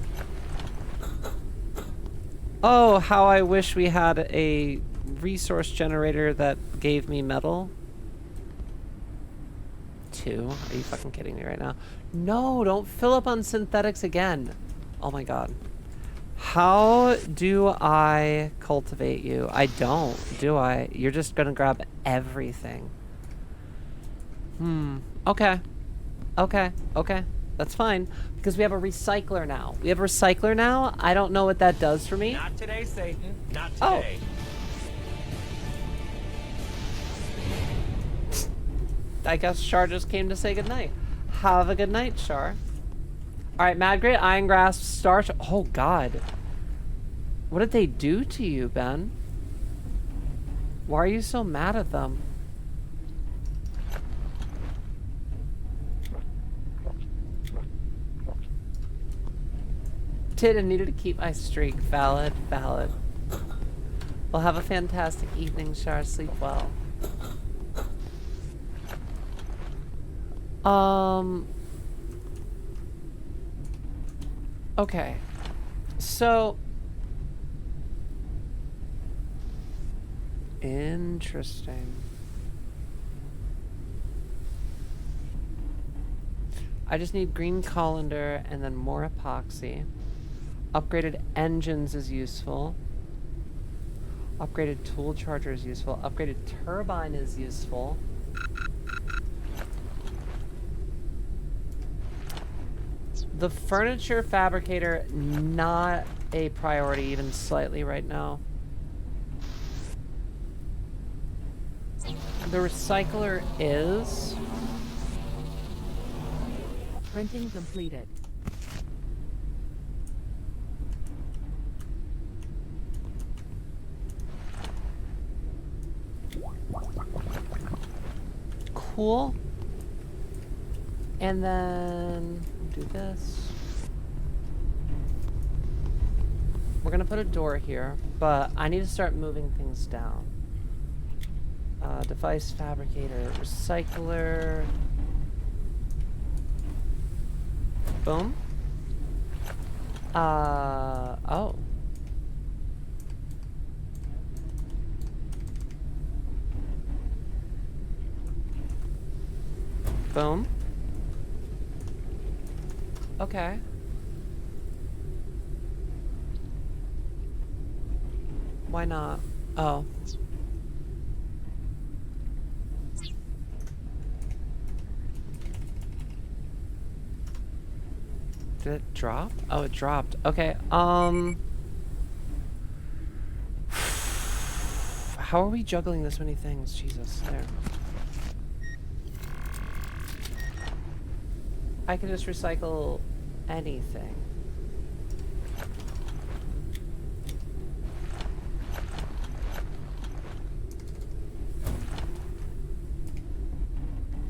S1: Oh, how I wish we had a resource generator that gave me metal. 2? Are you fucking kidding me right now? No, don't fill up on synthetics again. Oh my god. How do I cultivate you? I don't, do I? You're just gonna grab everything. Okay. Okay, okay. That's fine, because we have a recycler now. We have a recycler now. I don't know what that does for me.
S4: Not today, Satan. Not
S1: Oh.
S4: today.
S1: I guess Char just came to say goodnight. Have a good night, Char. Alright, Mad Great, Iron Grasp, Star... Oh, God. What did they do to you, Ben? Why are you so mad at them? Did needed to keep my streak. Valid, valid. Well, have a fantastic evening, Char. Sleep well. Okay. So... Interesting. I just need green colander and then more epoxy. Upgraded engines is useful. Upgraded tool charger is useful. Upgraded turbine is useful. The furniture fabricator, not a priority even slightly right now. The recycler is...
S2: Printing completed.
S1: Cool. And then do this. We're gonna put a door here, but I need to start moving things down. Device fabricator, recycler. Boom. Oh. Boom. Okay. Why not? Oh. Did it drop? Oh, it dropped. Okay, how are we juggling this many things? Jesus, there. I can just recycle anything.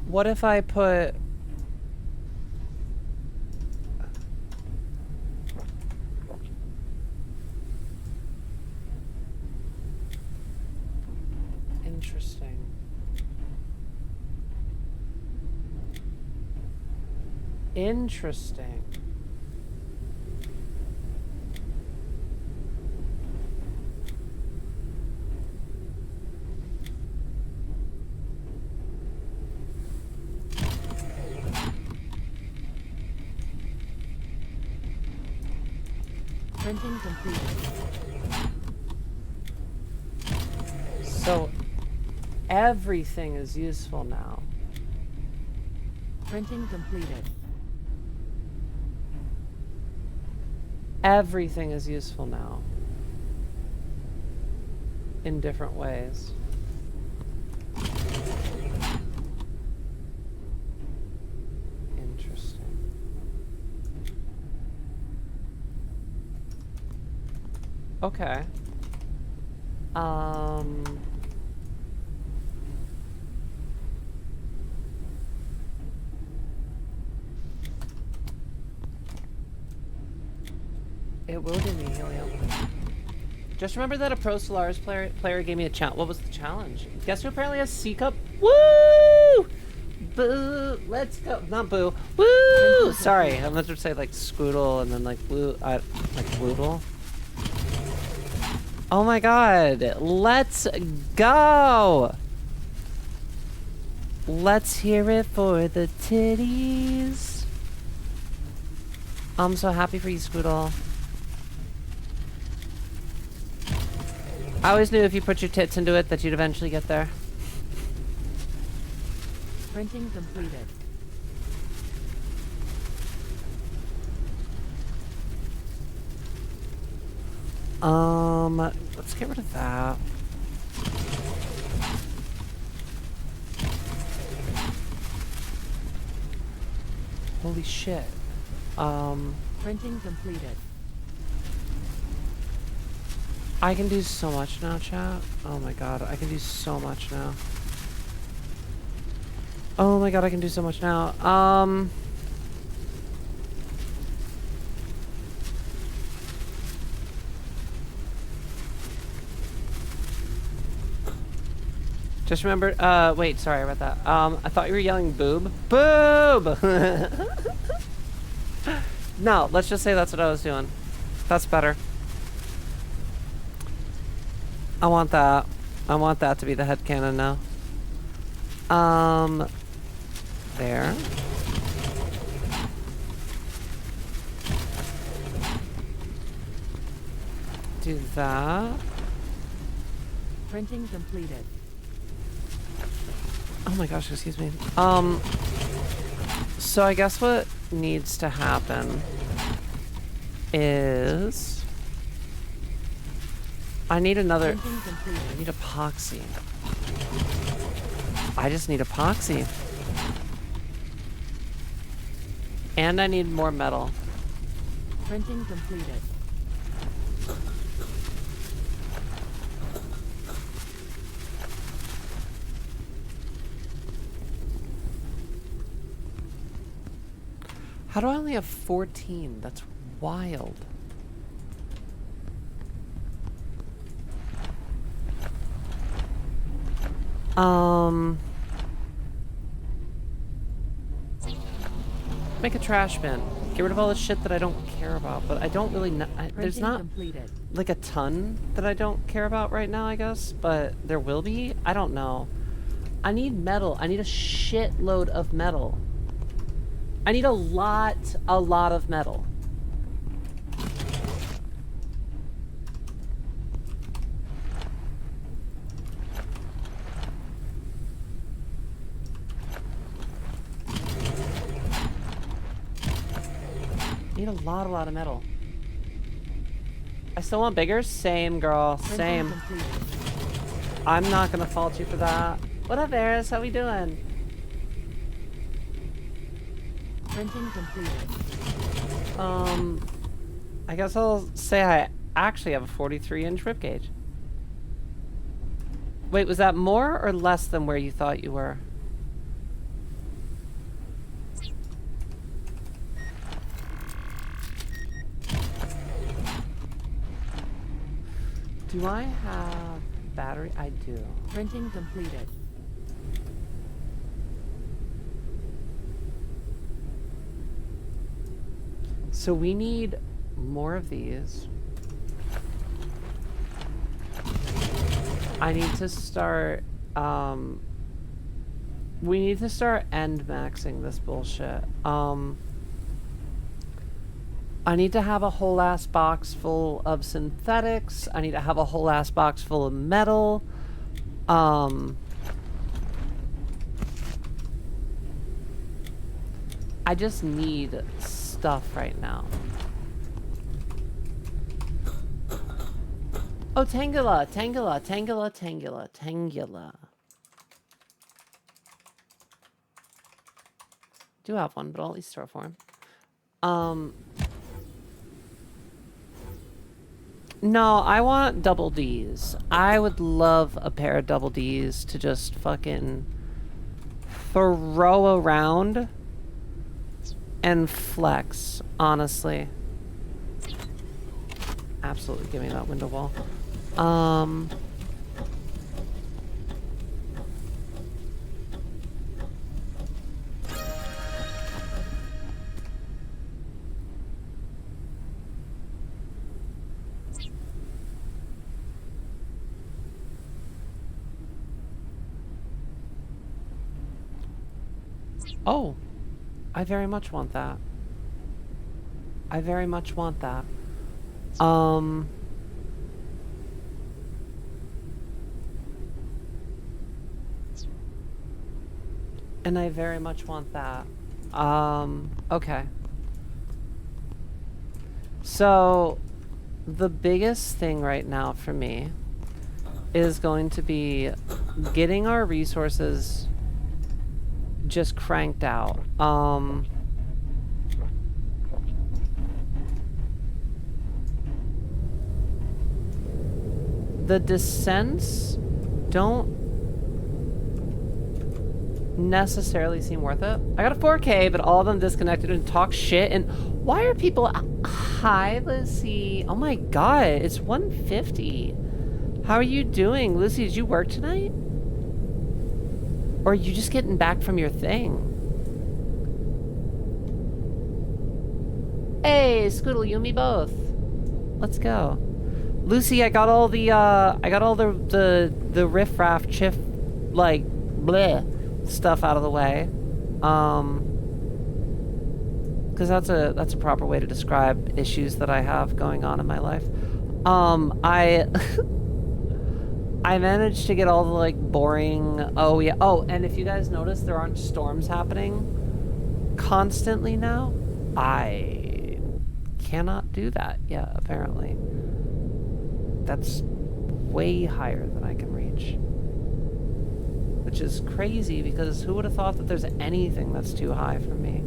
S1: What if I put... Interesting. Interesting.
S2: Printing completed.
S1: So everything is useful now.
S2: Printing completed.
S1: Everything is useful now. In different ways. Interesting. Okay. It will give me helium. Just remember that a Pro Solaris player gave me a challenge. What was the challenge? Guess who apparently has C cup? Woo! Boo! Let's go. Not boo. Woo! Sorry, I meant to say like Squoodle and then like blue. Like Woodle. Oh my god! Let's go! Let's hear it for the titties. I'm so happy for you, Squoodle. I always knew if you put your tits into it that you'd eventually get there.
S2: Printing completed.
S1: Let's get rid of that. Holy shit.
S2: Printing completed.
S1: I can do so much now, chat. Oh my god, I can do so much now. Oh my god, I can do so much now. Just remember, wait, sorry about that. I thought you were yelling boob. Boob! No, let's just say that's what I was doing. That's better. I want that. I want that to be the headcanon now. There. Do that.
S2: Printing completed.
S1: Oh my gosh, excuse me. So I guess what needs to happen is I need another. I need epoxy. I just need epoxy. And I need more metal.
S2: Printing completed.
S1: How do I only have 14? That's wild. Make a trash bin. Get rid of all the shit that I don't care about, but I don't really know. There's not
S2: completed.
S1: like a ton that I don't care about right now, I guess, but there will be. I don't know. I need metal. I need a shitload of metal. I need a lot of metal. Need a lot of metal. I still want bigger? Same, girl. Same. I'm not gonna fault you for that. What up, Eris? How we doing?
S2: Printing completed.
S1: I guess I'll say I actually have a 43-inch ribcage. Wait, was that more or less than where you thought you were? Do I have battery? I do.
S2: Printing completed.
S1: So we need more of these. I need to start, we need to start end maxing this bullshit. I need to have a whole ass box full of synthetics. I need to have a whole ass box full of metal. I just need stuff right now. Oh, Tangula, Tangula, Tangula, Tangula, Tangula. Do have one, but I'll at least throw for him. No, I want double Ds. I would love a pair of double Ds to just fucking throw around and flex, honestly. Absolutely, give me that window wall. Oh, I very much want that. I very much want that. And I very much want that. Okay. So, the biggest thing right now for me is going to be getting our resources just cranked out. The descents don't necessarily seem worth it. I got a 4K, but all of them disconnected and talk shit. And why are people... Hi, Lucy. Oh my god, it's 1:50. How are you doing? Lucy, did you work tonight? Or are you just getting back from your thing? Hey, Scoodle, you and me both. Let's go. Lucy, I got all the riff raff chiff, like, bleh stuff out of the way. Because that's a proper way to describe issues that I have going on in my life. I I managed to get all the, like, boring... Oh, yeah. Oh, and if you guys notice, there aren't storms happening constantly now. I cannot do that yet, apparently. That's way higher than I can reach. Which is crazy, because who would have thought that there's anything that's too high for me?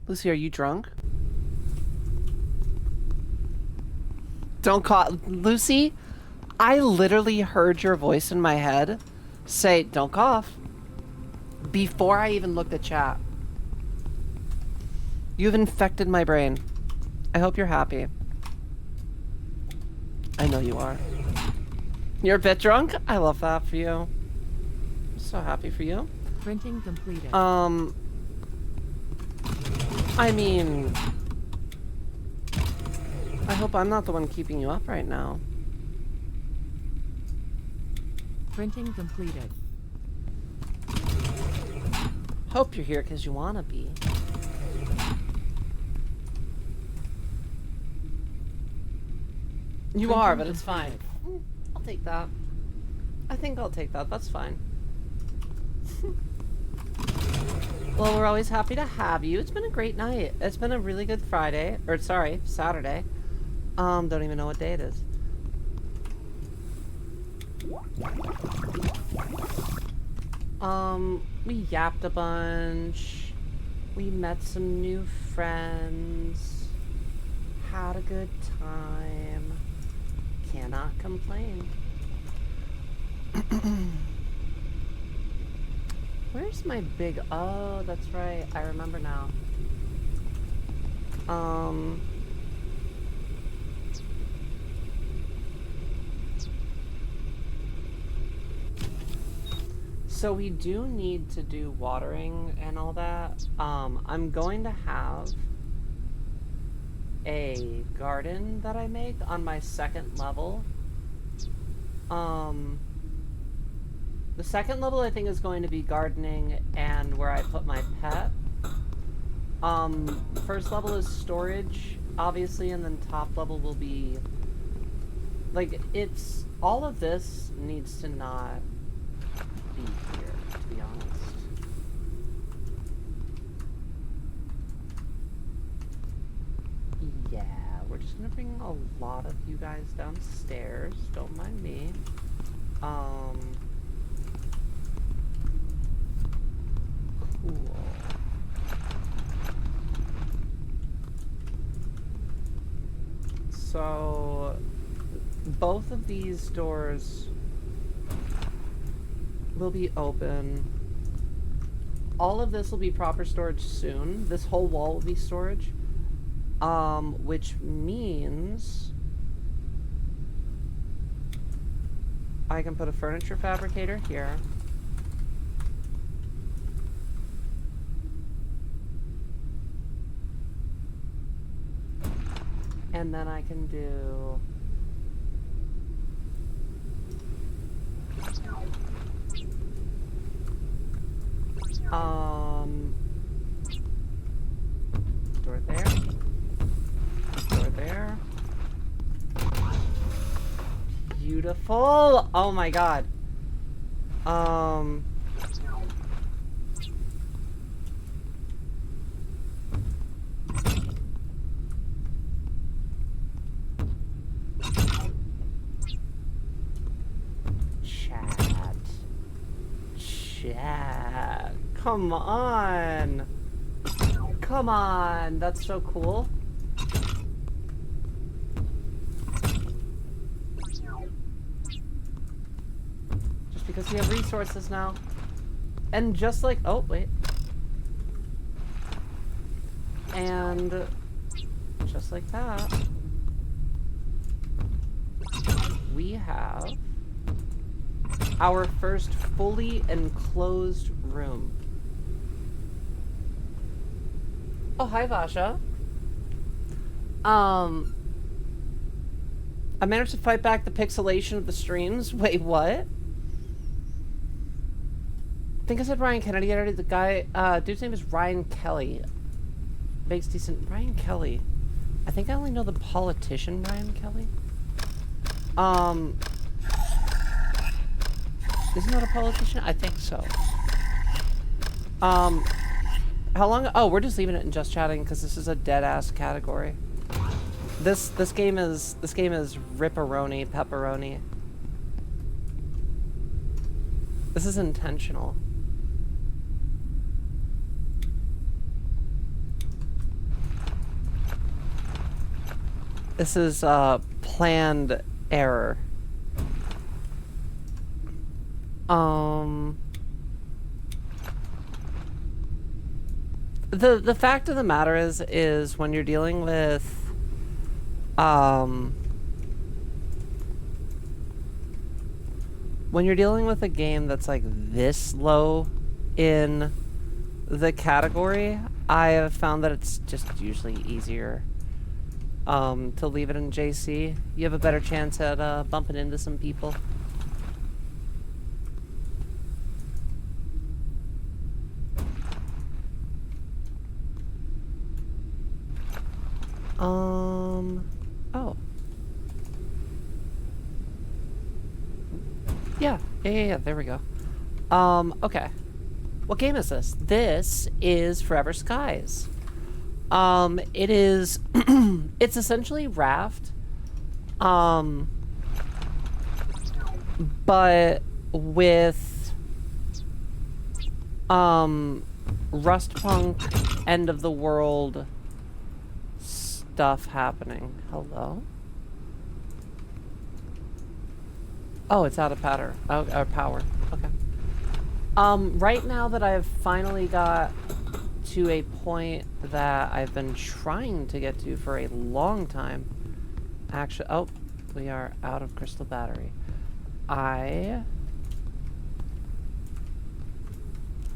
S1: Lucy, are you drunk? Don't call... Lucy, I literally heard your voice in my head say, don't cough, before I even looked at chat. You've infected my brain. I hope you're happy. I know you are. You're a bit drunk? I love that for you. I'm so happy for you.
S2: Printing completed.
S1: I mean, I hope I'm not the one keeping you up right now.
S2: Printing completed.
S1: Hope you're here because you want to be. You are, but it's fine. I'll take that. I think I'll take that. That's fine. Well, we're always happy to have you. It's been a great night. It's been a really good Friday. Or, sorry, Saturday. Don't even know what day it is. We yapped a bunch. We met some new friends. Had a good time. Cannot complain. Where's my big... Oh, that's right. I remember now. So we do need to do watering and all that. I'm going to have a garden that I make on my second level. The second level, I think, is going to be gardening and where I put my pet. First level is storage, obviously, and then top level will be... Like, it's... All of this needs to not be here, to be honest. Yeah, we're just gonna bring a lot of you guys downstairs. Don't mind me. Cool. So, both of these doors will be open. All of this will be proper storage soon. This whole wall will be storage. Which means I can put a furniture fabricator here. And then I can do... Door there. Door there. Beautiful! Oh my god. Chat. Come on. Come on. That's so cool. Just because we have resources now. And just like, oh, wait. And just like that, we have our first fully enclosed room. Oh, hi, Vasha. I managed to fight back the pixelation of the streams. Wait, what? I think I said Ryan Kennedy already. The guy, dude's name is Ryan Kelly. Makes decent. Ryan Kelly. I think I only know the politician Ryan Kelly. Isn't that a politician? I think so. How long? Oh, we're just leaving it in just chatting because this is a dead ass category. This game is ripperoni pepperoni. This is intentional. This is planned error. The fact of the matter is when you're dealing with when you're dealing with a game that's like this low in the category, I have found that it's just usually easier to leave it in JC. You have a better chance at bumping into some people. Oh. Yeah, there we go. Okay. What game is this? This is Forever Skies. It is, it's essentially Raft, but with, Rustpunk end of the world stuff happening. Hello? Oh, it's out of power. Oh, power. Okay. Right now that I've finally got to a point that I've been trying to get to for a long time. Actually, oh, we are out of crystal battery. I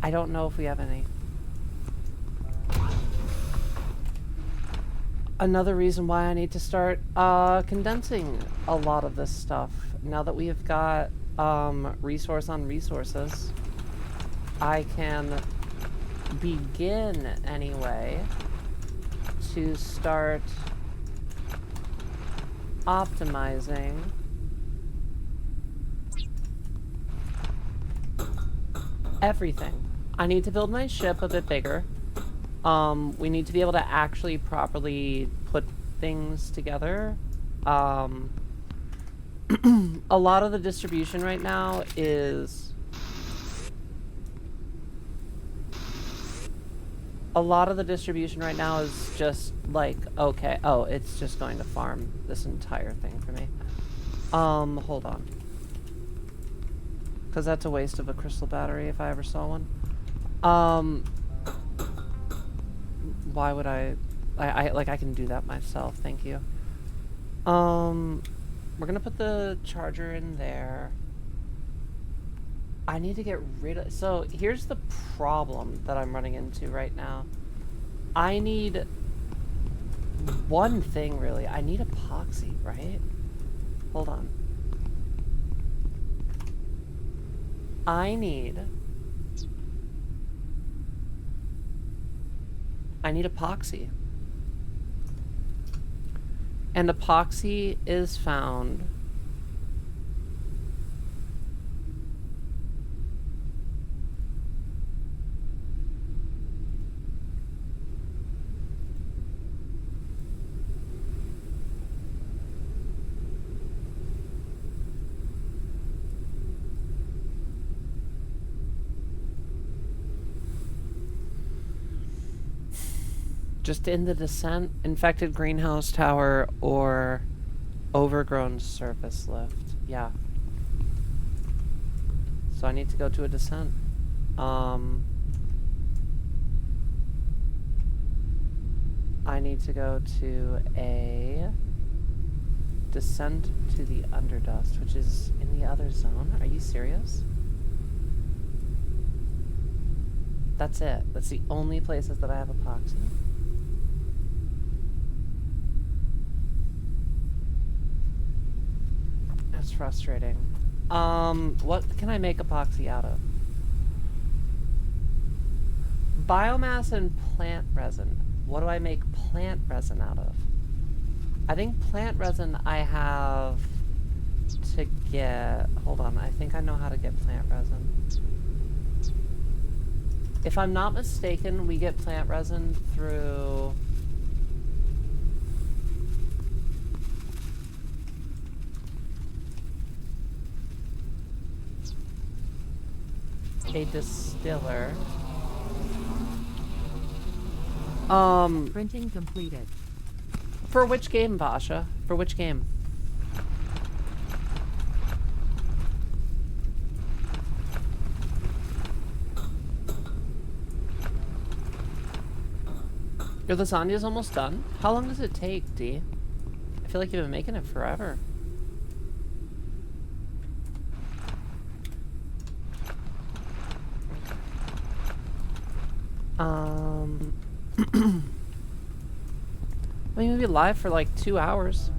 S1: don't know if we have any. Another reason why I need to start condensing a lot of this stuff. Now that we have got resource on resources, I can begin anyway to start optimizing everything. I need to build my ship a bit bigger. We need to be able to actually properly put things together. A lot of the distribution right now is... A lot of the distribution right now is just like, okay, oh, it's just going to farm this entire thing for me. Hold on. Because that's a waste of a crystal battery if I ever saw one. Why would I can do that myself, thank you. We're gonna put the charger in there. I need to get rid of... So, here's the problem that I'm running into right now. I need one thing, really. I need epoxy, right? Hold on. I need epoxy. And epoxy is found just in the descent, infected greenhouse tower, or overgrown surface lift. Yeah. So I need to go to a descent. I need to go to a descent to the underdust, which is in the other zone. Are you serious? That's it. That's the only places that I have epoxy. That's frustrating. What can I make epoxy out of? Biomass and plant resin. What do I make plant resin out of? I think plant resin I have to get... Hold on, I think I know how to get plant resin. If I'm not mistaken, we get plant resin through... a distiller.
S2: Printing completed.
S1: For which game, Basha? For which game? Your lasagna's almost done? How long does it take, D? I feel like you've been making it forever. I mean, we'll be live for like 2 hours.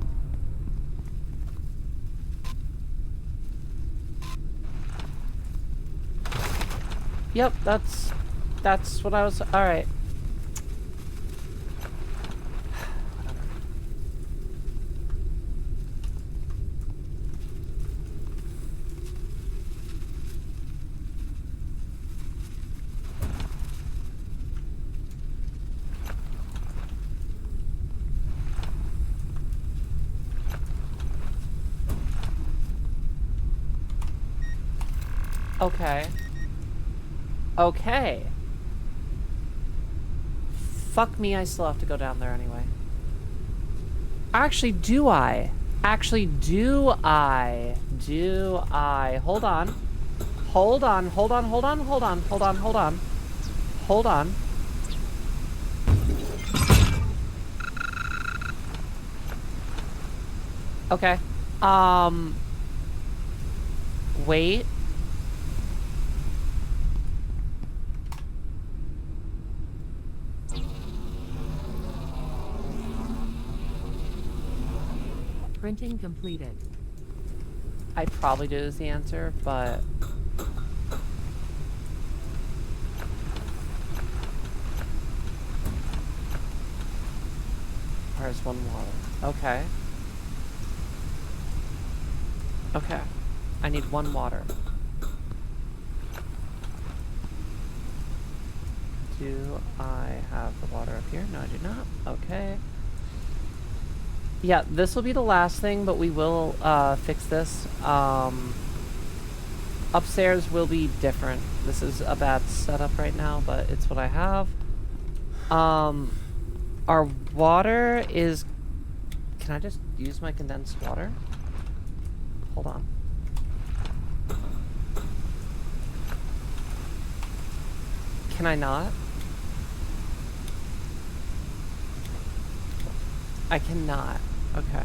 S1: Yep, that's what I was... Alright. Okay. Okay. Fuck me, I still have to go down there anyway. Actually, do I? Actually, do I? Do I? Hold on. Hold on, hold on, hold on, hold on, hold on, hold on. Hold on. Okay. Wait.
S2: Printing completed.
S1: I probably do is the answer, but... Where's one water? Okay. Okay. I need one water. Do I have the water up here? No, I do not. Okay. Yeah, this will be the last thing, but we will fix this. Upstairs will be different. This is a bad setup right now, but it's what I have. Our water is... Can I just use my condensed water? Hold on. Can I not? I cannot. Okay.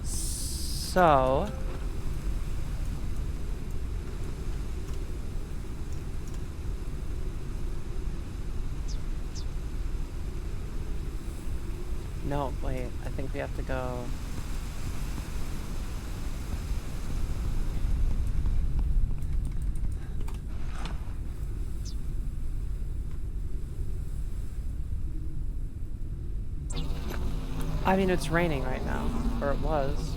S1: So... No, wait. I think we have to go... I mean, it's raining right now. Or it was.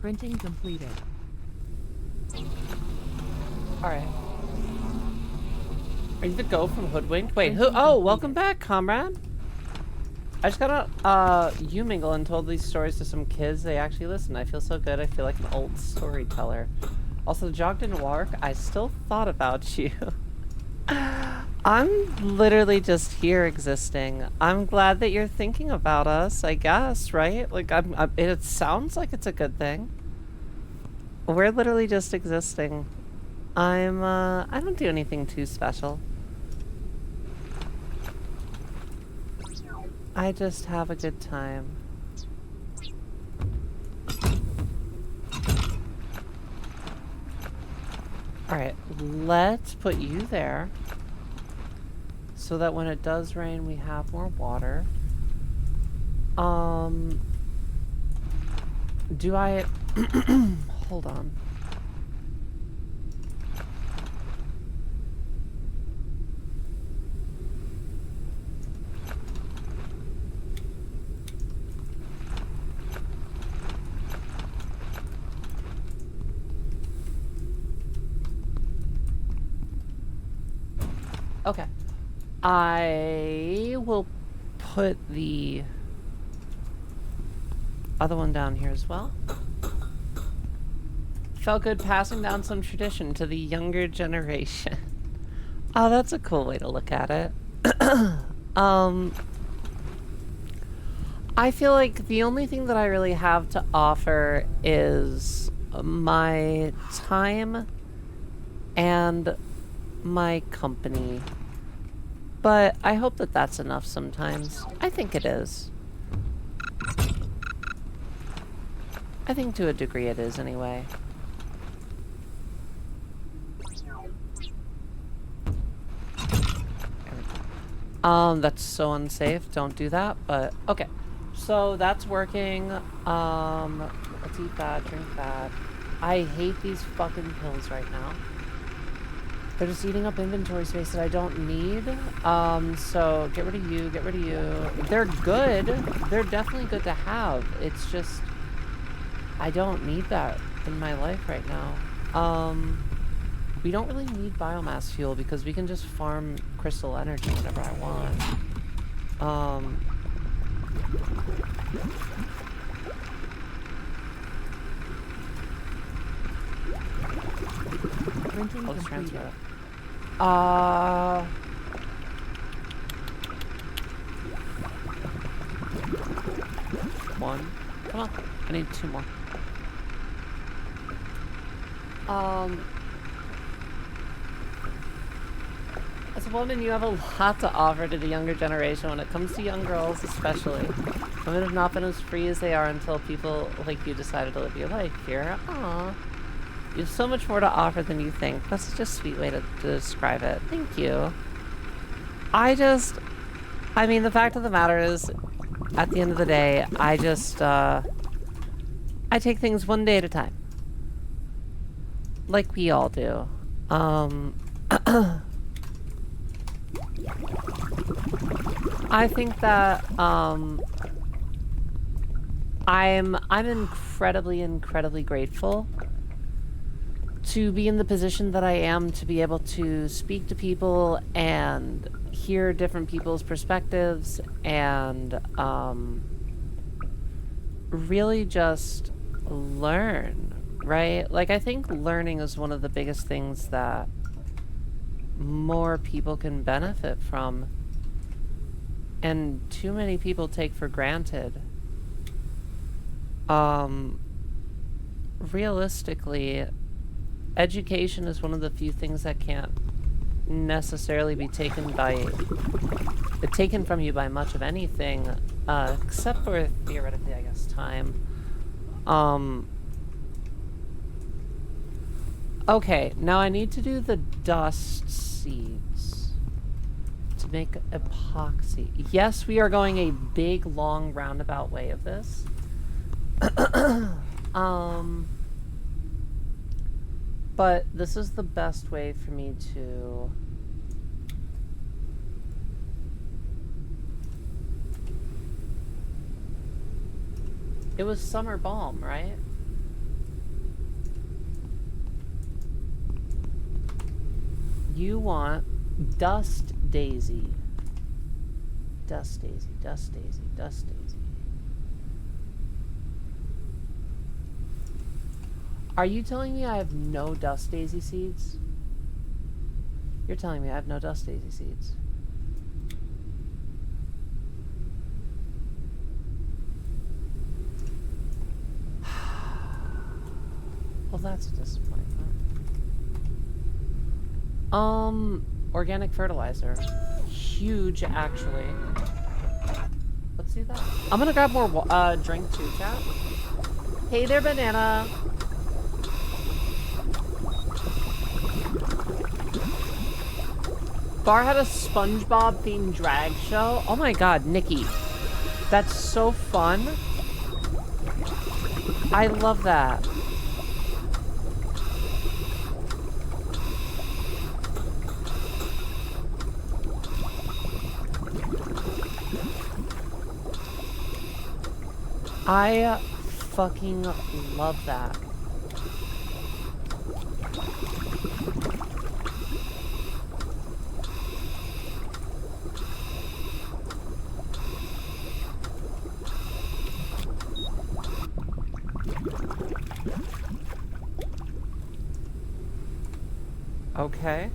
S2: Printing completed.
S1: Alright. Are you the go from Hoodwinked? Wait, who?
S2: Printing
S1: Oh, welcome
S2: completed.
S1: back, comrade. I just got a U-mingle and told these stories to some kids. They actually listened. I feel so good. I feel like an old storyteller. Also, the jog didn't work. I still thought about you. I'm literally just here existing. I'm glad that you're thinking about us, I guess, right? Like, it sounds like it's a good thing. We're literally just existing. I don't do anything too special. I just have a good time. Alright, let's put you there. So that when it does rain, we have more water. Do I... Hold on. Okay. I will put the other one down here as well. Felt good passing down some tradition to the younger generation. Oh, that's a cool way to look at it. I feel like the only thing that I really have to offer is my time and my company. But I hope that that's enough sometimes. I think it is. I think to a degree it is anyway. That's so unsafe. Don't do that, but okay. So that's working. Let's eat that, drink that. I hate these fucking pills right now. They're just eating up inventory space that I don't need. So get rid of you, get rid of you. They're good. They're definitely good to have. It's just, I don't need that in my life right now. We don't really need biomass fuel because we can just farm crystal energy whenever I want.
S2: Printing
S1: I'll just transfer
S2: completed.
S1: it. One. Come on. I need two more. As a woman, you have a lot to offer to the younger generation when it comes to young girls, especially. Women have not been as free as they are until people like you decided to live your life here. Aww. You have so much more to offer than you think. That's such a sweet way to describe it. Thank you. I mean, the fact of the matter is, at the end of the day, I take things one day at a time. Like we all do. I think that, I'm incredibly grateful to be in the position that I am, to be able to speak to people and hear different people's perspectives and really just learn, right? Like, I think learning is one of the biggest things that more people can benefit from, and too many people take for granted. Realistically, education is one of the few things that can't necessarily be taken from you by much of anything, except for theoretically, I guess, time. Okay, now I need to do the dust seeds to make epoxy. Yes, we are going a big, long, roundabout way of this. But this is the best way for me to... It was Summer Balm, right? You want Dust Daisy. Dust Daisy, Dust Daisy, Dust Daisy. Are you telling me I have no Dust Daisy seeds? You're telling me I have no Dust Daisy seeds. Well, that's a disappointment. Organic fertilizer. Huge, actually. Let's do that. I'm gonna grab more drink too, chat. Hey there, banana. Bar had a SpongeBob themed drag show. Oh my god, Nikki. That's so fun. I love that. I fucking love that. Okay.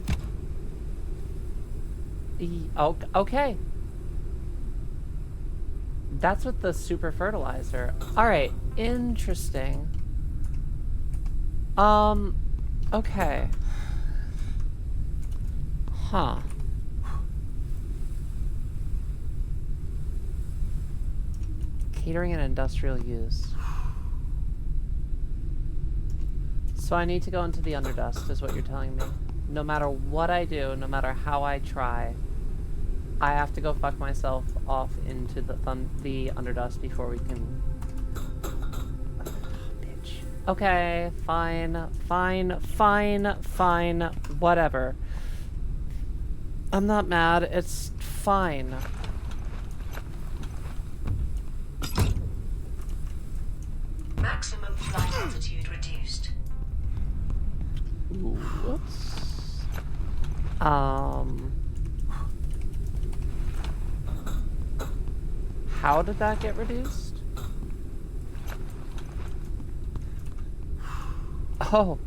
S1: Okay. That's with the super fertilizer. Alright, interesting. Okay. Huh. Catering and industrial use. So I need to go into the underdust, is what you're telling me. No matter what I do, no matter how I try, I have to go fuck myself off into the underdust before we can... Bitch. Okay, fine, fine, fine, fine, whatever. I'm not mad, it's fine.
S3: Maximum flight altitude reduced.
S1: Whoops. How did that get reduced? Oh.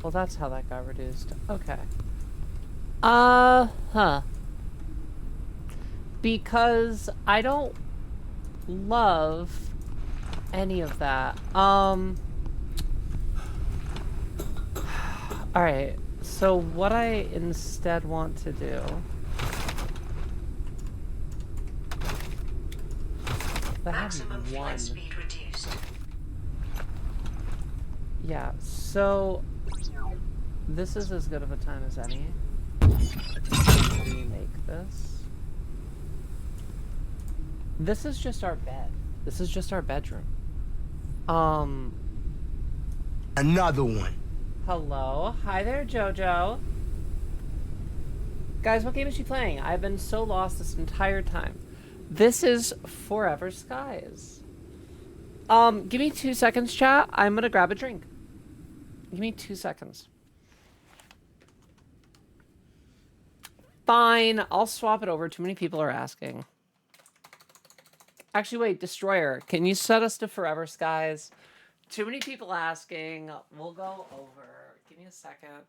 S1: Well, that's how that got reduced. Okay. Huh. Because I don't love any of that. Alright, so what I instead want to do...
S3: Maximum flight speed reduced.
S1: Yeah, so... This is as good of a time as any. Remake this. This is just our bed. This is just our bedroom.
S4: Another one.
S1: Hello. Hi there, Jojo. Guys, what game is she playing? I've been so lost this entire time. This is Forever Skies. Give me 2 seconds, chat. I'm gonna grab a drink. Give me 2 seconds. Fine, I'll swap it over. Too many people are asking. Actually, wait, Destroyer, can you set us to Forever Skies? Too many people asking. We'll go over. Give me a second.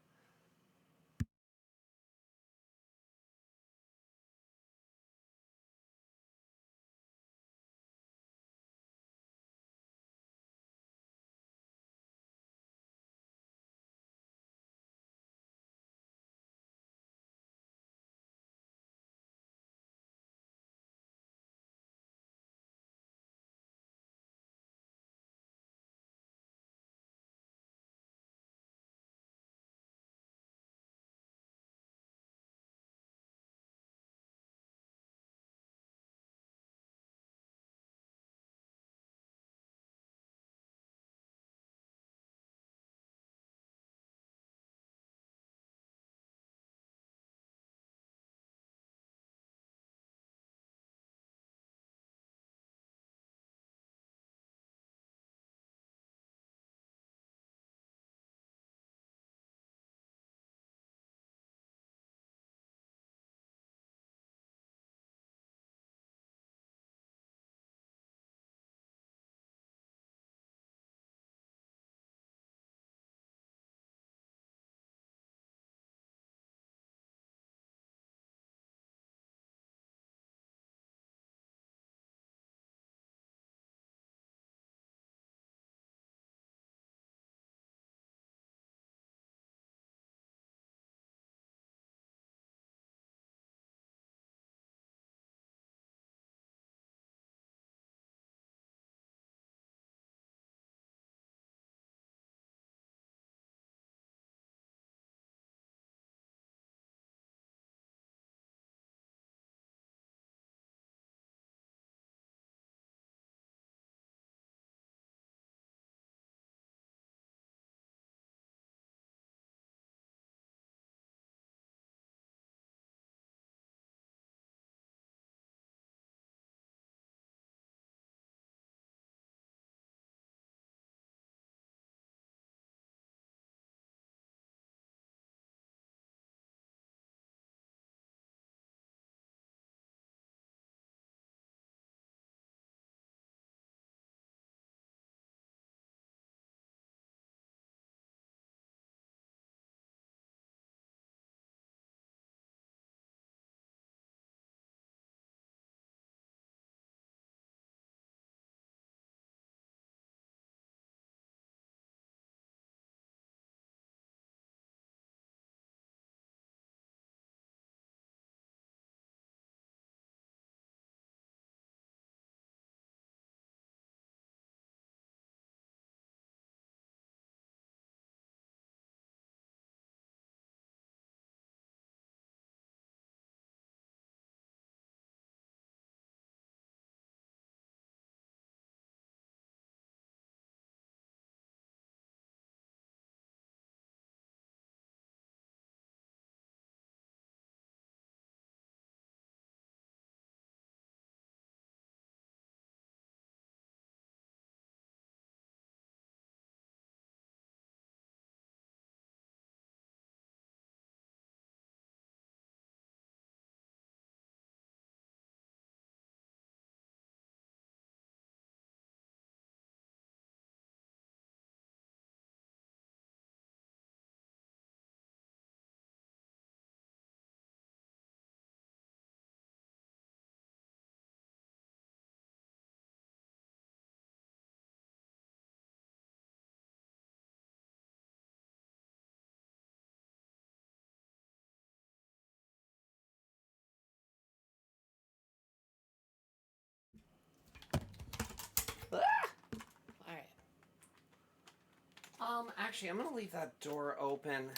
S1: Actually, I'm gonna leave that door open.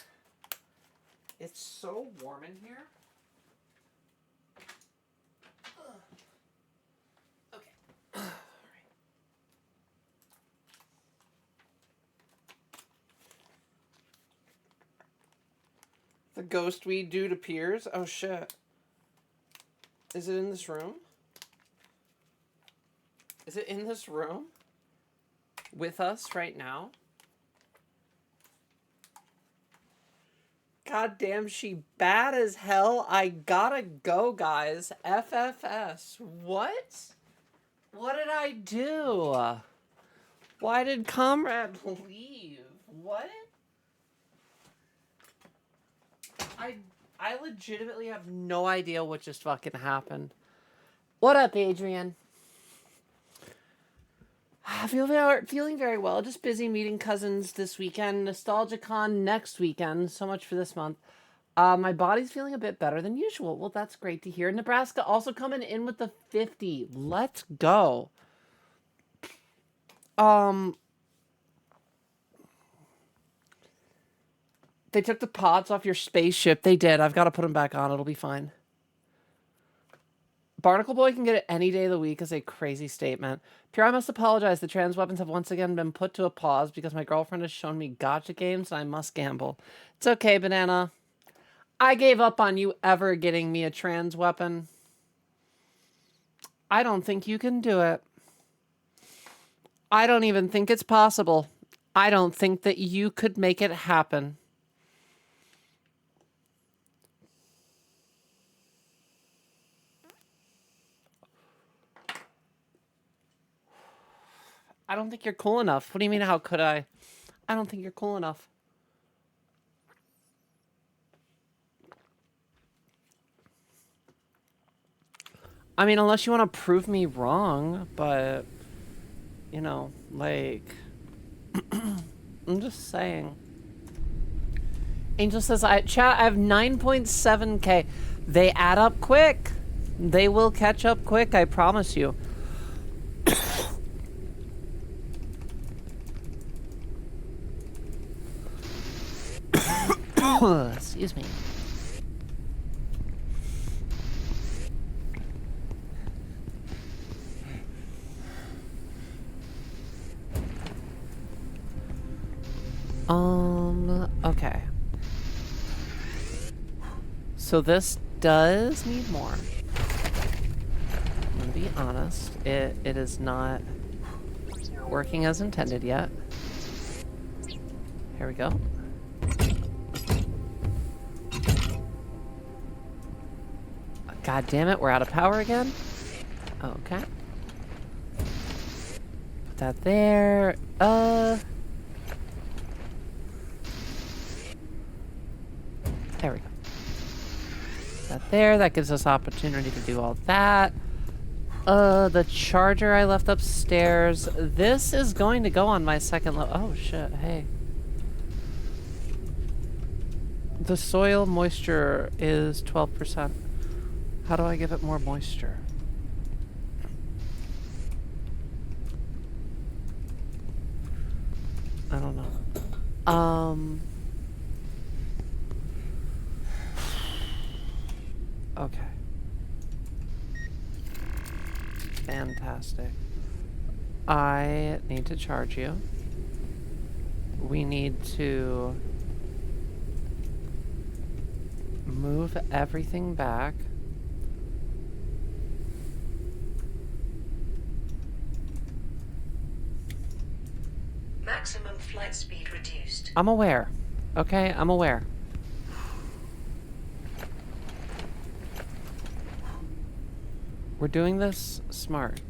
S1: It's so warm in here. Okay. All right. The ghost weed dude appears. Oh shit. Is it in this room? Is it in this room? With us right now? God damn, she bad as hell. I gotta go, guys. FFS. What? What did I do? Why did Comrade leave? What? I legitimately have no idea what just fucking happened. What up, Adrian? I feel feeling very well. Just busy meeting cousins this weekend. NostalgiaCon next weekend. So much for this month. My body's feeling a bit better than usual. Well, that's great to hear. Nebraska also coming in with the 50. Let's go. They took the pods off your spaceship. They did. I've got to put them back on. It'll be fine. Barnacle Boy can get it any day of the week is a crazy statement. Pure, I must apologize. The trans weapons have once again been put to a pause because my girlfriend has shown me gotcha games and I must gamble. It's okay, Banana. I gave up on you ever getting me a trans weapon. I don't think you can do it. I don't even think it's possible. I don't think that you could make it happen. I don't think you're cool enough. What do you mean, how could I? I don't think you're cool enough. I mean, unless you want to prove me wrong, but, you know, like, I'm just saying. Angel says, chat, I have 9.7K. They add up quick. They will catch up quick, I promise you. Excuse me. Okay. So this does need more. I'm gonna be honest. It is not working as intended yet. Here we go. God damn it, we're out of power again? Okay. Put that there. There we go. Put that there. That gives us opportunity to do all that. The charger I left upstairs. This is going to go on my second level. Oh, shit. Hey. The soil moisture is 12%. How do I give it more moisture? I don't know. Okay. Fantastic. I need to charge you. We need to move everything back.
S3: Maximum flight speed reduced.
S1: I'm aware. Okay, I'm aware. We're doing this smart.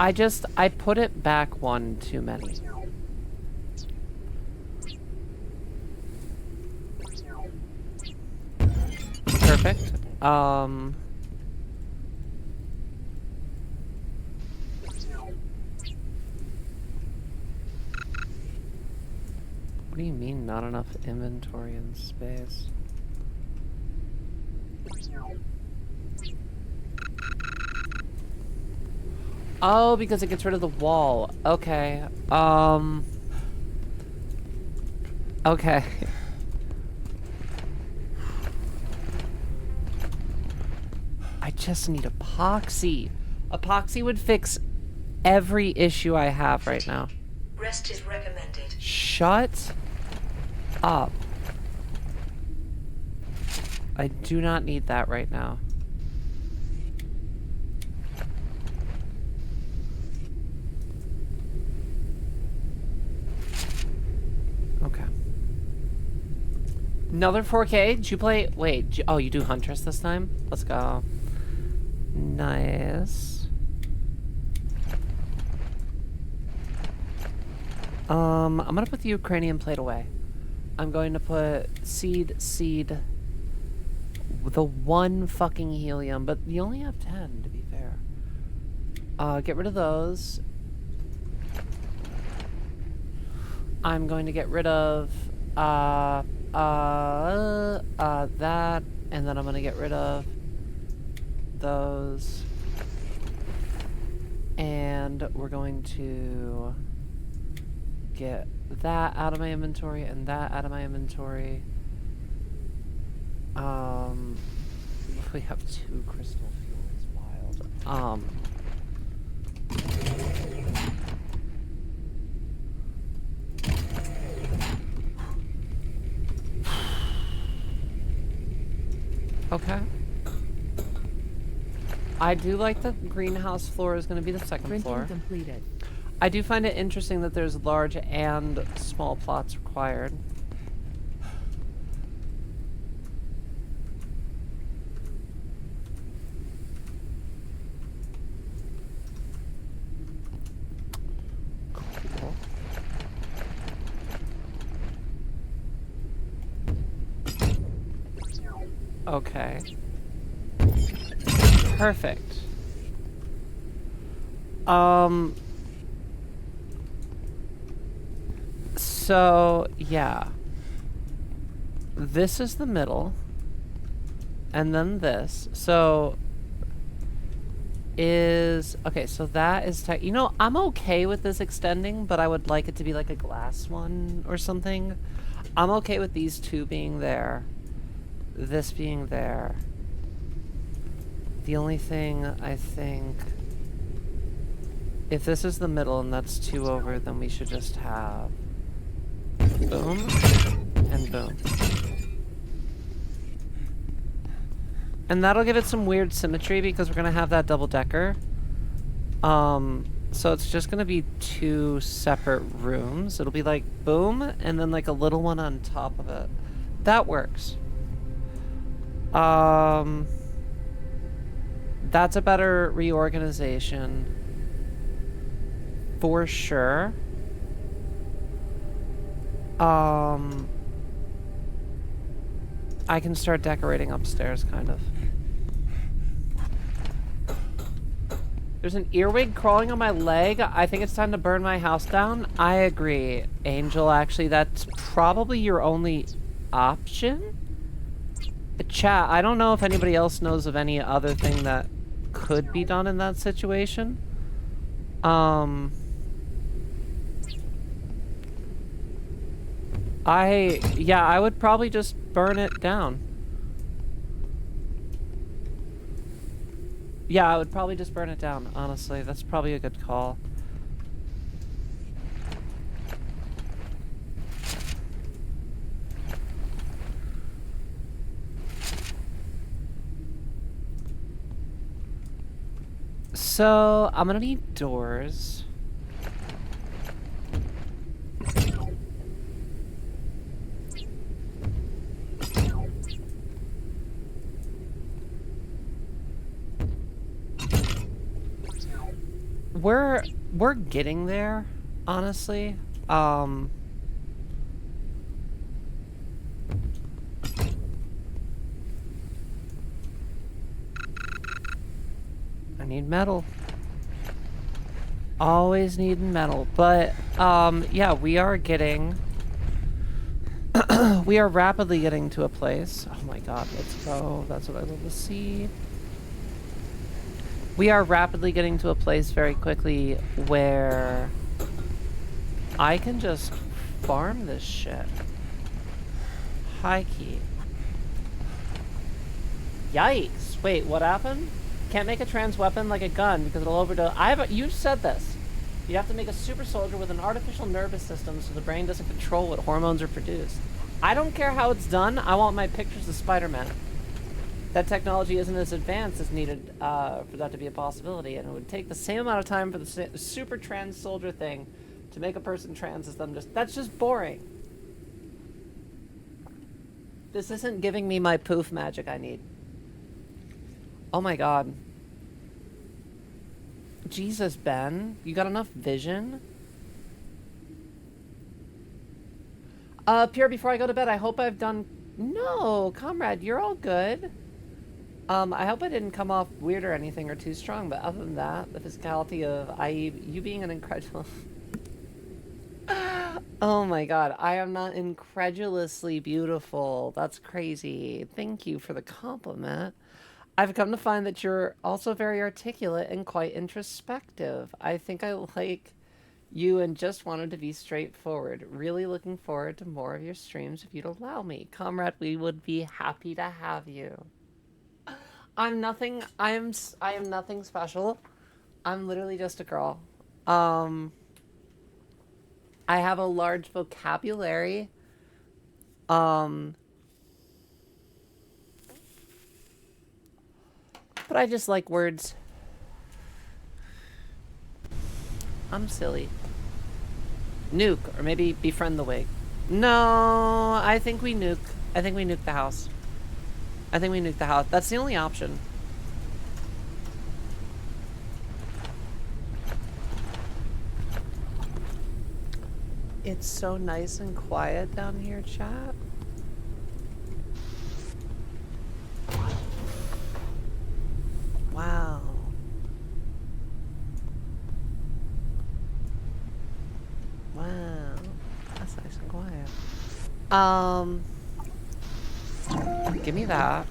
S1: I put it back one too many. Perfect. What do you mean not enough inventory and space? Oh, because it gets rid of the wall. Okay. Okay. I just need epoxy. Epoxy would fix every issue I have right now.
S3: Rest is recommended.
S1: Shut up. I do not need that right now. Okay. Another 4K? Did you play? Wait. Oh, you do Huntress this time? Let's go. Nice. I'm gonna put the Ukrainian plate away. I'm going to put seed, the one fucking helium, but you only have 10 to be fair. Get rid of those. I'm going to get rid of that, and then I'm gonna get rid of those, and we're going to get that out of my inventory and that out of my inventory. We have 2 crystal fuels, wild. Okay. I do like the greenhouse floor is going to be the second
S2: Printing
S1: floor.
S2: completed.
S1: I do find it interesting that there's large and small plots required. Cool. Okay. Perfect. So, yeah. This is the middle. And then this. So, okay, so that is tight. You know, I'm okay with this extending, but I would like it to be like a glass one or something. I'm okay with these 2 being there. This being there. The only thing I think, if this is the middle and that's 2 over, then we should just have boom and boom. And that'll give it some weird symmetry because we're gonna have that double decker. So it's just gonna be 2 separate rooms. It'll be like boom and then like a little one on top of it. That works. That's a better reorganization for sure. I can start decorating upstairs, kind of. There's an earwig crawling on my leg. I think it's time to burn my house down. I agree, Angel. Actually, that's probably your only option. Chat, I don't know if anybody else knows of any other thing that could be done in that situation. I would probably just burn it down. Yeah, I would probably just burn it down, honestly. That's probably a good call. So, I'm gonna need doors. We're getting there, honestly. I need metal. Always needing metal. But, yeah, we are getting... we are rapidly getting to a place. Oh my god, let's go. That's what I love to see. We are rapidly getting to a place very quickly where I can just farm this shit. High key. Yikes. Wait, what happened? Can't make a trans weapon like a gun because it'll overdose. You said this. You have to make a super soldier with an artificial nervous system so the brain doesn't control what hormones are produced. I don't care how it's done. I want my pictures of Spider-Man. That technology isn't as advanced as needed for that to be a possibility, and it would take the same amount of time for the super trans soldier thing to make a person trans as them. That's just boring. This isn't giving me my poof magic I need. Oh my god. Jesus, Ben, you got enough vision? Pierre, before I go to bed, I hope I've done... No, comrade, you're all good. I hope I didn't come off weird or anything or too strong, but other than that, the physicality of you being an incredible... Oh my god, I am not incredulously beautiful. That's crazy. Thank you for the compliment. I've come to find that you're also very articulate and quite introspective. I think I like you and just wanted to be straightforward. Really looking forward to more of your streams if you'd allow me. Comrade, we would be happy to have you. I am nothing special. I'm literally just a girl. I have a large vocabulary. But I just like words. I'm silly. Nuke, or maybe befriend the wig. No, I think we nuke. I think we nuke the house. I think we nuke the house. That's the only option. It's so nice and quiet down here, chat. Wow. Wow. That's nice and quiet. Give me that.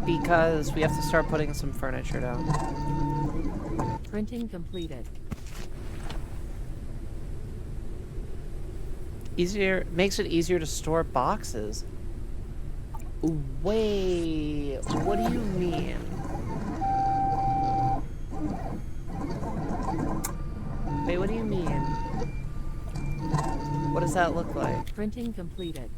S1: Because we have to start putting some furniture down.
S2: Printing completed.
S1: Makes it easier to store boxes. Wait, what do you mean? Wait, what do you mean? What does that look like?
S2: Printing completed.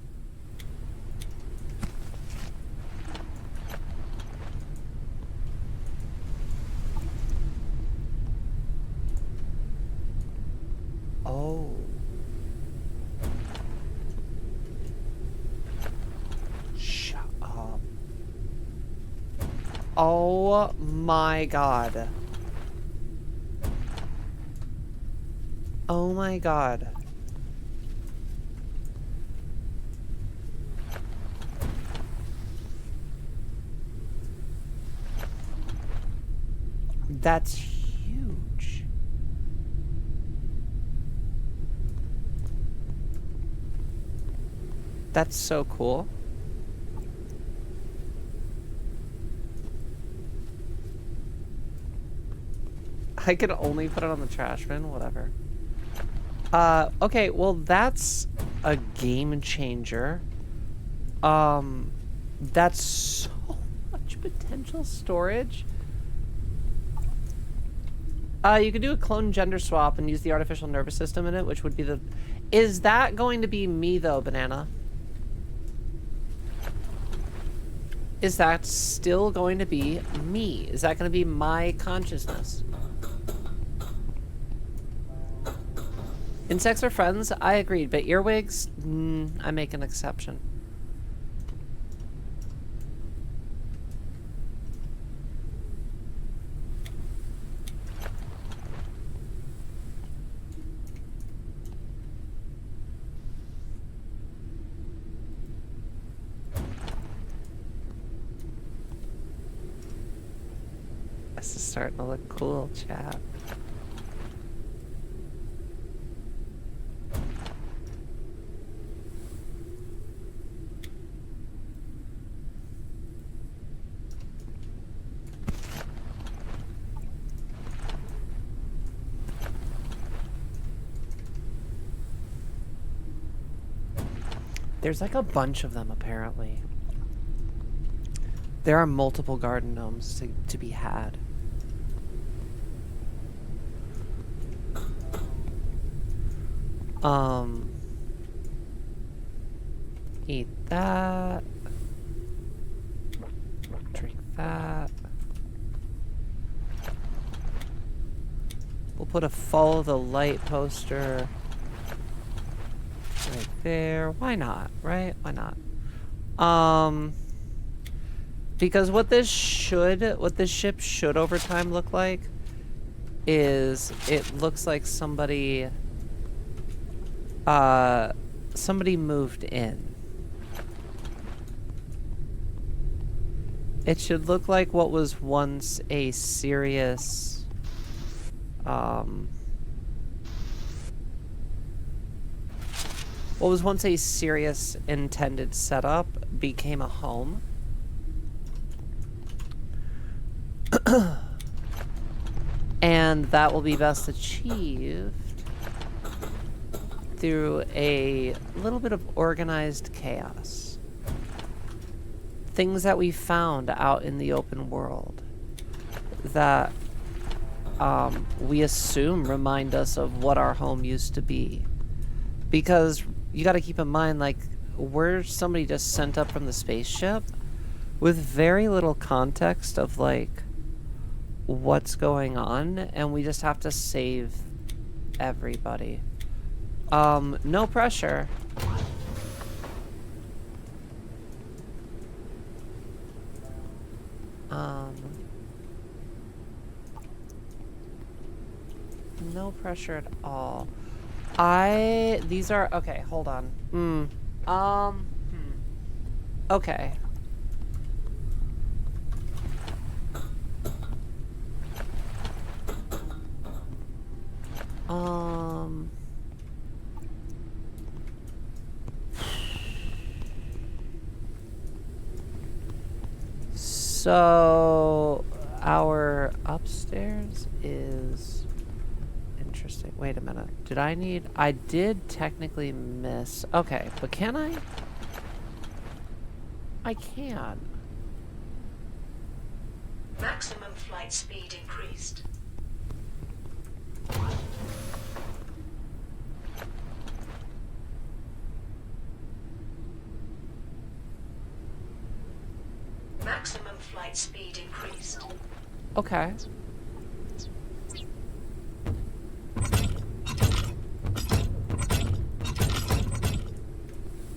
S1: Oh. Shut up. Oh my god. Oh my god. That's huge. That's so cool. I could only put it on the trash bin, whatever. Okay, well that's a game changer. That's so much potential storage. You could do a clone gender swap and use the artificial nervous system in it, which would be the... Is that going to be me, though, Banana? Is that still going to be me? Is that going to be my consciousness? Insects are friends, I agreed, but earwigs, I make an exception. This is starting to look cool, chat. There's like a bunch of them apparently. There are multiple garden gnomes to be had. Eat that. Drink that. We'll put a follow the light poster right there. Why not, right? Why not? Because what this ship should over time look like is it looks like somebody moved in. It should look like what was once a serious intended setup became a home. And that will be best achieved through a little bit of organized chaos. Things that we found out in the open world that we assume remind us of what our home used to be. Because you got to keep in mind, like, we're somebody just sent up from the spaceship with very little context of, like, what's going on, and we just have to save everybody. No pressure. No pressure at all. These are, okay, hold on. Okay. So our upstairs is interesting. Wait a minute. I did technically miss. Okay, but can I? I can.
S3: Maximum flight speed increased. Maximum flight speed increased.
S1: Okay.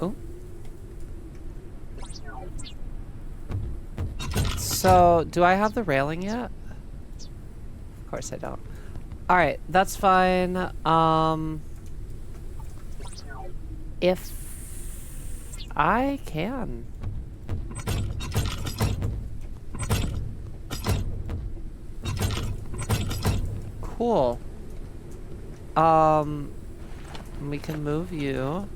S1: Oh. So, do I have the railing yet? Of course I don't. Alright, that's fine. If I can. Cool. We can move you.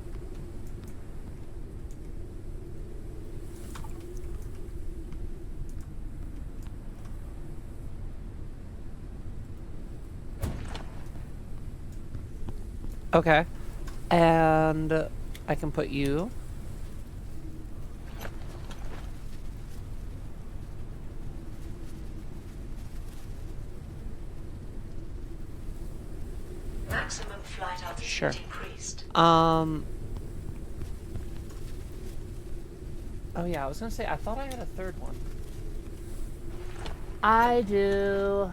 S1: Okay. And I can put you.
S3: Maximum flight altitude
S1: Sure.
S3: increased.
S1: Oh yeah, I was gonna say, I thought I had a third one. I do.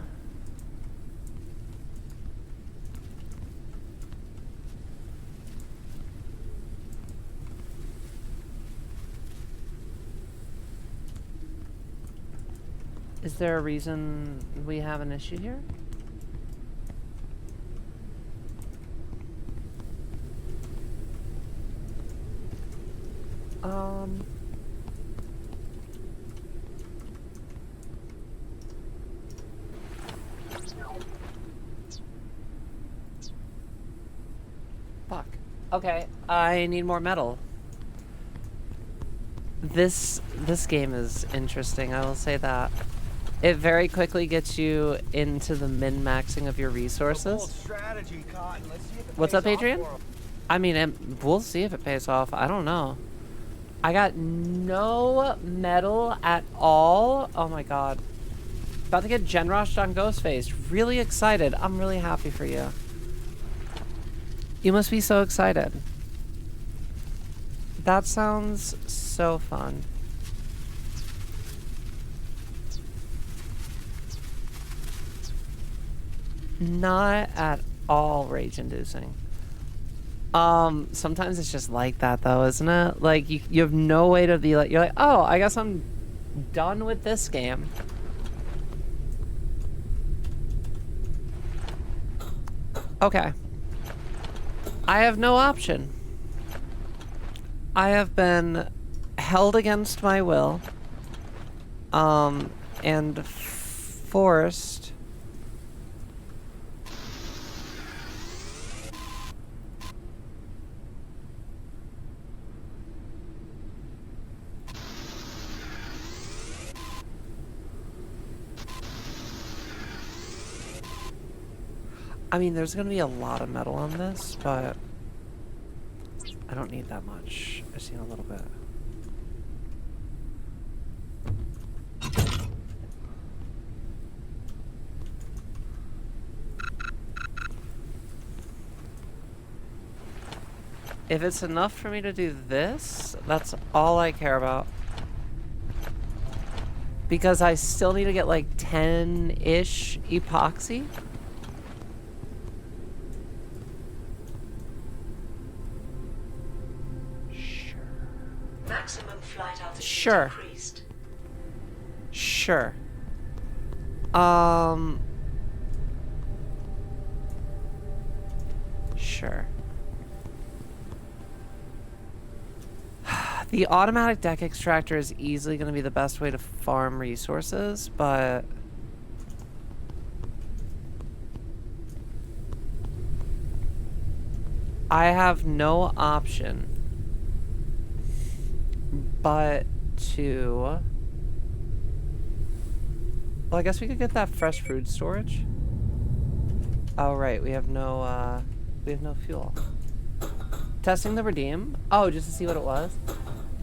S1: Is there a reason we have an issue here? Fuck. Okay, I need more metal. This game is interesting, I will say that. It very quickly gets you into the min-maxing of your resources. What's up, Adrian? I mean, we'll see if it pays off. I don't know. I got no metal at all. Oh my god. About to get gen rushed on Ghostface. Really excited. I'm really happy for you. You must be so excited. That sounds so fun. Not at all rage-inducing. Sometimes it's just like that though, isn't it? Like you have no way to be like, you're like, oh, I guess I'm done with this game. Okay. I have no option. I have been held against my will, and forced I mean, there's gonna be a lot of metal on this, but I don't need that much. I've seen a little bit. If it's enough for me to do this, that's all I care about. Because I still need to get like 10-ish epoxy.
S3: Maximum flight altitude
S1: Sure.
S3: increased.
S1: Sure. Sure. The automatic deck extractor is easily going to be the best way to farm resources, but I have no option but to... Well, I guess we could get that fresh food storage. Oh, right, we have no fuel. Testing the redeem? Oh, just to see what it was?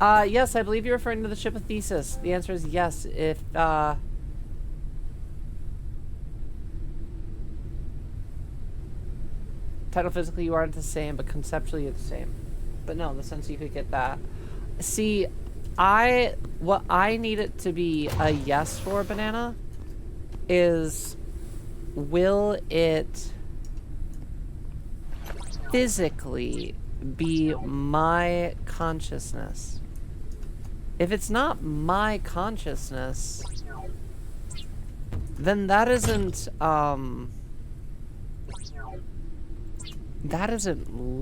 S1: Yes, I believe you're referring to the ship of Thesis. The answer is yes, if, title physically you aren't the same, but conceptually it's the same. But no, in the sense you could get that. See, what I need it to be a yes for, Banana, is will it physically be my consciousness? If it's not my consciousness, then that isn't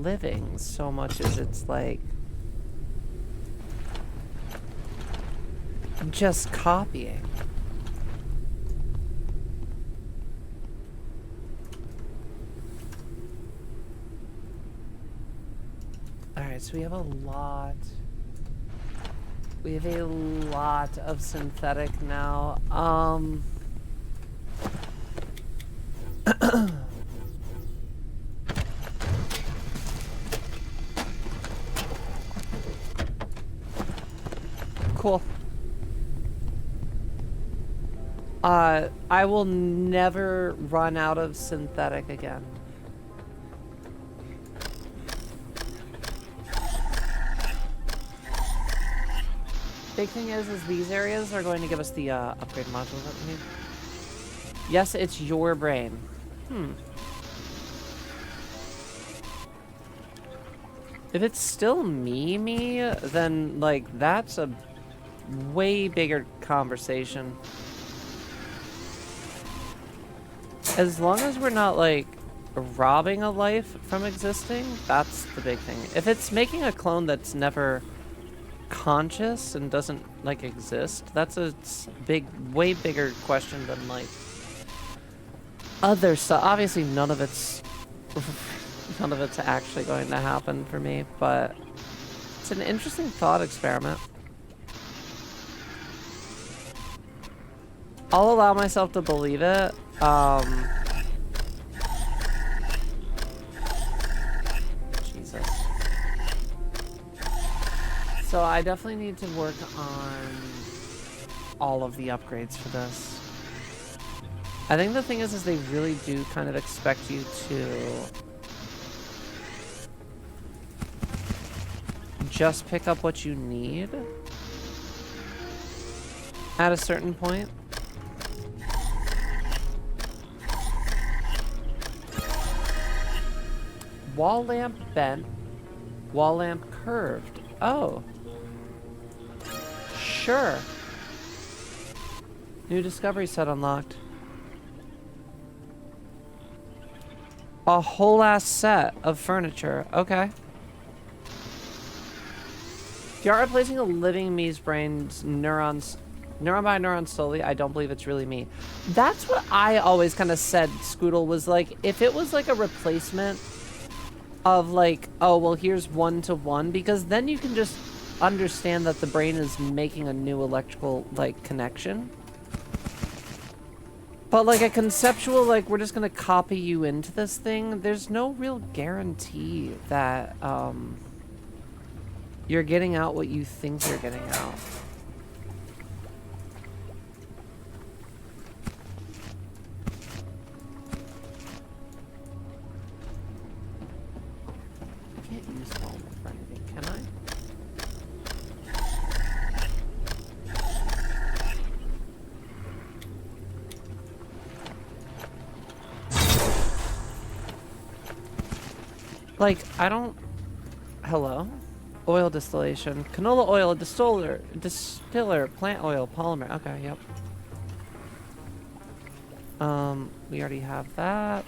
S1: living so much as it's like just copying. Alright, so we have a lot of synthetic now. Cool. I will never run out of synthetic again. Big thing is these areas are going to give us the upgrade modules that we need. Yes, it's your brain. If it's still me, then like that's a way bigger conversation. As long as we're not like robbing a life from existing, that's the big thing. If it's making a clone that's never conscious and doesn't like exist, that's a way bigger question than like other stuff. Obviously none of it's actually going to happen for me, but it's an interesting thought experiment. I'll allow myself to believe it. Jesus. So I definitely need to work on all of the upgrades for this. I think the thing is they really do kind of expect you to just pick up what you need at a certain point. Wall lamp bent, wall lamp curved. Oh. Sure. New discovery set unlocked. A whole ass set of furniture. Okay. If you are replacing a living me's brain's neurons, neuron by neuron slowly, I don't believe it's really me. That's what I always kind of said, Scoodle, was like, if it was like a replacement of like, oh, well, here's 1-to-1, because then you can just understand that the brain is making a new electrical, like, connection. But like a conceptual, like, we're just gonna copy you into this thing, there's no real guarantee that, you're getting out what you think you're getting out. I can't use small for anything, can I? Like, I don't... Hello? Oil distillation. Canola oil, distiller, plant oil, polymer. Okay, yep. We already have that.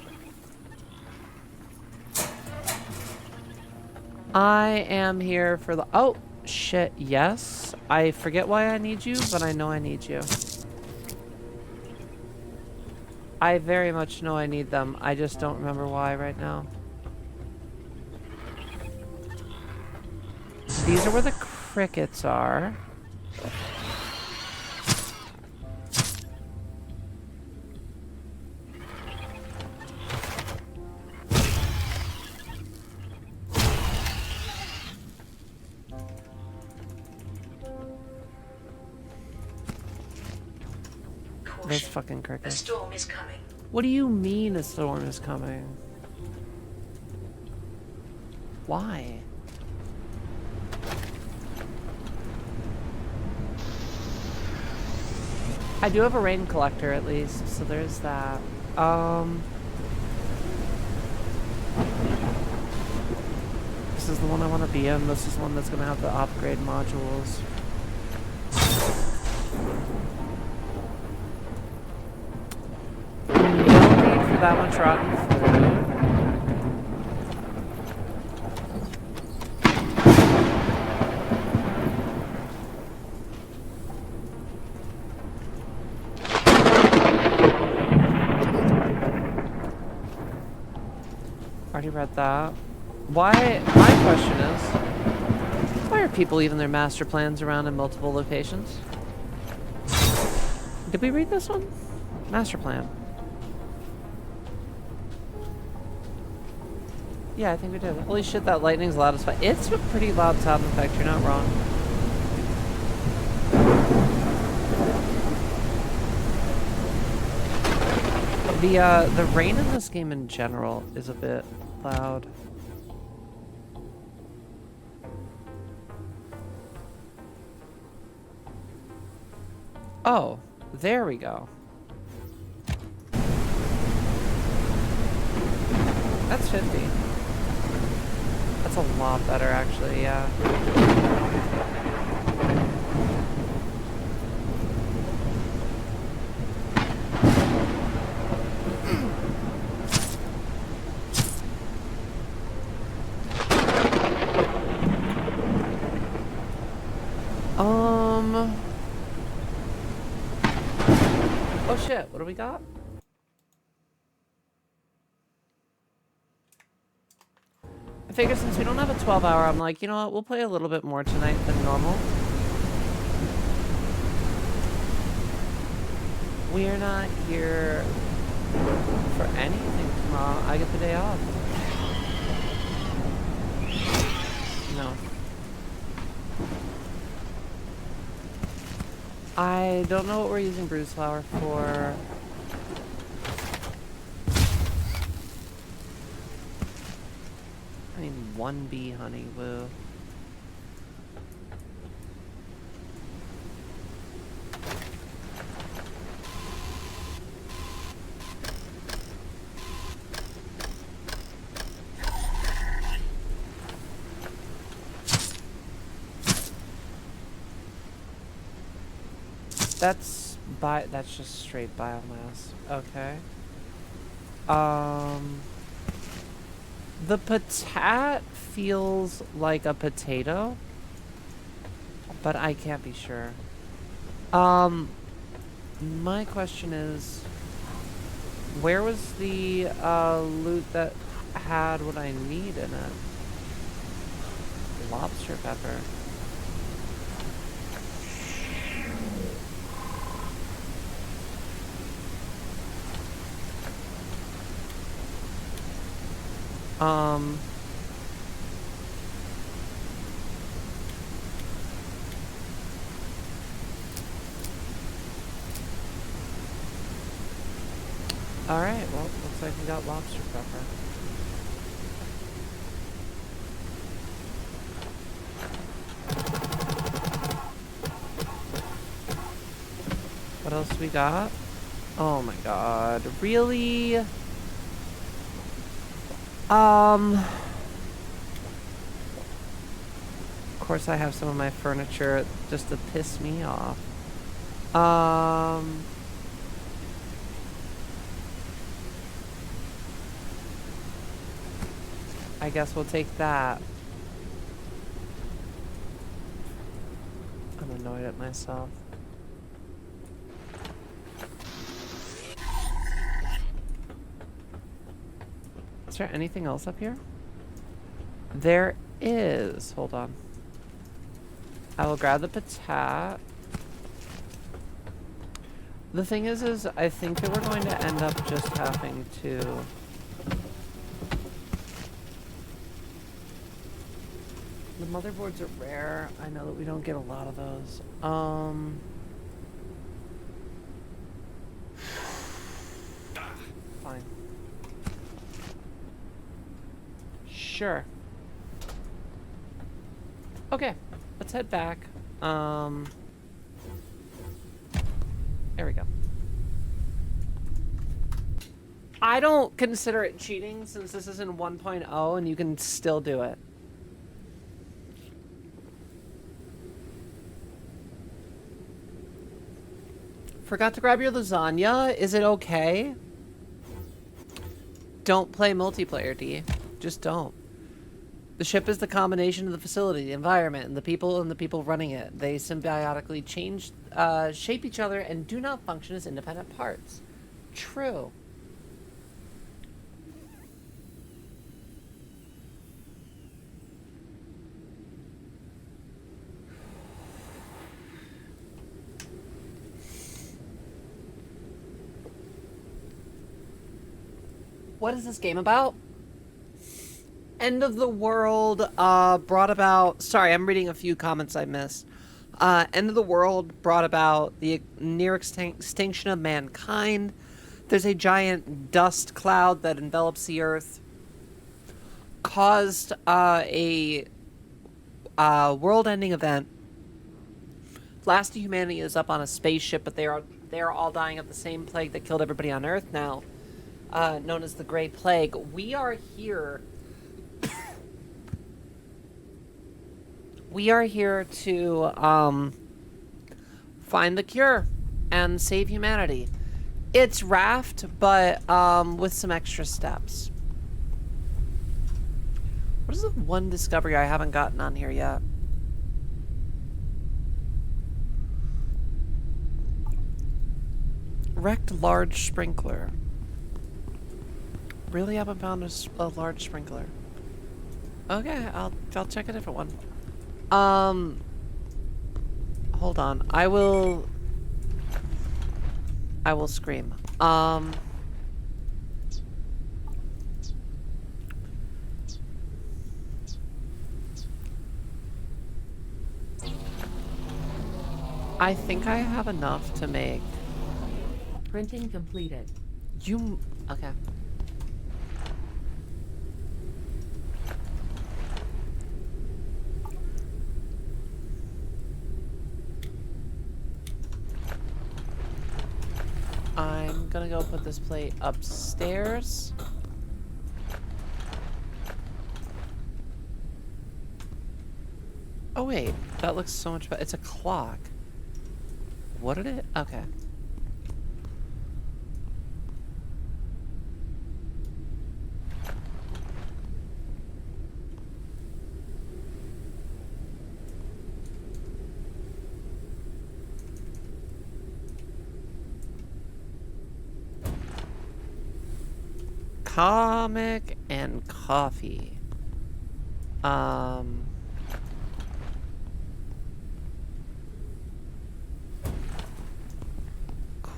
S1: I am here for the... Oh, shit, yes. I forget why I need you, but I know I need you. I very much know I need them. I just don't remember why right now. These are where the crickets are. Those fucking
S3: A
S1: crickets.
S3: storm is coming.
S1: What do you mean a storm is coming? Why? I do have a rain collector at least, so there's that. This is the one I want to be in. This is one that's going to have the upgrade modules. No need for that much rotten food. Already read that. Why, my question is, why are people leaving their master plans around in multiple locations? Did we read this one? Master plan. Yeah, I think we did. Holy shit, that lightning's loud as fuck. It's a pretty loud sound effect, you're not wrong. The rain in this game in general is a bit loud. Oh, there we go. That's 50. That's a lot better, actually, yeah. Oh shit, what do we got? I figure since we don't have a 12-hour, I'm like, you know what, we'll play a little bit more tonight than normal. We're not here for anything tomorrow. I get the day off. No. I don't know what we're using bruise flower for. I need 1 bee honey, woo. That's just straight biomass. Okay. The patat feels like a potato, but I can't be sure. My question is, where was the loot that had what I need in it? Lobster pepper. Alright, well, looks like we got lobster pepper. What else we got? Oh my god, really? Of course I have some of my furniture just to piss me off. I guess we'll take that. I'm annoyed at myself. Is there anything else up here? There is. Hold on. I will grab the patat. The thing is I think that we're going to end up just having to... The motherboards are rare. I know that we don't get a lot of those. Fine. Sure. Okay, let's head back. There we go. I don't consider it cheating since this is in 1.0 and you can still do it. Forgot to grab your lasagna. Is it okay? Don't play multiplayer, D. Just don't. The ship is the combination of the facility, the environment, and the people running it. They symbiotically shape each other and do not function as independent parts. True. What is this game about? End of the world brought about... Sorry, I'm reading a few comments I missed. End of the world brought about the near extinction of mankind. There's a giant dust cloud that envelops the Earth. Caused a world-ending event. Last of humanity is up on a spaceship, but they are all dying of the same plague that killed everybody on Earth now. Known as the Great Plague. We are here... We are here to find the cure and save humanity. It's Raft, but with some extra steps. What is the one discovery I haven't gotten on here yet? Wrecked large sprinkler. Really haven't found a large sprinkler. Okay, I'll check a different one. Hold on. I will scream. I think I have enough to make...
S5: Printing completed.
S1: You... Okay. I'm gonna go put this plate upstairs. Oh wait, that looks so much better. It's a clock. What did it? Okay. Comic and coffee.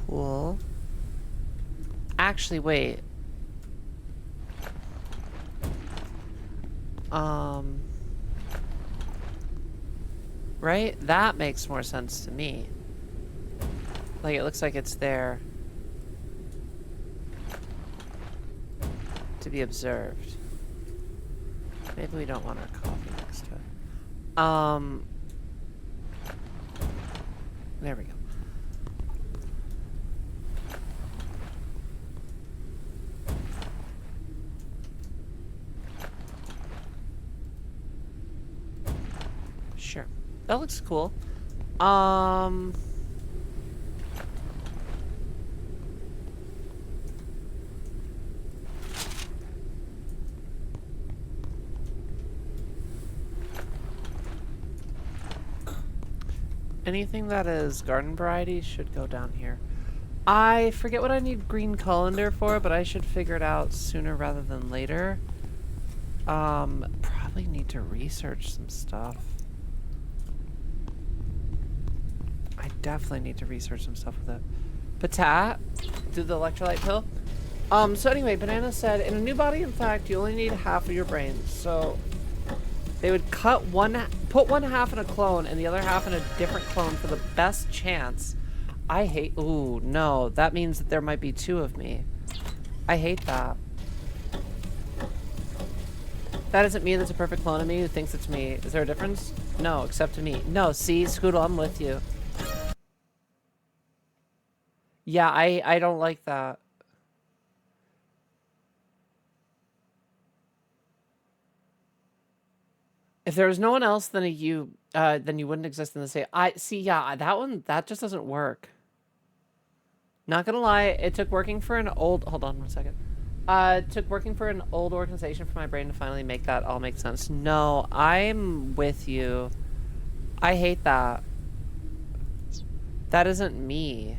S1: Cool. Actually, wait. Right? That makes more sense to me. Like, it looks like it's there to be observed. Maybe we don't want our coffee next to it. There we go. Sure. That looks cool. Anything that is garden variety should go down here. I forget what I need green colander for, but I should figure it out sooner rather than later. Probably need to research some stuff. I definitely need to research some stuff with it. Patat, do the electrolyte pill. So anyway, Banana said, in a new body, in fact, you only need half of your brain. So they would put one half in a clone and the other half in a different clone for the best chance. I hate, ooh, no, that means that there might be two of me. I hate that. That isn't me, that's a perfect clone of me who thinks it's me. Is there a difference? No, except to me. No, see, Scoodle, I'm with you. Yeah, I don't like that. If there was no one else than you wouldn't exist in the state. I see, yeah, that just doesn't work. Not gonna lie, it took working for an old, hold on one second. It took working for an old organization for my brain to finally make that all make sense. No, I'm with you. I hate that. That isn't me.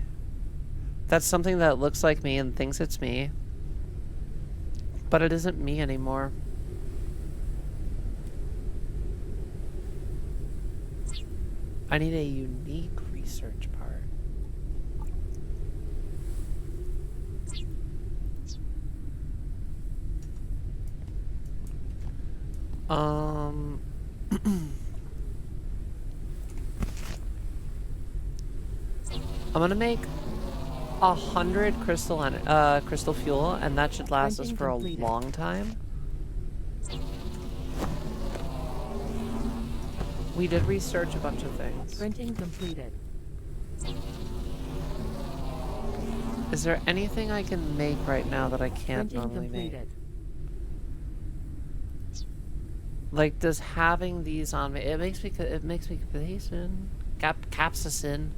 S1: That's something that looks like me and thinks it's me. But it isn't me anymore. I need a unique research part. I'm gonna make 100 crystal fuel, and that should last us for a long time. We did research a bunch of things.
S5: Printing completed.
S1: Is there anything I can make right now that I can't
S5: Printing
S1: normally
S5: completed.
S1: make? Like, does having these on me, it makes me capsaicin, capsaicin,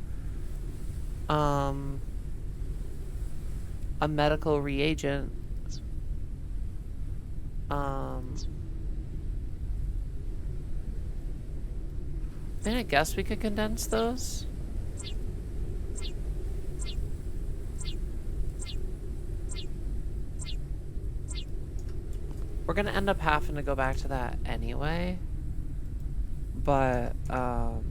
S1: a medical reagent, then I guess we could condense those. We're gonna end up having to go back to that anyway. But, at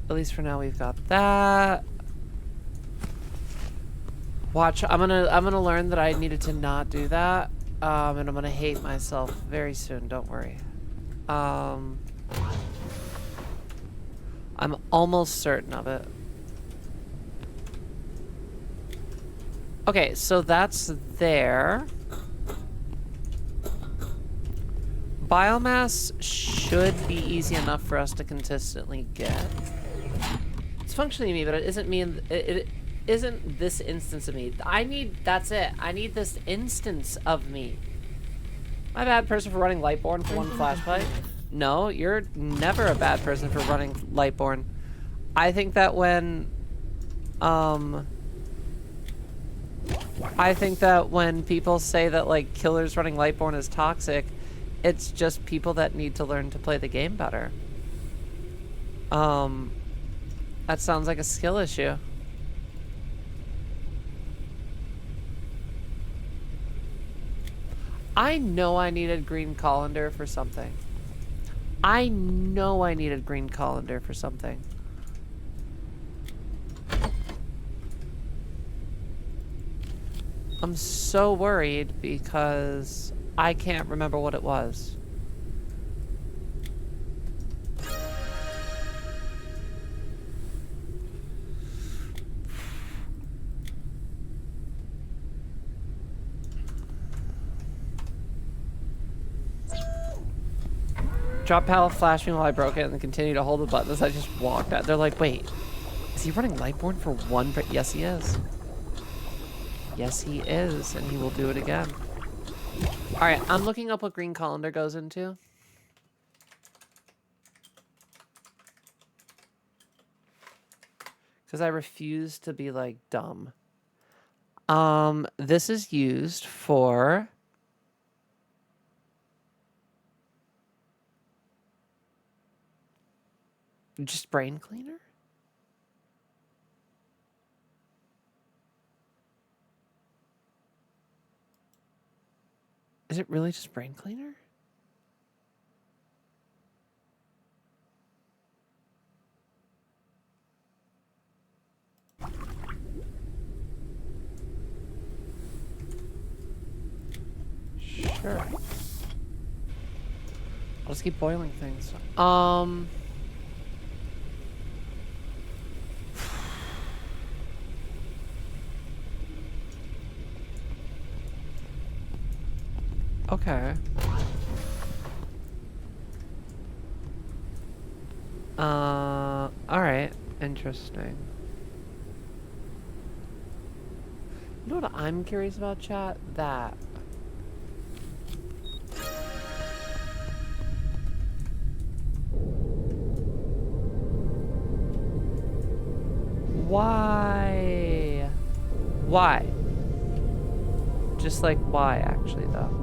S1: least for now we've got that. Watch, I'm gonna learn that I needed to not do that. And I'm gonna hate myself very soon, don't worry. I'm almost certain of it. Okay, so that's there. Biomass should be easy enough for us to consistently get. It's functioning me, but it isn't me. It isn't this instance of me. That's it. I need this instance of me. Am I a bad person for running Lightborn for one flashlight? No, you're never a bad person for running Lightborn. I think that when people say that like killers running Lightborn is toxic, it's just people that need to learn to play the game better. That sounds like a skill issue. I know I needed green colander for something. I know I needed green colander for something. I'm so worried because I can't remember what it was. Drop pallet flashed me while I broke it and continued to hold the button as I just walked out. They're like, wait, is he running Lightborn for one? Yes, he is. Yes, he is, and he will do it again. All right, I'm looking up what green colander goes into. Because I refuse to be, like, dumb. This is used for... just brain cleaner? Is it really just brain cleaner? Sure. I'll just keep boiling things. Okay. Alright. Interesting. You know what I'm curious about, chat? That. Why? Why? Just like why, actually, though?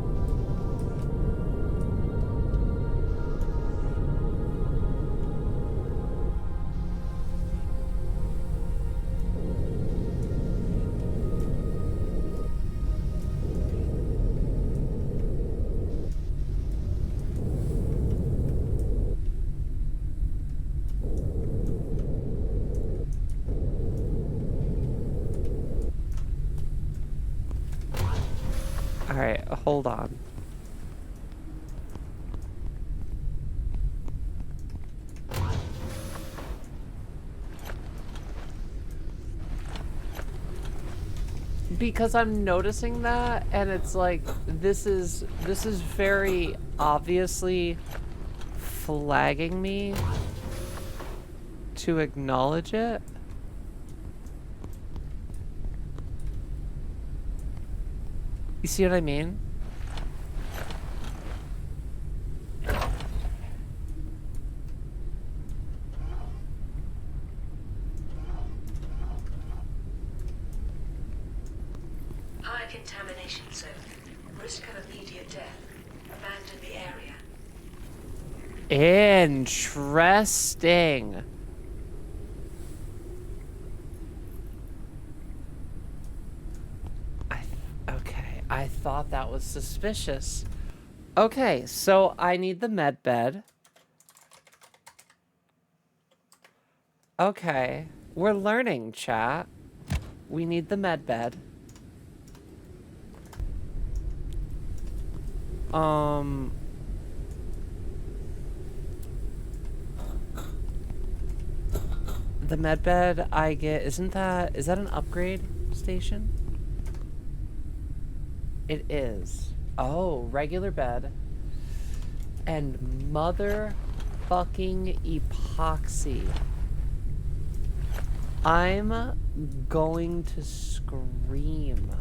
S1: Alright, hold on. Because I'm noticing that, and it's like, this is very obviously flagging me to acknowledge it. You see what I mean?
S3: High contamination zone. Risk of immediate death. Abandon the area.
S1: Interesting. Okay, I thought that was suspicious. Okay, so I need the med bed. Okay, we're learning, chat. We need the med bed. The med bed I get, is that an upgrade station? It is. Oh, regular bed. And motherfucking epoxy. I'm going to scream.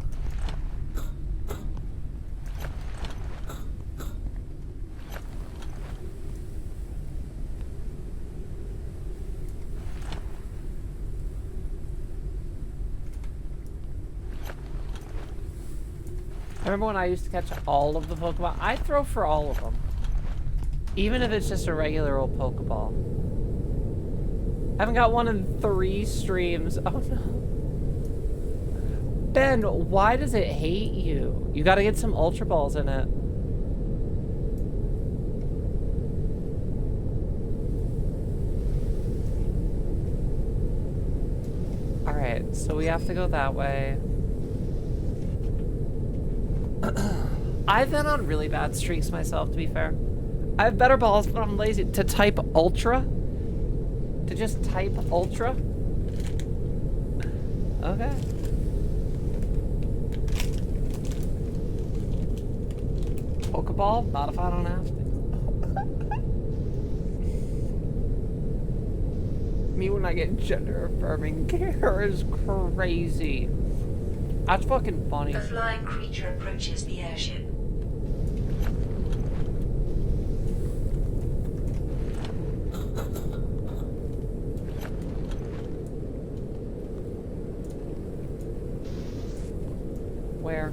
S1: I remember when I used to catch all of the Pokemon. I throw for all of them. Even if it's just a regular old Pokeball. I haven't got one in 3 streams. Oh no. Ben, why does it hate you? You gotta get some Ultra Balls in it. Alright, so we have to go that way. I've been on really bad streaks myself, to be fair. I have better balls, but I'm lazy. To type Ultra? To just type Ultra? Okay. Pokeball? Not if I don't have to. Me when I get gender affirming care is crazy. That's fucking funny.
S3: A flying creature approaches the airship.
S1: Where?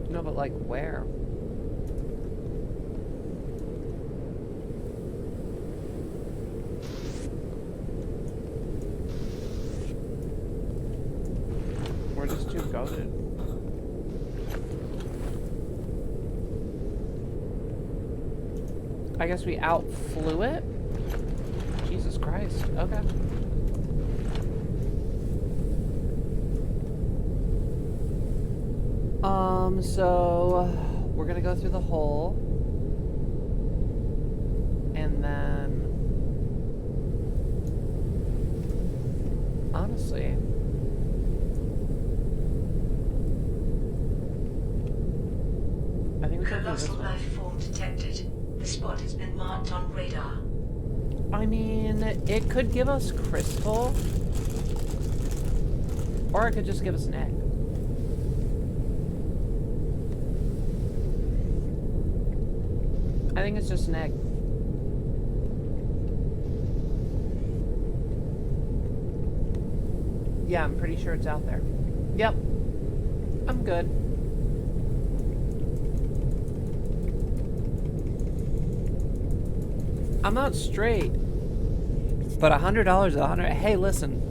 S1: No, but like where? Where does 2 go to? I guess we outflew it? Jesus Christ. Okay. So we're gonna go through the hole. And then honestly, I think we can do this
S3: Colossal
S1: one.
S3: life form detected. The spot has been marked on radar.
S1: I mean, it could give us crystal, or it could just give us an egg. I think it's just an egg. Yeah, I'm pretty sure it's out there. Yep. I'm good. I'm not straight. But $100 is $100. Hey, listen.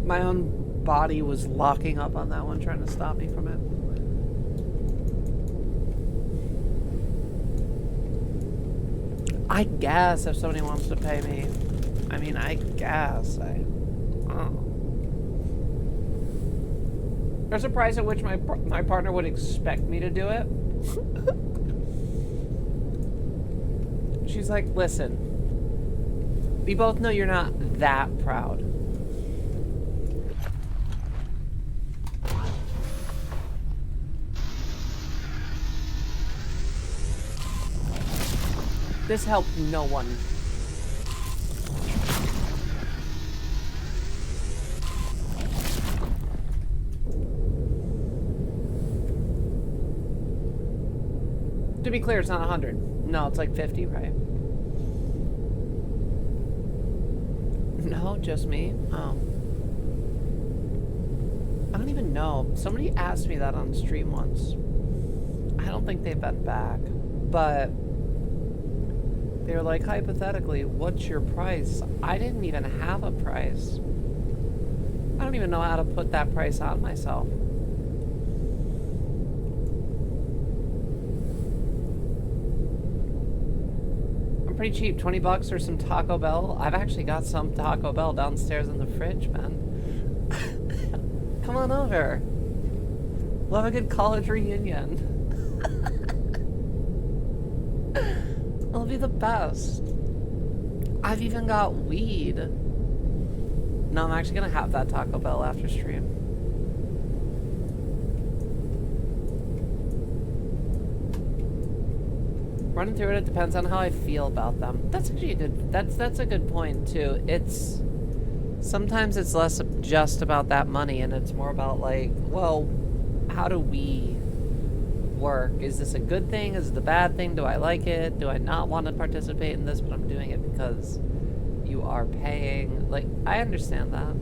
S1: My own body was locking up on that one, trying to stop me from it. I guess if somebody wants to pay me. I mean, I guess. There's a price at which my partner would expect me to do it. She's like, listen, we both know you're not that proud. This helped no one. To be clear, it's not 100. No, it's like 50, right? No, just me? Oh. I don't even know. Somebody asked me that on stream once. I don't think they've been back. But they were like, hypothetically, what's your price? I didn't even have a price. I don't even know how to put that price on myself. I'm pretty cheap. 20 bucks or some Taco Bell. I've actually got some Taco Bell downstairs in the fridge, man. Come on over. We'll have a good college reunion. It'll be the best. I've even got weed. No, I'm actually gonna have that Taco Bell after stream. Running through it depends on how I feel about them. That's actually a good. That's a good point too. It's sometimes it's less just about that money, and it's more about like, well, how do we work? Is this a good thing? Is it a bad thing? Do I like it? Do I not want to participate in this, but I'm doing it because you are paying? Like, I understand that.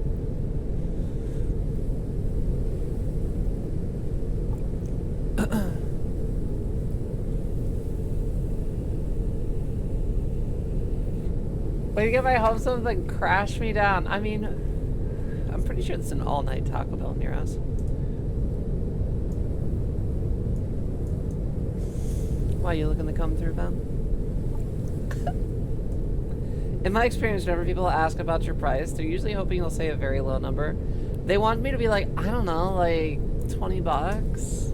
S1: Way to get my hopes up, then crash me down. I mean, I'm pretty sure it's an all-night Taco Bell near us. Why, you looking to come through, Ben? In my experience, whenever people ask about your price, they're usually hoping you'll say a very low number. They want me to be like, I don't know, like 20 bucks.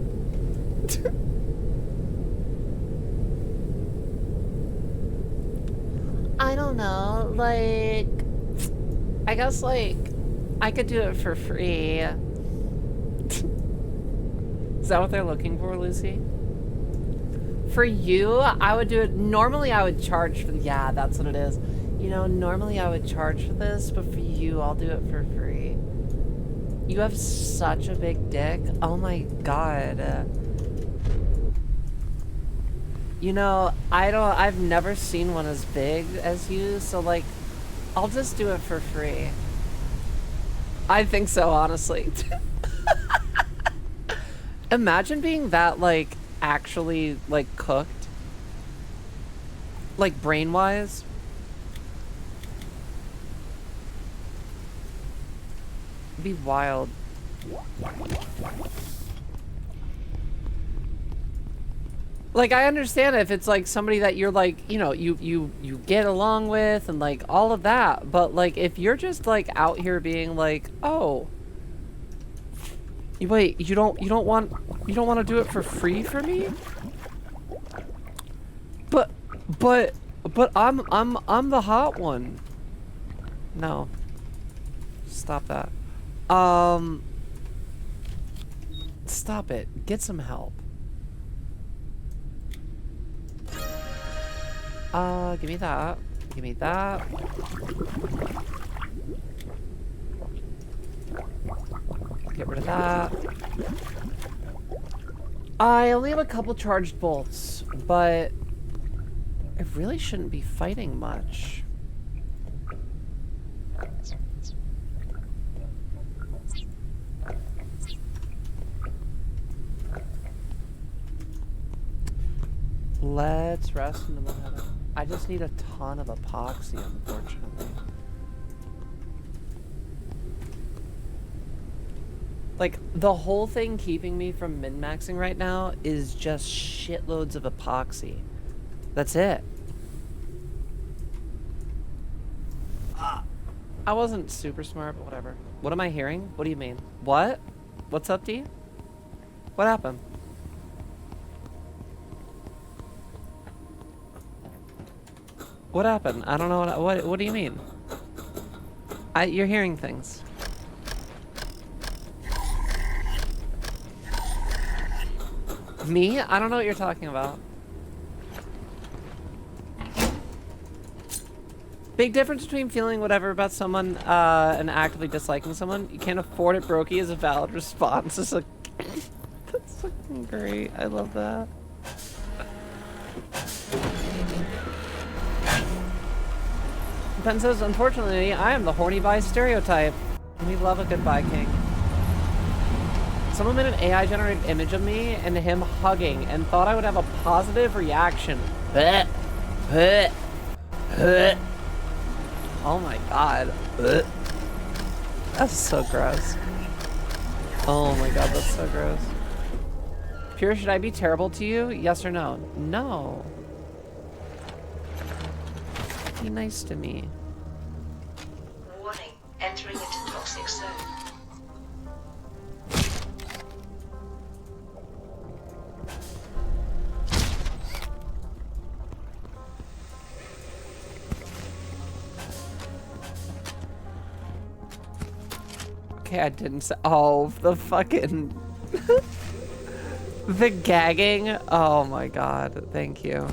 S1: I don't know, like, I guess, like, I could do it for free. Is that what they're looking for, Lucy? For you, I would do it, normally I would charge for, yeah, that's what it is. You know, normally I would charge for this, but for you, I'll do it for free. You have such a big dick. Oh my god. You know, I've never seen one as big as you, so like, I'll just do it for free. I think so, honestly. Imagine being that, like, actually, like, cooked. Like, brain-wise. It'd be wild. Like, I understand if it's like somebody that you're like, you know, you get along with and like all of that, but like if you're just like out here being like, oh, wait, you don't want to do it for free for me? But I'm the hot one. No. Stop that. Stop it. Get some help. Give me that. Give me that. Get rid of that. I only have a couple charged bolts, but I really shouldn't be fighting much. Let's rest in the heaven. I just need a ton of epoxy, unfortunately. Like, the whole thing keeping me from min-maxing right now is just shitloads of epoxy. That's it. I wasn't super smart, but whatever. What am I hearing? What do you mean? What? What's up, D? What happened? What happened? I don't know what do you mean? You're hearing things. Me? I don't know what you're talking about. Big difference between feeling whatever about someone and actively disliking someone. You can't afford it, brokey, is a valid response. It's like, that's fucking great. I love that. Ben says, unfortunately, I am the horny bi stereotype. We love a good bi king. Someone made an AI-generated image of me and him hugging and thought I would have a positive reaction. Oh my god. That's so gross. Oh my god, that's so gross. Pure, should I be terrible to you? Yes or no? No. Be nice to me.
S3: Warning, entering into toxic zone.
S1: Okay, I didn't say. Oh, the fucking. The gagging. Oh my god. Thank you.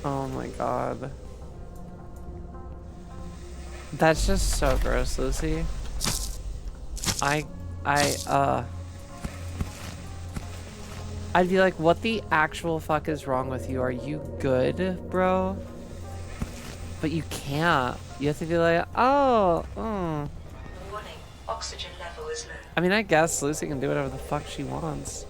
S1: Oh my god. That's just so gross, Lucy. I'd be like, what the actual fuck is wrong with you? Are you good, bro? But you can't. You have to be like, oh,
S3: Warning, oxygen level is low.
S1: I mean, I guess Lucy can do whatever the fuck she wants.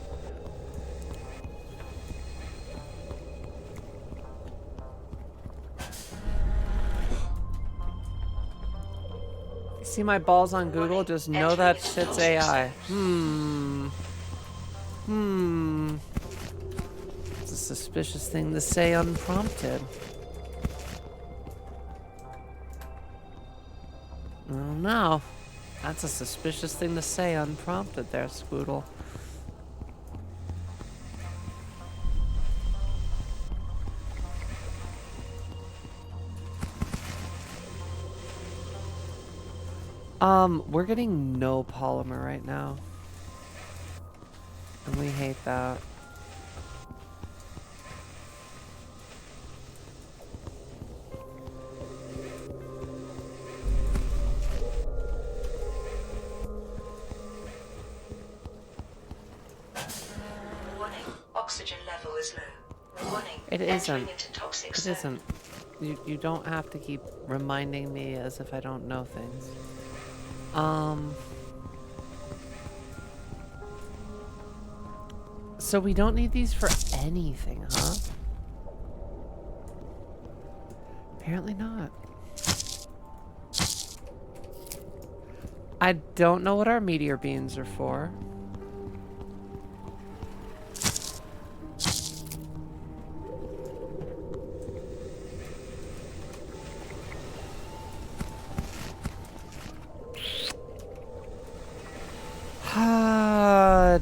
S1: See my balls on Google? Just know that shit's AI. It's a suspicious thing to say unprompted. I don't know. That's a suspicious thing to say unprompted there, Squoodle. We're getting no polymer right now. And we hate that.
S3: Warning, oxygen level is low. Warning,
S1: It
S3: entering
S1: isn't.
S3: into toxic
S1: It
S3: zone.
S1: isn't. You don't have to keep reminding me as if I don't know things. So we don't need these for anything, huh? Apparently not. I don't know what our meteor beams are for.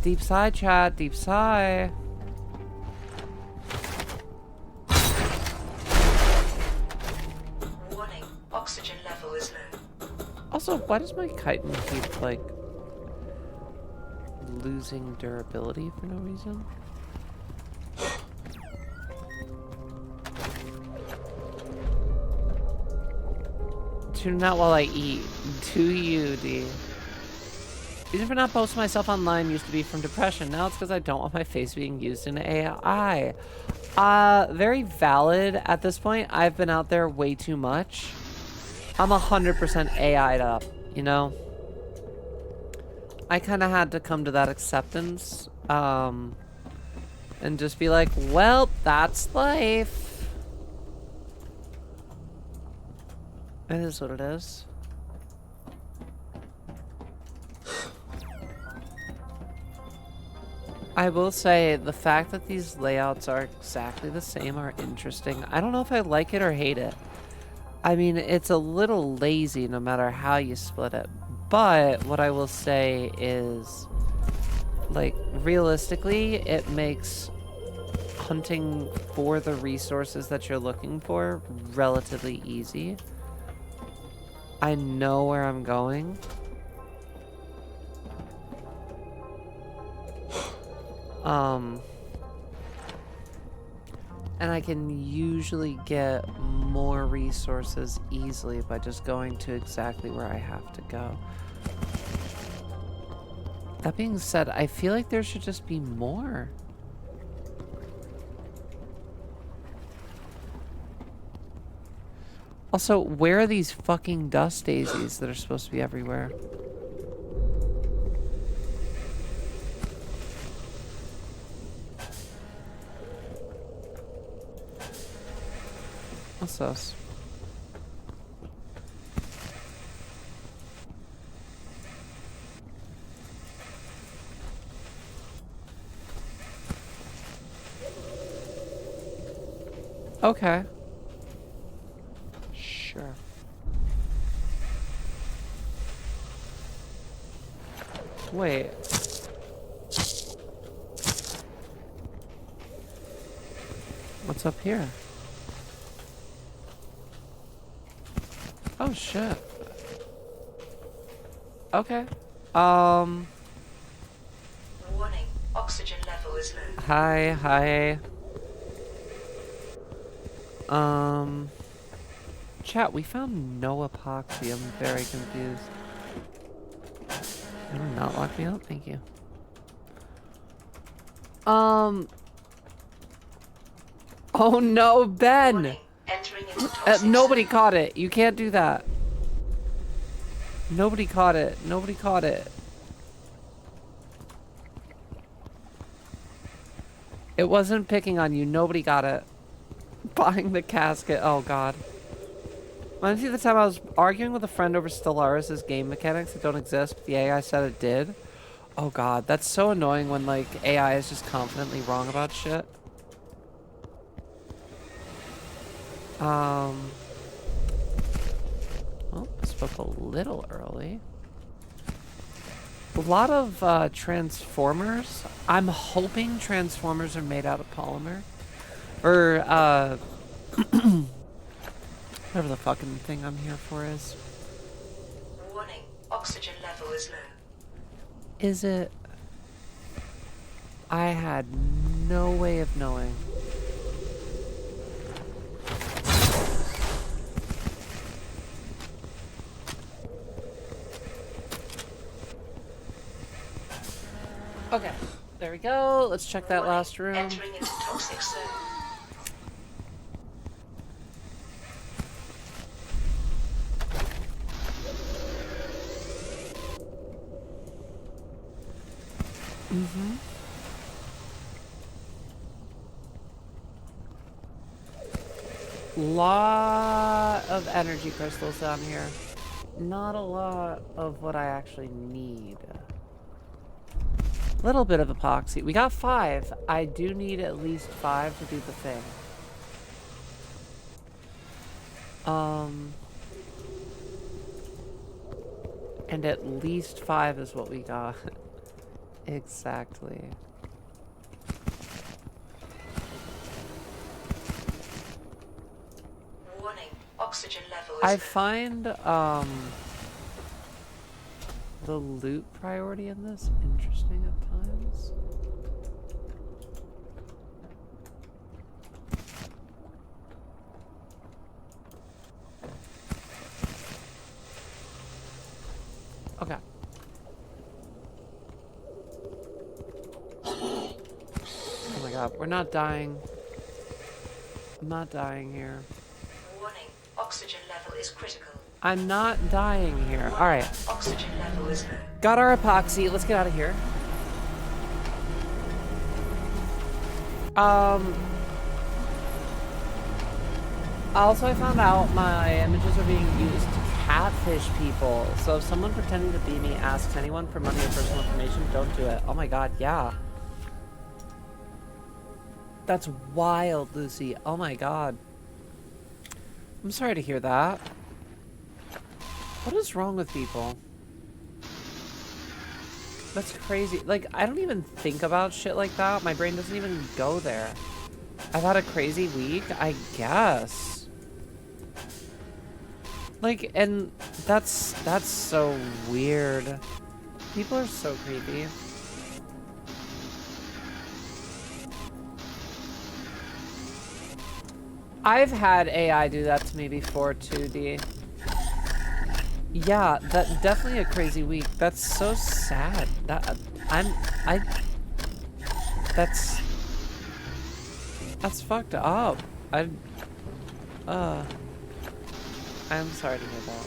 S1: Deep sigh, chat. Deep sigh.
S3: Warning, oxygen level is low.
S1: Also, why does my chitin keep, like, losing durability for no reason? Tune out while I eat. Do you, D? Reason for not posting myself online used to be from depression. Now it's because I don't want my face being used in AI. Very valid at this point. I've been out there way too much. I'm 100% AI'd up, you know? I kind of had to come to that acceptance. And just be like, well, that's life. It is what it is. I will say the fact that these layouts are exactly the same are interesting. I don't know if I like it or hate it. I mean, it's a little lazy no matter how you split it. But what I will say is, like, realistically, it makes hunting for the resources that you're looking for relatively easy. I know where I'm going. And I can usually get more resources easily by just going to exactly where I have to go. That being said, I feel like there should just be more. Also, where are these fucking dust daisies that are supposed to be everywhere? What's this? Okay. Sure. Wait. What's up here? Oh shit. Okay.
S3: Warning. Oxygen level is low.
S1: Hi. Chat, we found no epoxy. I'm very confused. You will not lock me out? Thank you. Oh no, Ben!
S3: Warning. Entering into toxic
S1: Nobody
S3: zone.
S1: caught it. You can't do that. Nobody caught it. Nobody caught it. It wasn't picking on you. Nobody got it. Buying the casket. Oh god. Reminds me of the time I was arguing with a friend over Stellaris' game mechanics that don't exist, but the AI said it did. Oh god, that's so annoying when like AI is just confidently wrong about shit. Well, I spoke a little early. A lot of transformers. I'm hoping transformers are made out of polymer. Or whatever the fucking thing I'm here for is.
S3: Warning. Oxygen level is low.
S1: Is it? I had no way of knowing. Okay, there we go. Let's check that
S3: Warning.
S1: last room.
S3: Entering into toxic zone.
S1: Lot of energy crystals down here. Not a lot of what I actually need. Little bit of epoxy. We got 5. I do need at least 5 to do the thing. And at least 5 is what we got. Exactly.
S3: Warning. Oxygen level is
S1: I
S3: low.
S1: find the loot priority in this interesting at times. Okay. Oh my god, we're not dying. I'm not dying here.
S3: Warning. Oxygen level is critical.
S1: I'm not dying here. Alright.
S3: Oxygen level is low.
S1: Got our epoxy. Let's get out of here. Also, I found out my images are being used to catfish people. So if someone pretending to be me asks anyone for money or personal information, don't do it. Oh my god, yeah. That's wild, Lucy. Oh my god. I'm sorry to hear that. What is wrong with people? That's crazy. Like, I don't even think about shit like that. My brain doesn't even go there. I've had a crazy week, I guess. Like, and that's so weird. People are so creepy. I've had AI do that to me before too, D. Yeah, that definitely a crazy week. That's so sad. That's fucked up. I'm sorry to hear that.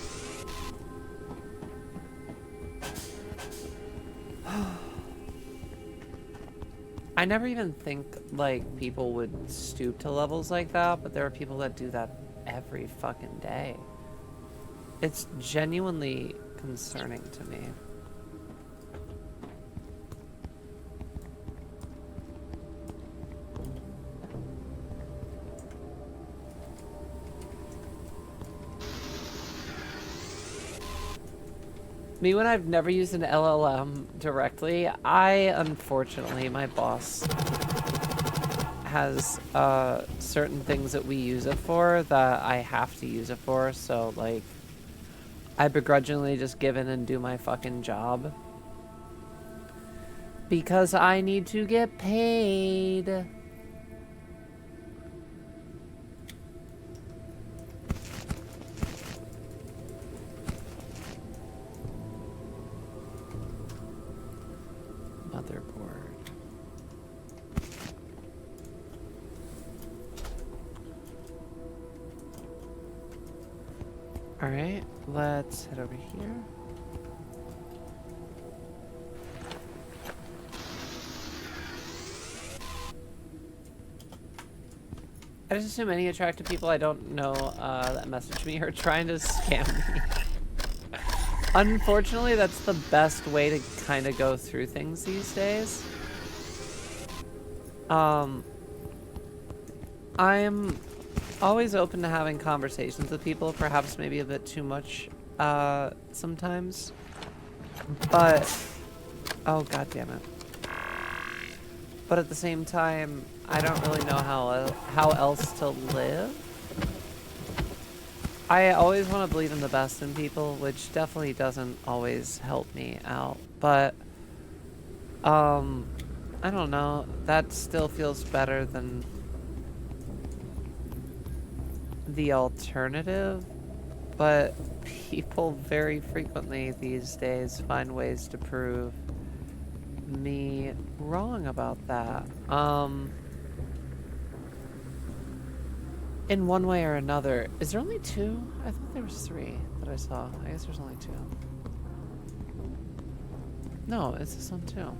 S1: I never even think like people would stoop to levels like that, but there are people that do that every fucking day. It's genuinely concerning to me. Me, when I've never used an LLM directly, unfortunately, my boss has certain things that we use it for that I have to use it for, so like I begrudgingly just give in and do my fucking job because I need to get paid. Motherboard. Alright, let's head over here. I just assume any attractive people I don't know that message me are trying to scam me. Unfortunately, that's the best way to kind of go through things these days. I'm always open to having conversations with people, perhaps maybe a bit too much sometimes. But, oh god damn it. But at the same time, I don't really know how else to live. I always want to believe in the best in people, which definitely doesn't always help me out. But, I don't know. That still feels better than the alternative. But people very frequently these days find ways to prove me wrong about that. In one way or another. Is there only 2? I thought there was 3 that I saw. I guess there's only 2. No, it's this one too.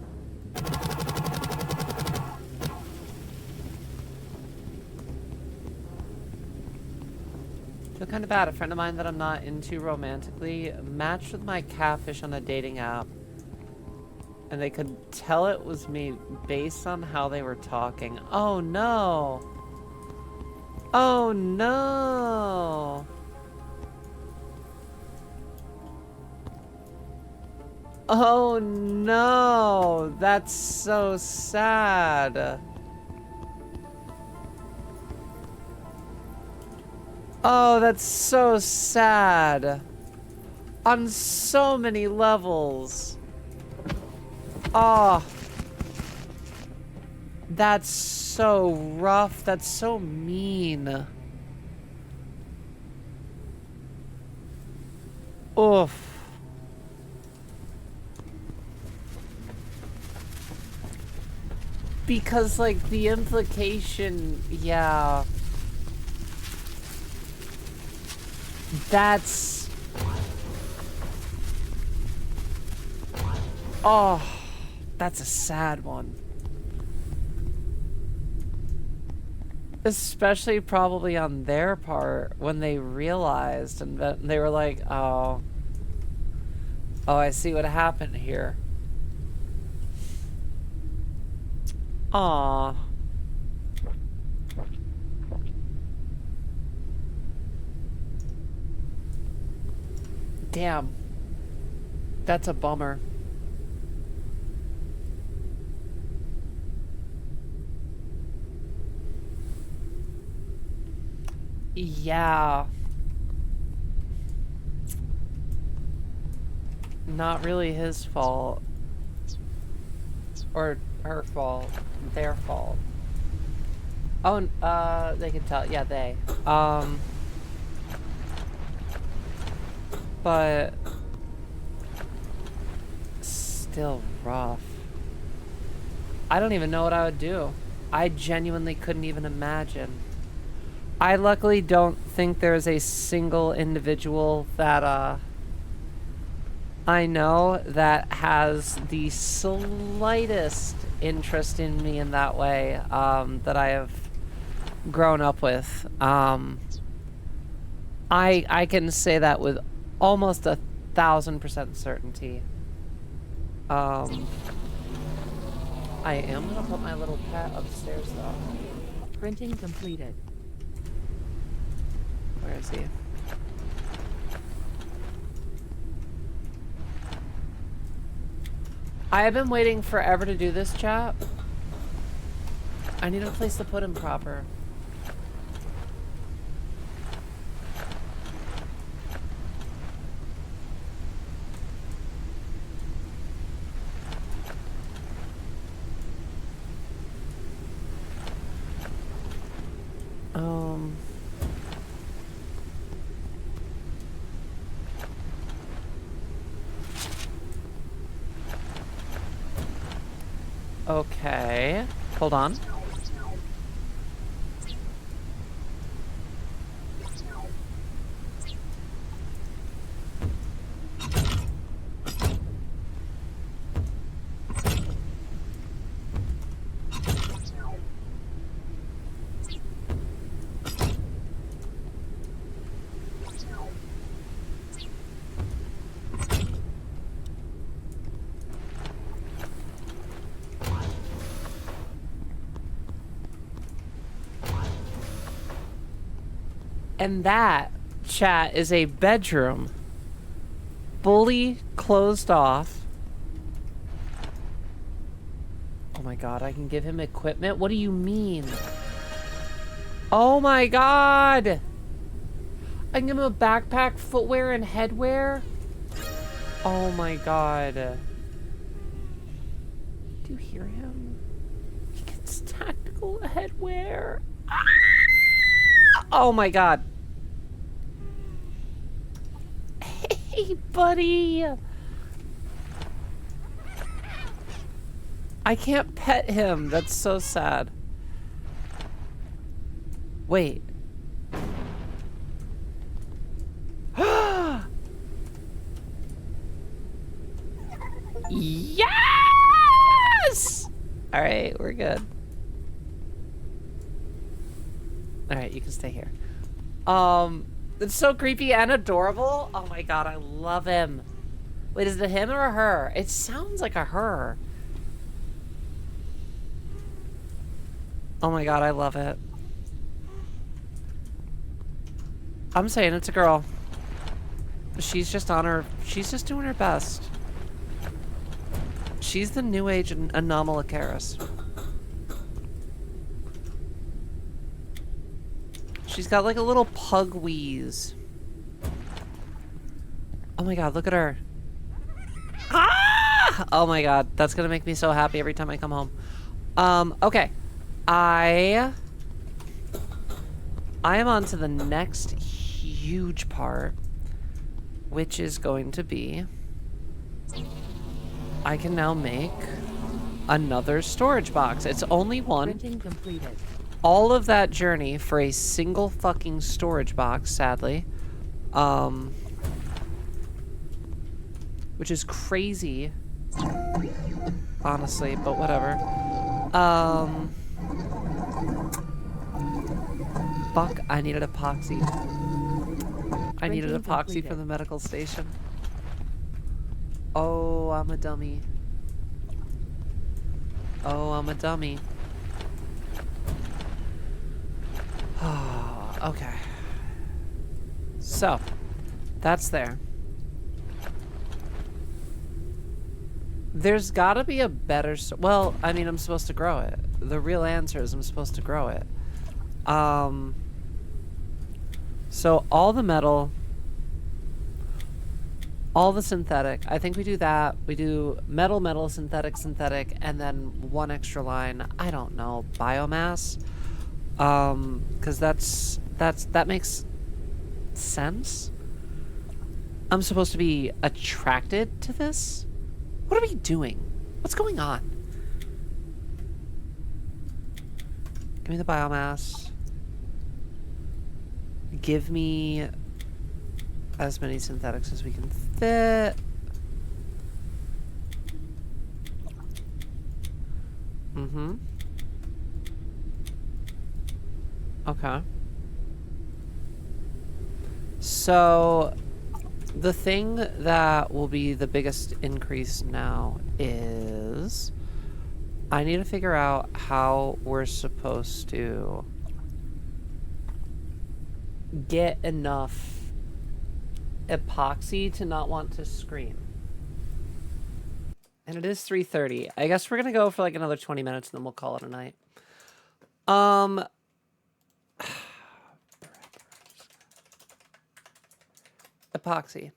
S1: Feel kind of bad. A friend of mine that I'm not into romantically matched with my catfish on a dating app. And they could tell it was me based on how they were talking. Oh no! Oh no! Oh no! That's so sad. Oh, that's so sad. On so many levels. Oh. That's so rough. That's so mean. Oof. Because, like, the implication, yeah. That's... Oh, that's a sad one. Especially probably on their part when they realized and they were like, oh, I see what happened here. Aw. Damn. That's a bummer. Yeah. Not really his fault. Or her fault. Their fault. Oh, they can tell. Yeah, they. But still rough. I don't even know what I would do. I genuinely couldn't even imagine. I luckily don't think there's a single individual that I know that has the slightest interest in me in that way that I have grown up with. I can say that with almost 1,000% certainty. I am gonna put my little pet upstairs though.
S5: Printing completed.
S1: Where is he? I have been waiting forever to do this, chat. I need a place to put him proper. Okay. Hold on. And that, chat, is a bedroom. Fully closed off. Oh my god, I can give him equipment? What do you mean? Oh my god! I can give him a backpack, footwear, and headwear? Oh my god. Do you hear him? He gets tactical headwear. Ah! Oh my god. Hey, buddy. I can't pet him. That's so sad. Wait. Yes! All right, we're good. All right, you can stay here. It's so creepy and adorable. Oh my god, I love him. Wait, is it a him or a her? It sounds like a her. Oh my god, I love it. I'm saying it's a girl. She's just on her... She's just doing her best. She's the new age Anomalocaris. She's got like a little pug wheeze. Oh my god, look at her. Ah! Oh my god, that's gonna make me so happy every time I come home. Okay. I am on to the next huge part, which is going to be I can now make another storage box. It's only one.
S5: Printing completed.
S1: All of that journey for a single fucking storage box, sadly. Which is crazy. Honestly, but whatever. Fuck, I needed epoxy. I needed
S5: Printing
S1: epoxy
S5: completed.
S1: for the medical station. Oh, I'm a dummy. Oh, I'm a dummy. Okay. So, that's there. There's gotta be a better... Well, I mean, I'm supposed to grow it. The real answer is I'm supposed to grow it. So all the metal, all the synthetic. I think we do that. We do metal, metal, synthetic, synthetic, and then one extra line. I don't know, biomass. Because that makes sense. I'm supposed to be attracted to this? What are we doing? What's going on? Give me the biomass. Give me as many synthetics as we can fit. Mm-hmm. Okay. So, the thing that will be the biggest increase now is I need to figure out how we're supposed to get enough epoxy to not want to scream. And it is 3:30. I guess we're gonna go for like another 20 minutes and then we'll call it a night. Um Epoxy.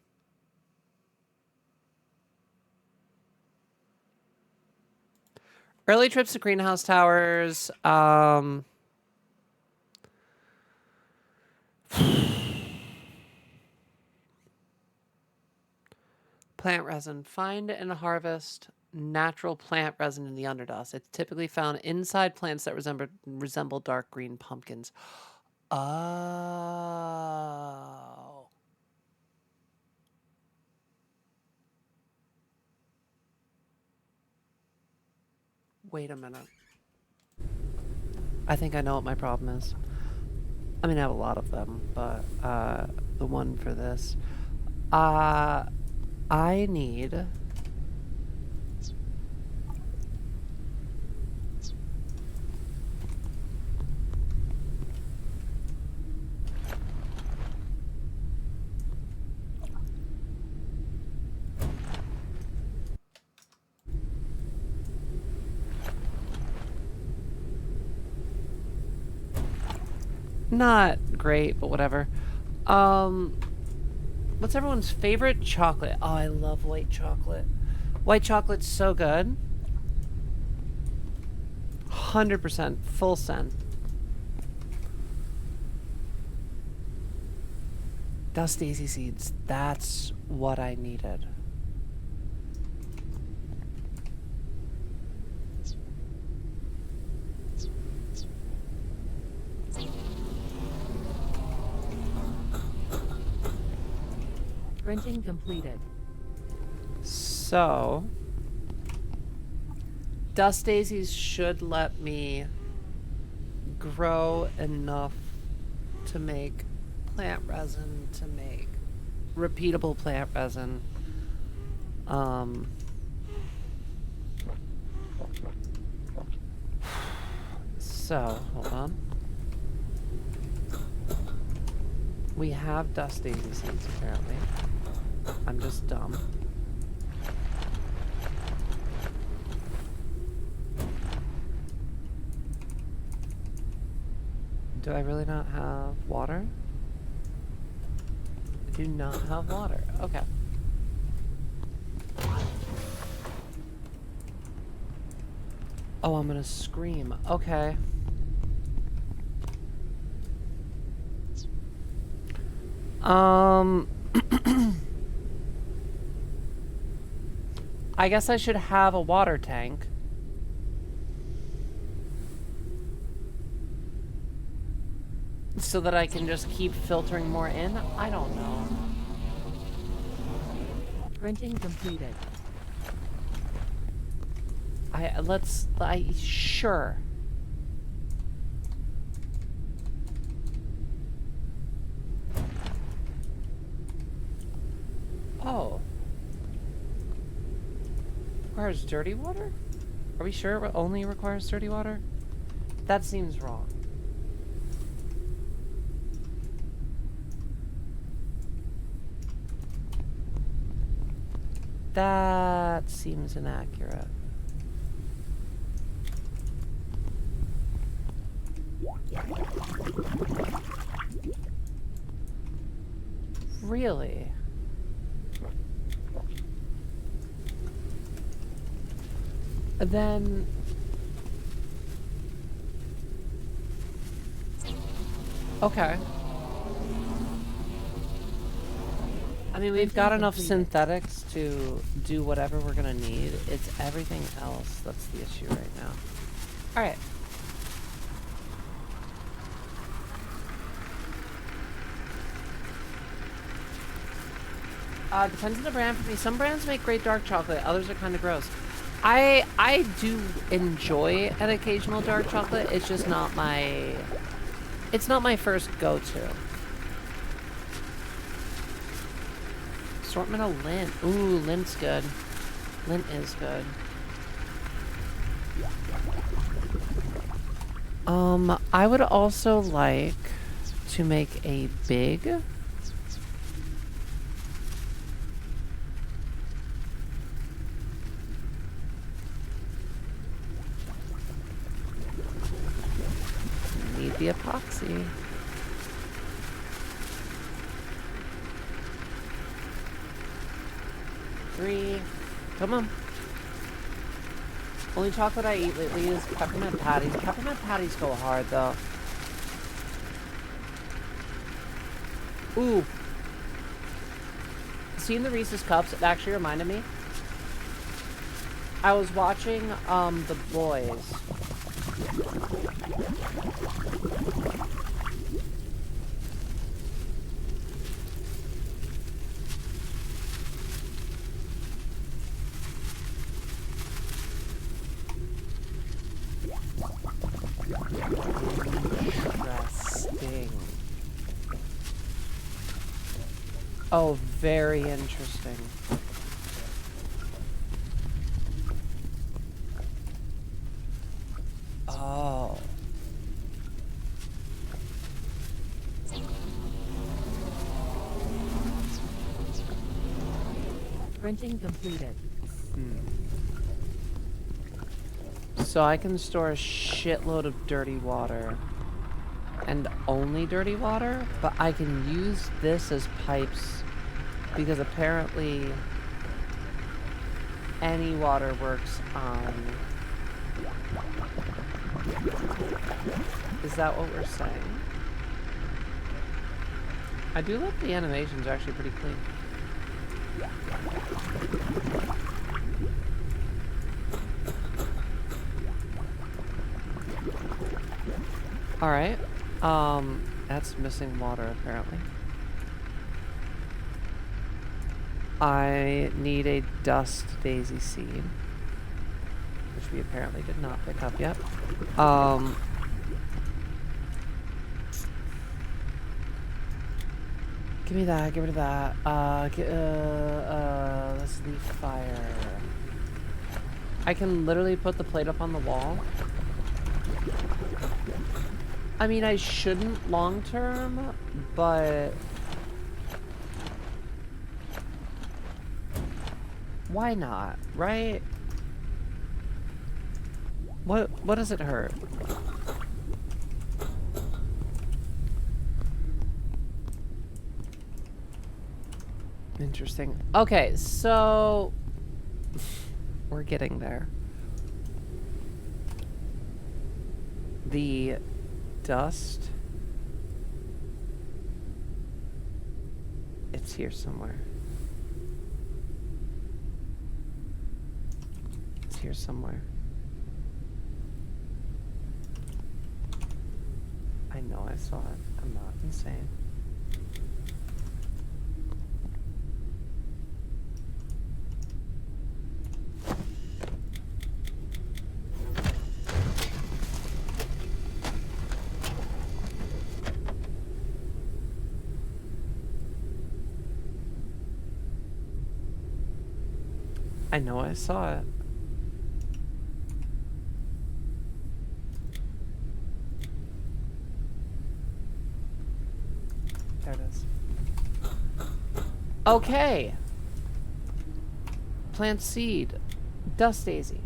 S1: Early trips to greenhouse towers. Plant resin. Find and harvest natural plant resin in the underdust. It's typically found inside plants that resemble dark green pumpkins. Oh. Wait a minute. I think I know what my problem is. I mean, I have a lot of them, but the one for this. I need... Not great, but whatever. What's everyone's favorite chocolate? Oh, I love white chocolate. White chocolate's so good. 100% full send. Dust daisy seeds. That's what I needed.
S5: Printing completed.
S1: So, dust daisies should let me grow enough to make plant resin, to make repeatable plant resin. So, hold on. We have dust daisy seeds, apparently. I'm just dumb. Do I really not have water? I do not have water. Okay. Oh, I'm gonna scream. Okay. I guess I should have a water tank. So that I can just keep filtering more in? I don't know.
S5: Printing completed.
S1: Sure. Oh. Requires dirty water? Are we sure it only requires dirty water? That seems wrong. That seems inaccurate. Really? Then... Okay. I mean, we've got enough synthetics to do whatever we're gonna need. It's everything else that's the issue right now. Alright. Depends on the brand for me. Some brands make great dark chocolate, others are kind of gross. I do enjoy an occasional dark chocolate. It's just not my... It's not my first go-to. Assortment of lint. Ooh, lint's good. Lint is good. I would also like to make a big... the epoxy. Three. Come on. Only chocolate I eat lately is peppermint patties. Peppermint patties go hard, though. Ooh. Seeing the Reese's Cups, it actually reminded me. I was watching, The Boys. Interesting. Oh, very interesting. Oh.
S5: Printing completed.
S1: So I can store a shitload of dirty water. And only dirty water? But I can use this as pipes. Because apparently any water works on... Is that what we're saying? I do love the animations, are actually pretty clean. Alright. That's missing water apparently. I need a dust daisy seed, which we apparently did not pick up yet. Give me that, get rid of that. Let's leave fire. I can literally put the plate up on the wall. I mean, I shouldn't long term, but why not, right? What does it hurt? Interesting. Okay, so we're getting there. The dust. It's here somewhere. It's here somewhere. I know I saw it. I'm not insane. I know I saw it. There it is. Okay. Plant seed. Dust daisy.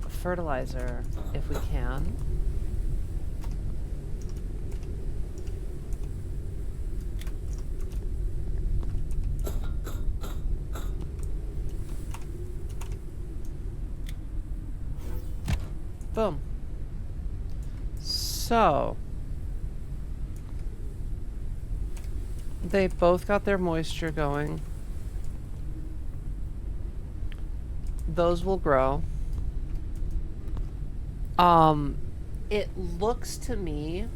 S1: Fertilizer, if we can. Boom. So, they both got their moisture going. Those will grow. It looks to me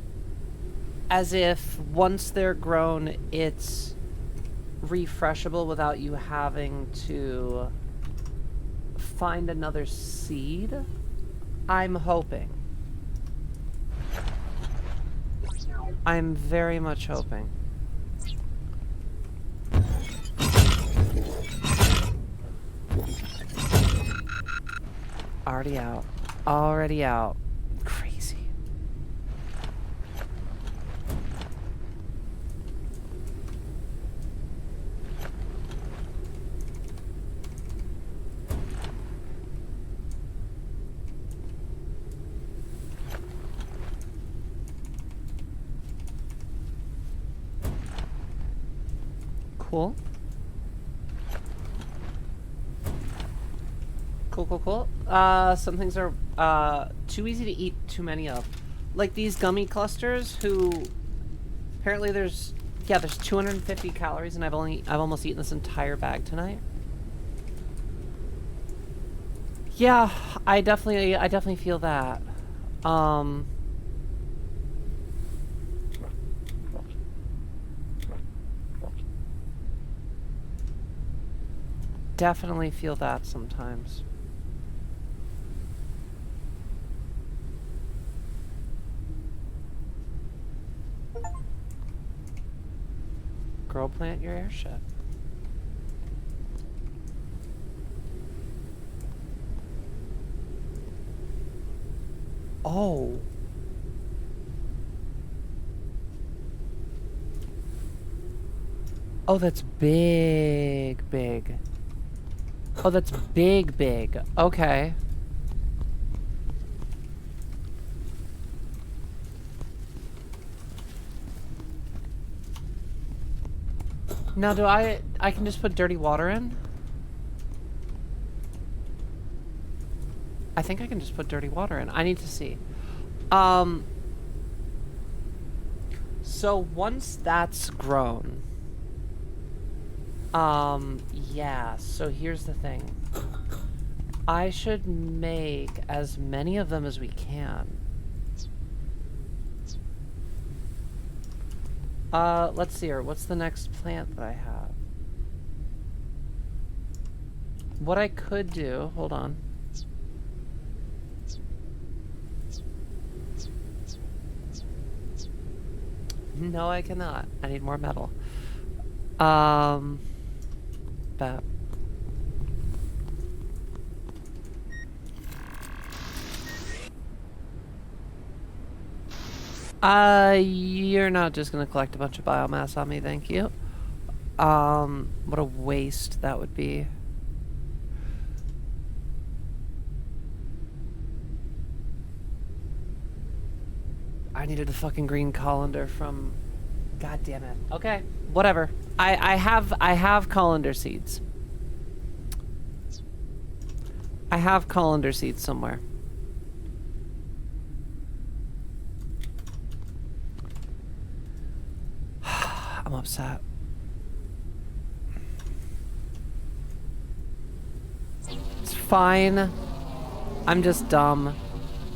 S1: as if once they're grown, it's refreshable without you having to find another seed. I'm hoping. I'm very much hoping. Already out. Already out. Crazy. Cool. Cool, cool, cool. Some things are too easy to eat too many of. Like these gummy clusters who apparently there's 250 calories and I've almost eaten this entire bag tonight. Yeah, I definitely feel that. Definitely feel that sometimes. Girl, plant your airship. Oh. Oh, that's big. Oh, that's big. Okay. Now, I can just put dirty water in? I think I can just put dirty water in. I need to see. So once that's grown, yeah, so here's the thing. I should make as many of them as we can. Let's see here. What's the next plant that I have? What I could do, hold on. No, I cannot. I need more metal. But you're not just gonna collect a bunch of biomass on me, thank you. What a waste that would be. I needed the fucking green colander from... God damn it. Okay, whatever. I have colander seeds. I have colander seeds somewhere. I'm upset. It's fine. I'm just dumb.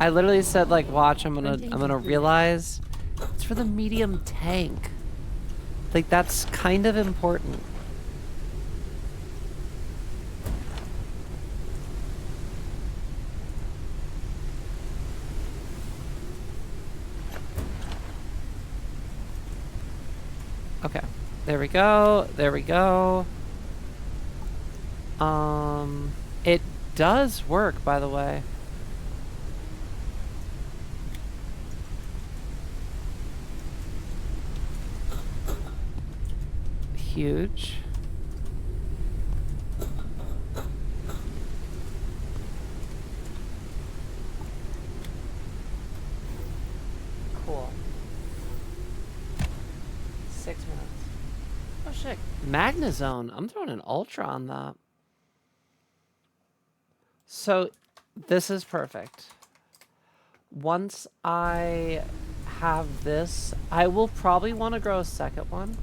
S1: I literally said, like, watch, I'm gonna realize it's for the medium tank. Like, that's kind of important. Okay, there we go, there we go. It does work, by the way. Huge. Cool. 6 minutes. Oh shit. Magnezone. I'm throwing an ultra on that. So this is perfect. Once I have this, I will probably want to grow a second one.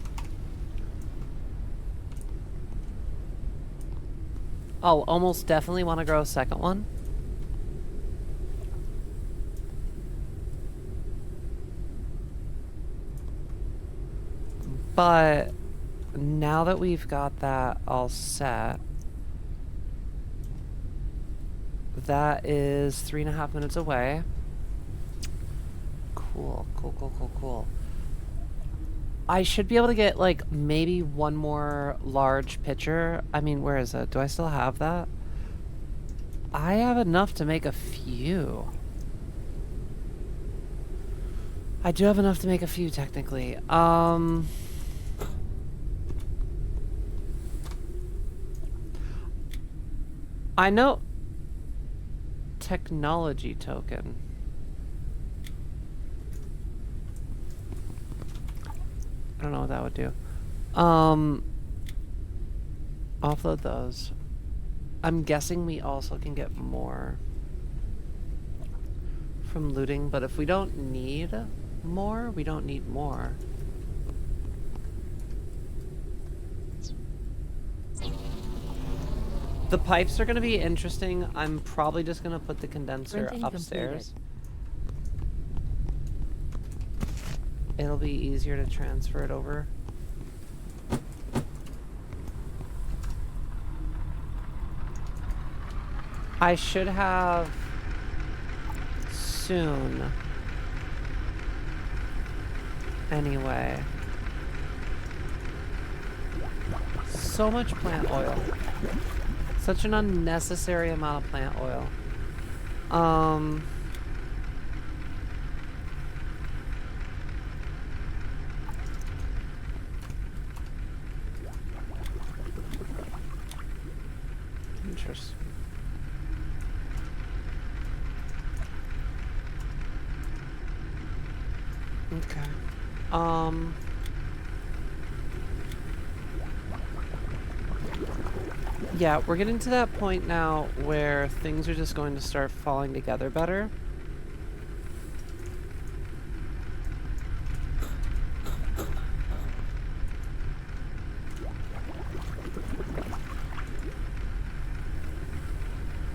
S1: I'll almost definitely want to grow a second one. But now that we've got that all set, that is 3.5 minutes away. Cool. I should be able to get, like, maybe one more large pitcher. I mean, where is it? Do I still have that? I have enough to make a few. I do have enough to make a few, technically. I know... Technology token. I don't know what that would do. Offload those. I'm guessing we also can get more from looting, but if we don't need more, we don't need more. The pipes are going to be interesting. I'm probably just going to put the condenser
S5: Printing
S1: upstairs. It'll be easier to transfer it over. I should have soon. Anyway. So much plant oil. Such an unnecessary amount of plant oil. Interesting. Okay. Yeah, we're getting to that point now where things are just going to start falling together better.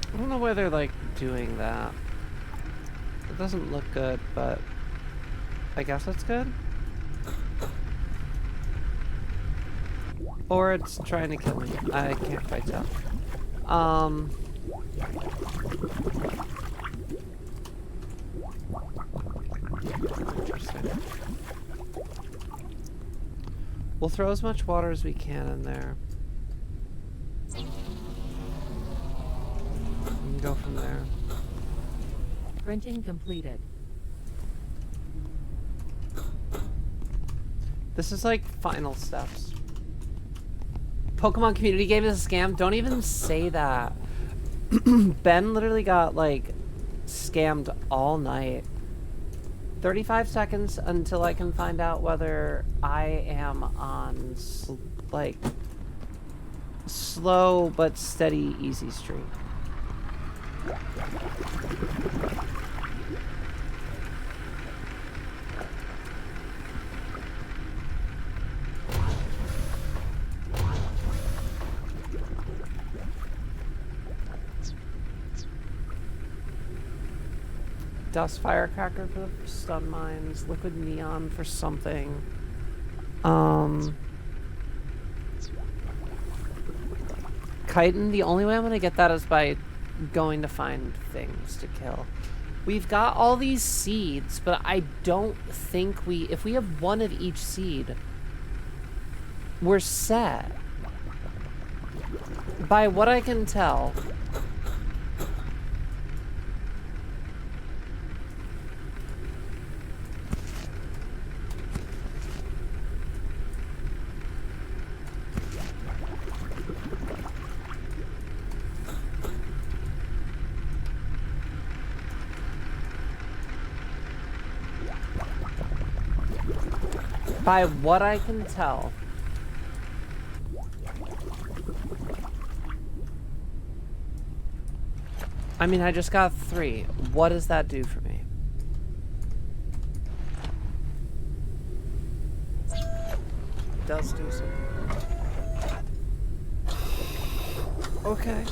S1: I don't know why they're like doing that. It doesn't look good, but I guess it's good. Or it's trying to kill me. I can't quite tell. Interesting. We'll throw as much water as we can in there. And go from there.
S5: Printing completed.
S1: This is like final steps. Pokemon community game is a scam. Don't even say that. Ben literally got like scammed all night. 35 seconds until I can find out whether I am on like slow but steady easy streak. Dust firecracker for the stun mines, liquid neon for something. Chitin, the only way I'm gonna get that is by going to find things to kill. We've got all these seeds, but I don't think if we have one of each seed, we're set. By what I can tell, by what I can tell, I mean, I just got 3. What does that do for me? It does do something. Okay.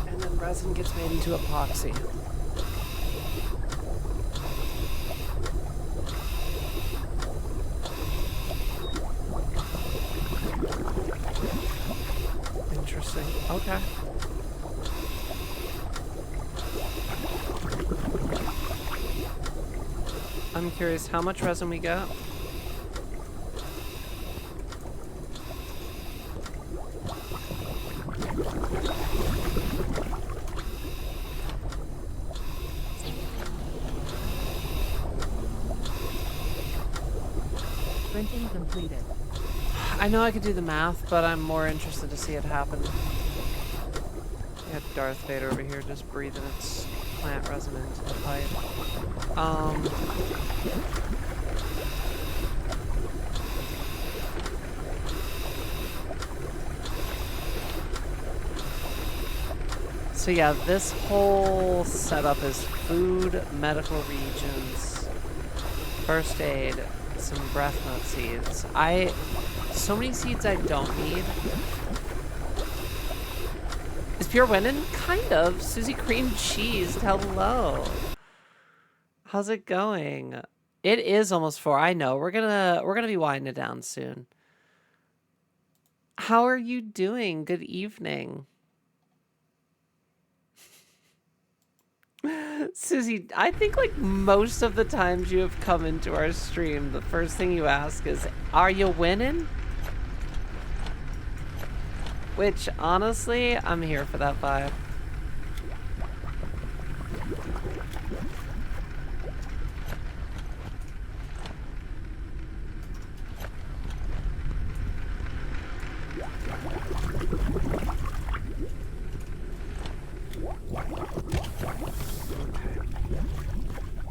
S1: And then resin gets made into epoxy. Interesting. Okay. I'm curious how much resin we got.
S5: Printing completed.
S1: I know I could do the math, but I'm more interested to see it happen. We got Darth Vader over here just breathing its plant resin into the pipe. So yeah, this whole setup is food, medical regions, first aid, some breath note seeds. So many seeds I don't need. Is Pure winning? Kind of. Susie Cream Cheese, hello. How's it going? It is almost 4. I know. We're gonna be winding it down soon. How are you doing? Good evening. Susie, I think like most of the times you have come into our stream, the first thing you ask is, are you winning? Which, honestly, I'm here for that vibe.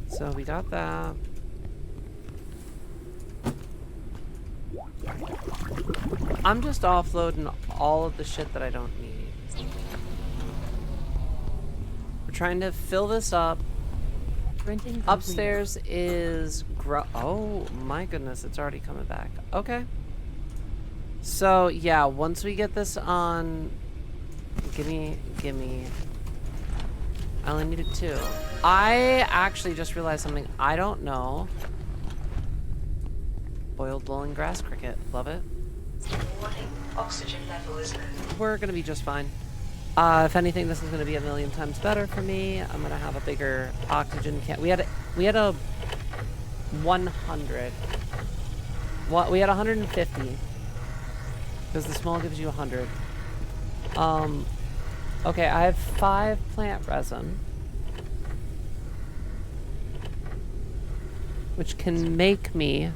S1: So we got that. I'm just offloading all of the shit that I don't need. We're trying to fill this up.
S5: Printing complete.
S1: Upstairs is oh my goodness, it's already coming back. Okay. So yeah, once we get this on, gimme. I only needed 2. I actually just realized something. I don't know. Boiled blowing grass cricket. Love it.
S3: Warning, oxygen level is low.
S1: We're gonna be just fine. If anything, this is gonna be a million times better for me. I'm gonna have a bigger oxygen can. We had a 100. What? We had 150. Because the small gives you 100. Okay, I have 5 plant resin. Which can make me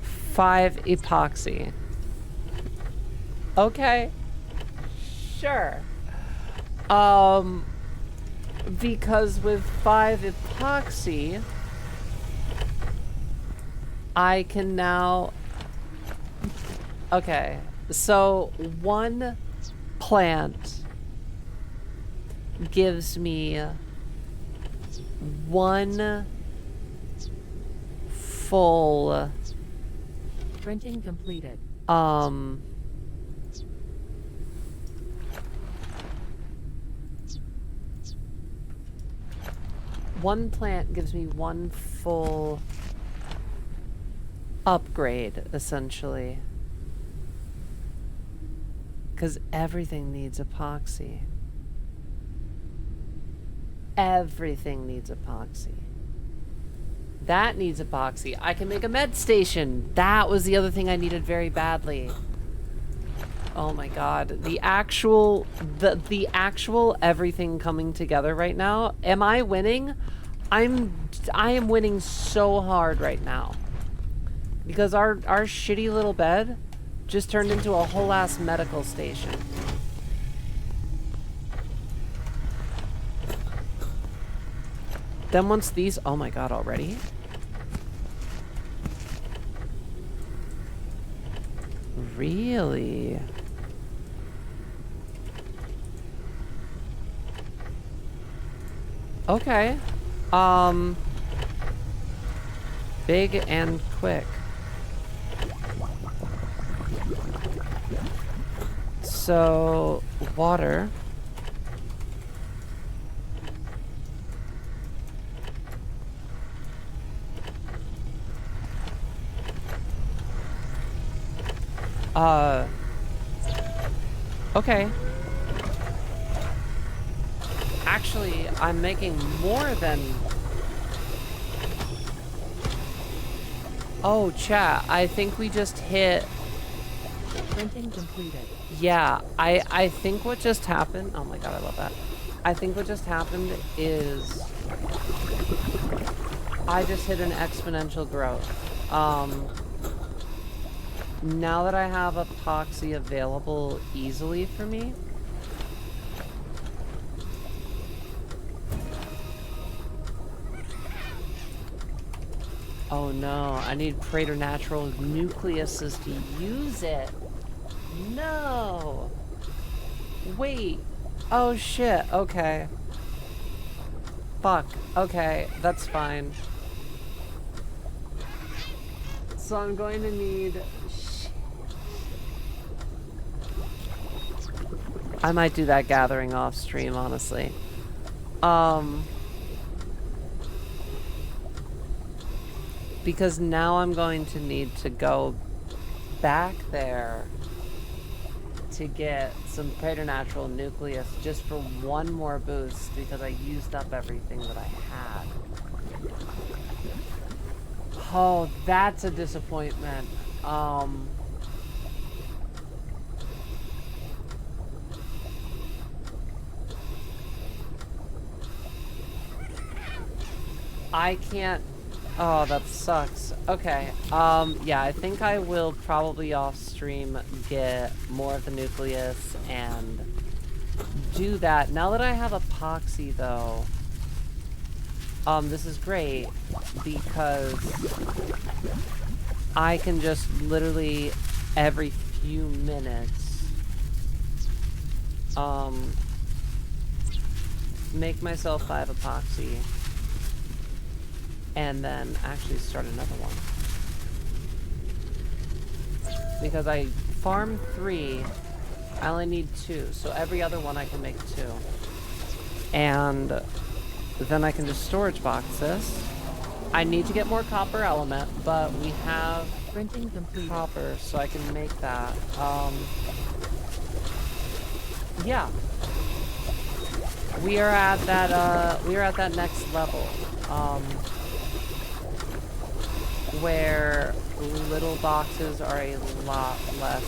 S1: 5 epoxy. Okay. Sure. Because with 5 epoxy, I can now... Okay, so 1 plant gives me 1 full
S5: Printing completed.
S1: One plant gives me 1 full upgrade, essentially. Because everything needs epoxy. Everything needs epoxy. That needs epoxy. I can make a med station. That was the other thing I needed very badly. Oh my god. The actual everything coming together right now. Am I winning? I am winning so hard right now. Because our shitty little bed just turned into a whole ass medical station. Then once these, oh my god, already? Really? Okay. Big and quick. So, water. Okay. Actually, I'm making more than... Oh, chat, I think we just hit...
S5: Printing completed.
S1: Yeah, I think what just happened... Oh my god, I love that. I think what just happened is... I just hit an exponential growth. Now that I have epoxy available easily for me... Oh no, I need preternatural nucleuses to use it. No! Wait. Oh shit. Okay. Fuck. Okay, that's fine. So I'm going to need... I might do that gathering off stream, honestly. Because now I'm going to need to go back there to get some preternatural nucleus just for one more boost because I used up everything that I had. Oh, that's a disappointment. I can't... Oh, that sucks. Okay. Yeah, I think I will probably off stream get more of the nucleus and do that. Now that I have epoxy though, this is great because I can just literally every few minutes make myself 5 epoxy and then actually start another one. Because I farmed 3, I only need 2, so every other one I can make 2. And then I can just storage box this. I need to get more copper element, but we have
S5: Printing complete.
S1: copper, so I can make that. Yeah. We are at that next level. Where little boxes are a lot less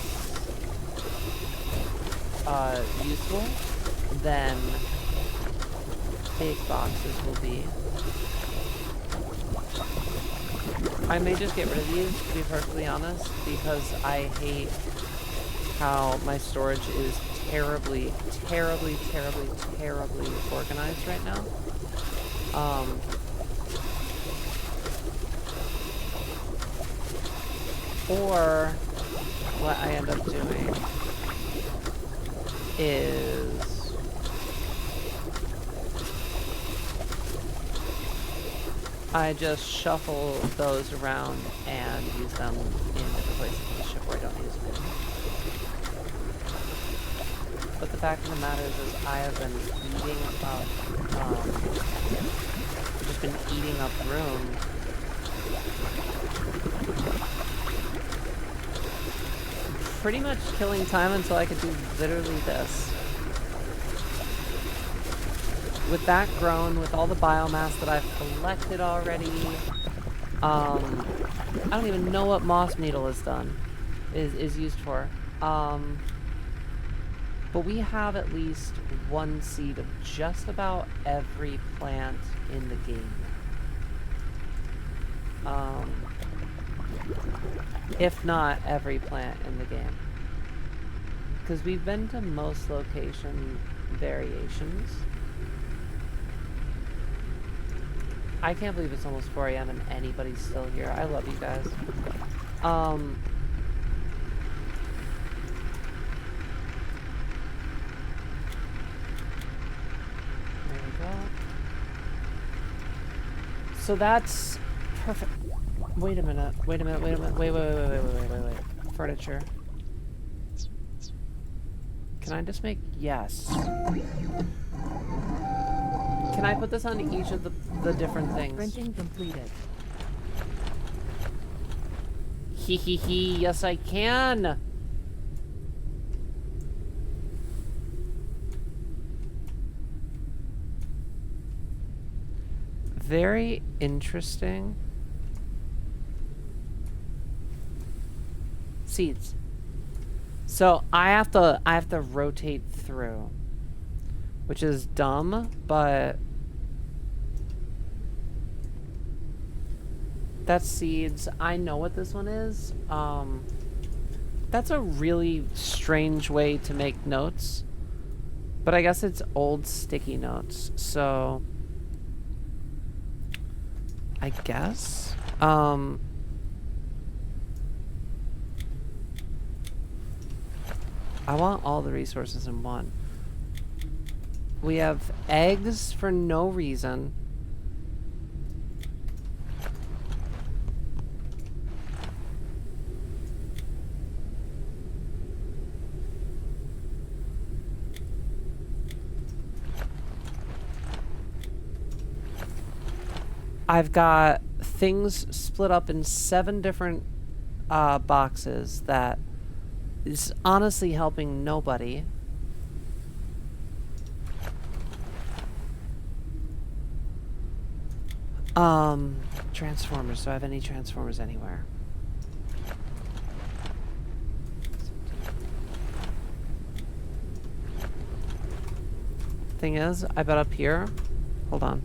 S1: useful than big boxes will be. I may just get rid of these, to be perfectly honest, because I hate how my storage is terribly organized right now. Or what I end up doing is I just shuffle those around and use them in different places in the ship where I don't use them anymore. But the fact of the matter is I have been eating up, just been eating up room. Pretty much killing time until I could do literally this. With that grown, with all the biomass that I've collected already, I don't even know what moss needle is used for. But we have at least 1 seed of just about every plant in the game. If not every plant in the game. Because we've been to most location variations. I can't believe it's almost 4 AM and anybody's still here. I love you guys. There we go. So that's perfect. Wait a minute. Wait. Furniture. Can I just make... Yes. Can I put this on each of the different things?
S5: Printing completed.
S1: Hee. Yes, I can. Very interesting. Seeds. So I have to rotate through, which is dumb, but that's seeds. I know what this one is. That's a really strange way to make notes, but I guess it's old sticky notes. So I guess. I want all the resources in one. We have eggs for no reason. I've got things split up in 7 different boxes that is honestly helping nobody. Transformers. Do I have any transformers anywhere? Thing is, I bet up here. Hold on.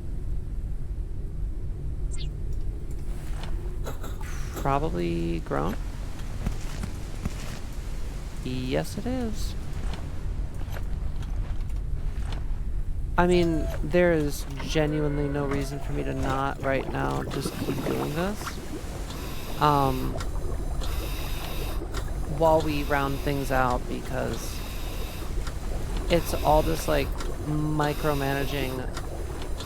S1: Probably grown. Yes, it is. I mean, there is genuinely no reason for me to not right now just keep doing this. While we round things out, because it's all just like micromanaging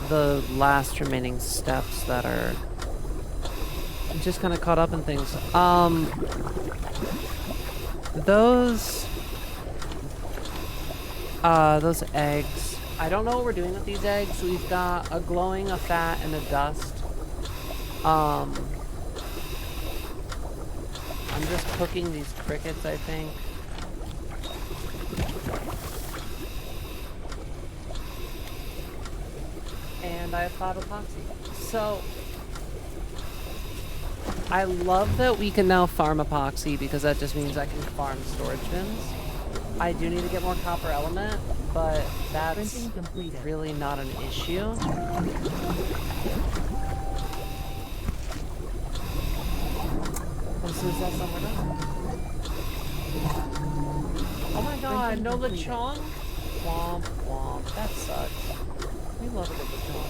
S1: the last remaining steps that are just kind of caught up in things. Those eggs. I don't know what we're doing with these eggs. We've got a glowing, a fat, and a dust. I'm just cooking these crickets, I think. And I have thought epoxy. So I love that we can now farm epoxy because that just means I can farm storage bins. I do need to get more copper element, but that's
S5: Printing completed.
S1: really not an issue. As soon as that's done, we're done. Oh my god,
S5: Printing
S1: no
S5: completed.
S1: lechon? Womp womp. That sucks. We love a good lechon.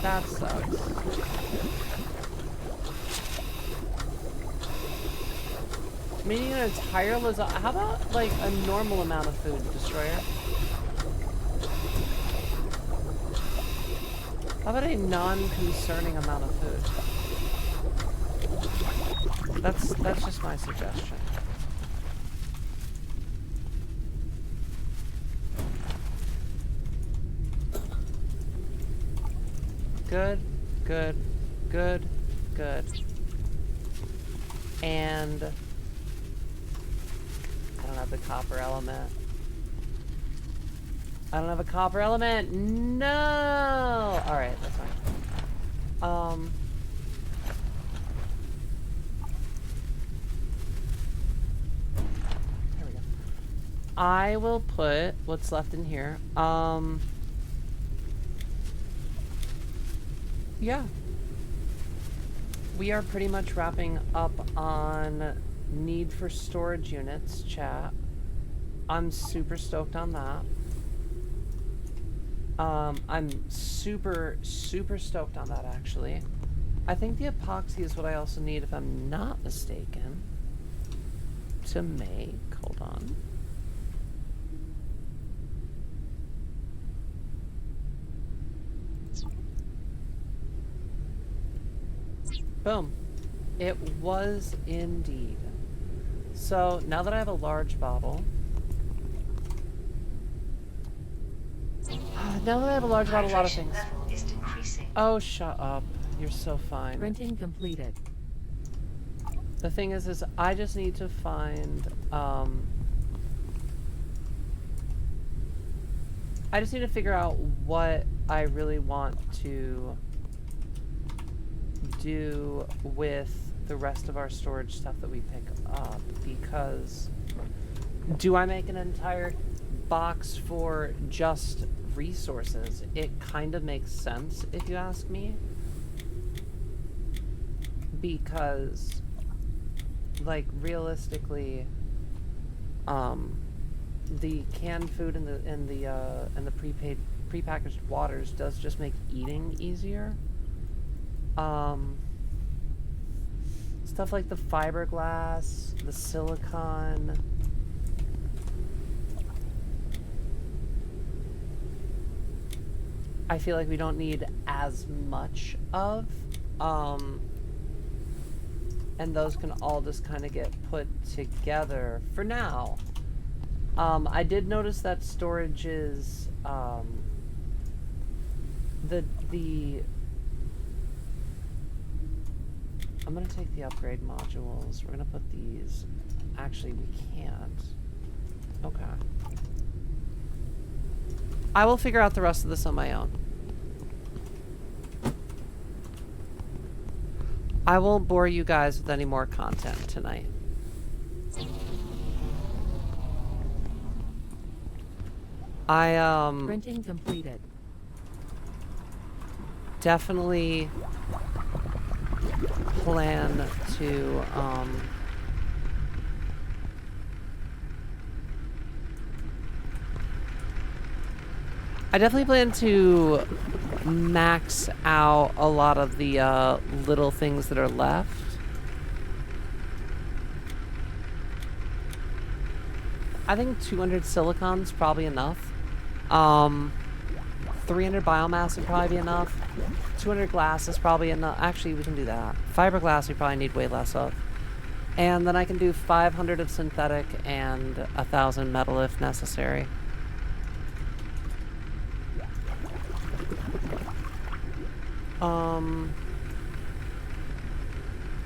S1: That sucks. Meaning an entire lasagna. How about like a normal amount of food, Destroyer? How about a non-concerning amount of food? That's just my suggestion. Good, good, good, good. And I don't have the copper element. I don't have a copper element. No. All right, that's fine. There we go. I will put what's left in here. Yeah. We are pretty much wrapping up on need for storage units, chat. I'm super stoked on that. I'm super, super stoked on that, actually. I think the epoxy is what I also need, if I'm not mistaken, to make. Hold on. Boom. It was indeed. So now that I have a large bottle, now that I have a large bottle, a lot of things.
S3: Level is decreasing.
S1: Oh, shut up. You're so fine.
S5: Printing completed.
S1: The thing is I just need to find, I just need to figure out what I really want to do with the rest of our storage stuff that we pick up, because do I make an entire box for just resources? It kind of makes sense if you ask me, because like realistically the canned food and the prepackaged waters does just make eating easier. Stuff like the fiberglass, the silicone, I feel like we don't need as much of. And those can all just kind of get put together for now. I did notice that storage is the I'm gonna take the upgrade modules. We're gonna put these. Actually, we can't. Okay. I will figure out the rest of this on my own. I won't bore you guys with any more content tonight. I
S5: Printing completed.
S1: definitely plan to I definitely plan to max out a lot of the little things that are left. I think 200 silicon's probably enough. 300 biomass would probably be enough. 200 glass is probably enough. Actually, we can do that. Fiberglass we probably need way less of. And then I can do 500 of synthetic and 1,000 metal if necessary.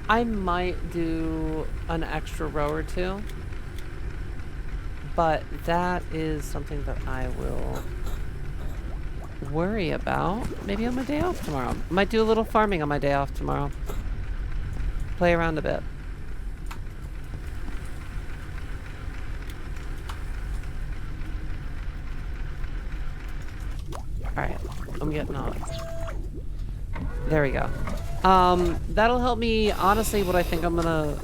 S1: I might do an extra row or two, but that is something that I will worry about maybe on my day off tomorrow. Might do a little farming on my day off tomorrow. Play around a bit. Alright, I'm getting on. There we go. That'll help me. Honestly, what I think I'm gonna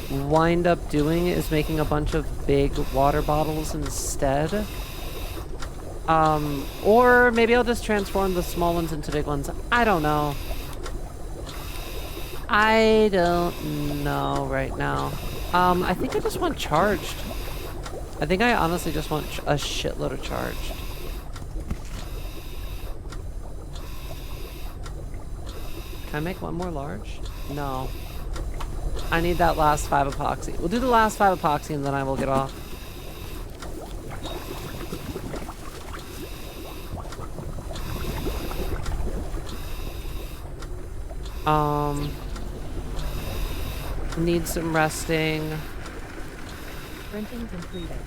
S1: wind up doing is making a bunch of big water bottles instead. Or maybe I'll just transform the small ones into big ones. I don't know. I don't know right now. I think I just want charged. I think I honestly just want a shitload of charged. Can I make one more large? No. I need that last 5 epoxy. We'll do the last 5 epoxy and then I will get off. Need some resting.
S5: Printing completed.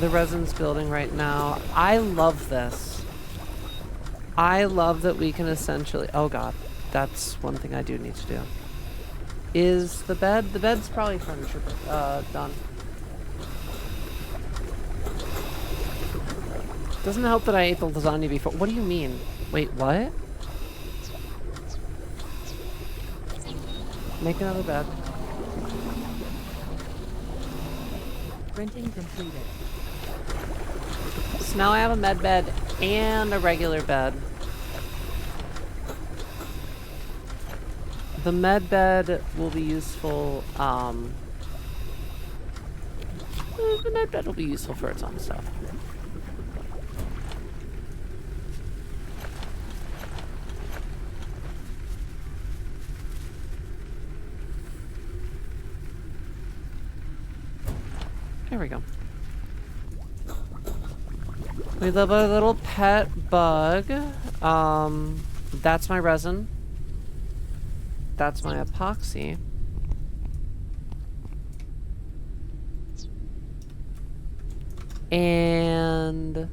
S1: The resin's building right now. I love this. I love that we can essentially... Oh god, that's one thing I do need to do. Is the bed... The bed's probably furniture done. Doesn't help that I ate the lasagna before. What do you mean? Wait, what? Make another bed.
S5: Printing completed.
S1: So now I have a med bed and a regular bed. The med bed will be useful, the med bed will be useful for its own stuff. There we go. We love a little pet bug. That's my resin. That's my epoxy. And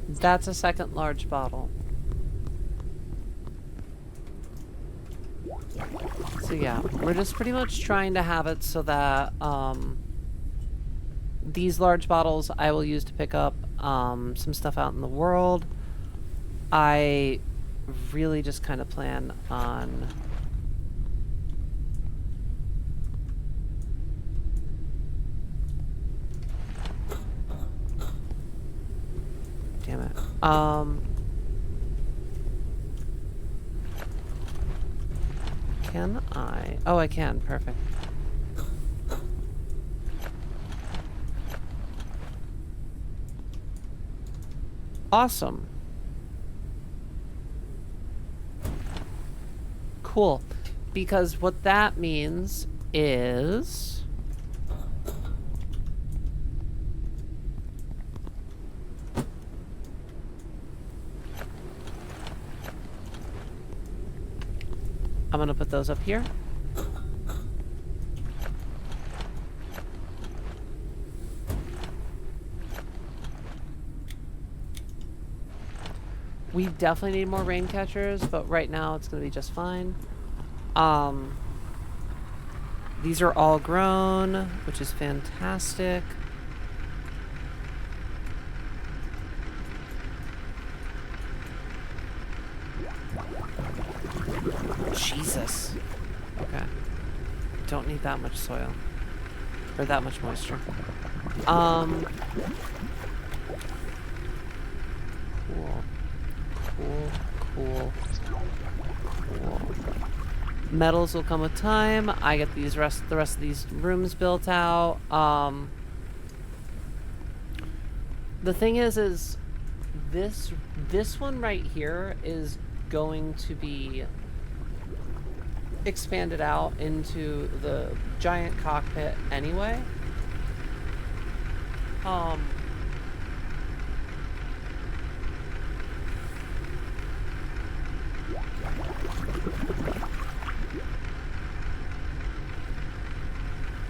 S1: that's a second large bottle. So yeah, we're just pretty much trying to have it so that these large bottles I will use to pick up some stuff out in the world. I really just kind of plan on damn it. Can I? Oh, I can. Perfect. Awesome. Cool. Because what that means is... I'm gonna put those up here. We definitely need more rain catchers, but right now it's gonna be just fine. These are all grown, which is fantastic. Jesus. Okay. Don't need that much soil. Or that much moisture. Cool. Cool, cool, cool. Metals will come with time. I get the rest of these rooms built out. The thing is this one right here is going to be expanded out into the giant cockpit anyway.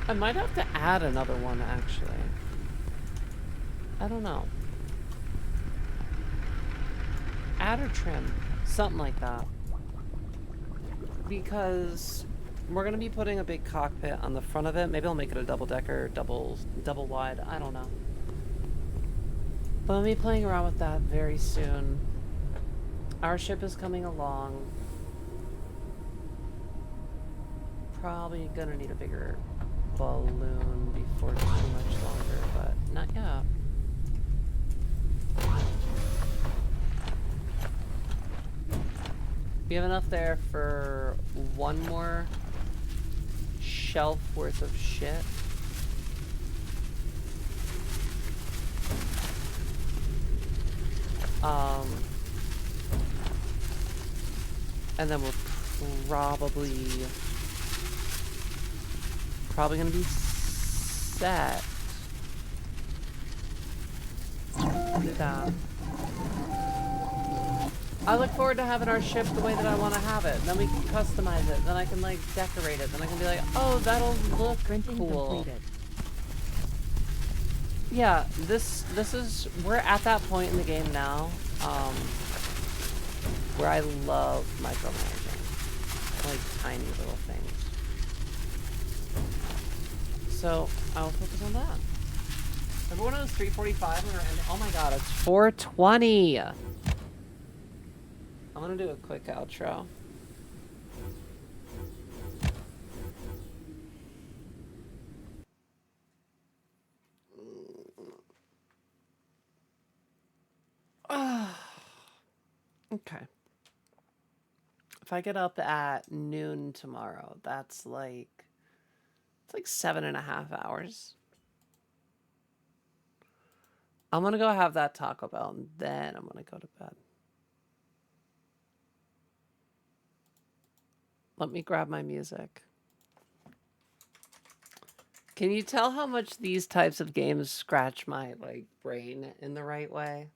S1: I might have to add another one, actually. I don't know. Add or trim. Something like that. Because we're going to be putting a big cockpit on the front of it. Maybe I'll make it a double-decker, double wide. I don't know. But I'll be playing around with that very soon. Our ship is coming along. Probably going to need a bigger balloon before too much longer, but not yet. We have enough there for one more shelf worth of shit. And then we're probably gonna be set. With that. I look forward to having our ship the way that I want to have it. Then we can customize it. Then I can like decorate it. Then I can be like, oh, that'll look
S5: Printing
S1: cool.
S5: completed.
S1: Yeah, this is, we're at that point in the game now, where I love micromanaging, like tiny little things. So I'll focus on that. Remember when it was 3:45 when we were ending? Oh my god, it's 4:20. I'm gonna do a quick outro. Okay. If I get up at noon tomorrow, that's like, it's like 7.5 hours. I'm gonna go have that Taco Bell and then I'm gonna go to bed. Let me grab my music. Can you tell how much these types of games scratch my like brain in the right way?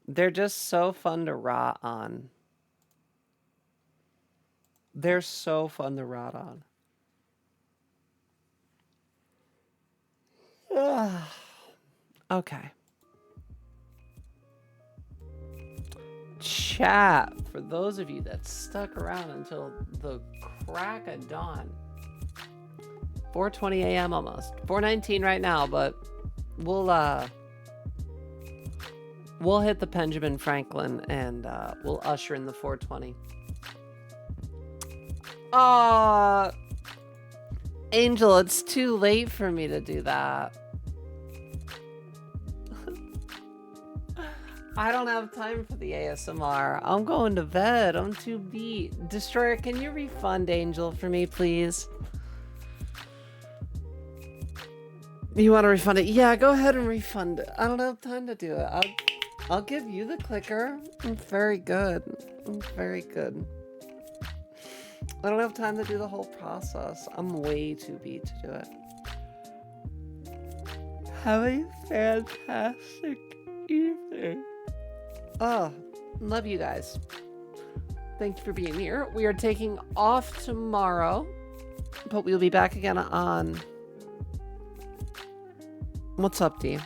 S1: They're just so fun to rot on. They're so fun to rot on. Okay. Chat, for those of you that stuck around until the crack of dawn. 4:20 a.m. almost. 4:19 right now, but we'll hit the Benjamin Franklin and we'll usher in the 4:20. Angel, it's too late for me to do that. I don't have time for the ASMR. I'm going to bed. I'm too beat. Destroyer, can you refund Angel for me, please? You want to refund it? Yeah, go ahead and refund it. I don't have time to do it. I'll give you the clicker. Very good. Very good. I don't have time to do the whole process. I'm way too beat to do it. Have a fantastic evening. Oh, love you guys. Thank you for being here. We are taking off tomorrow, but we'll be back again on... What's up, D?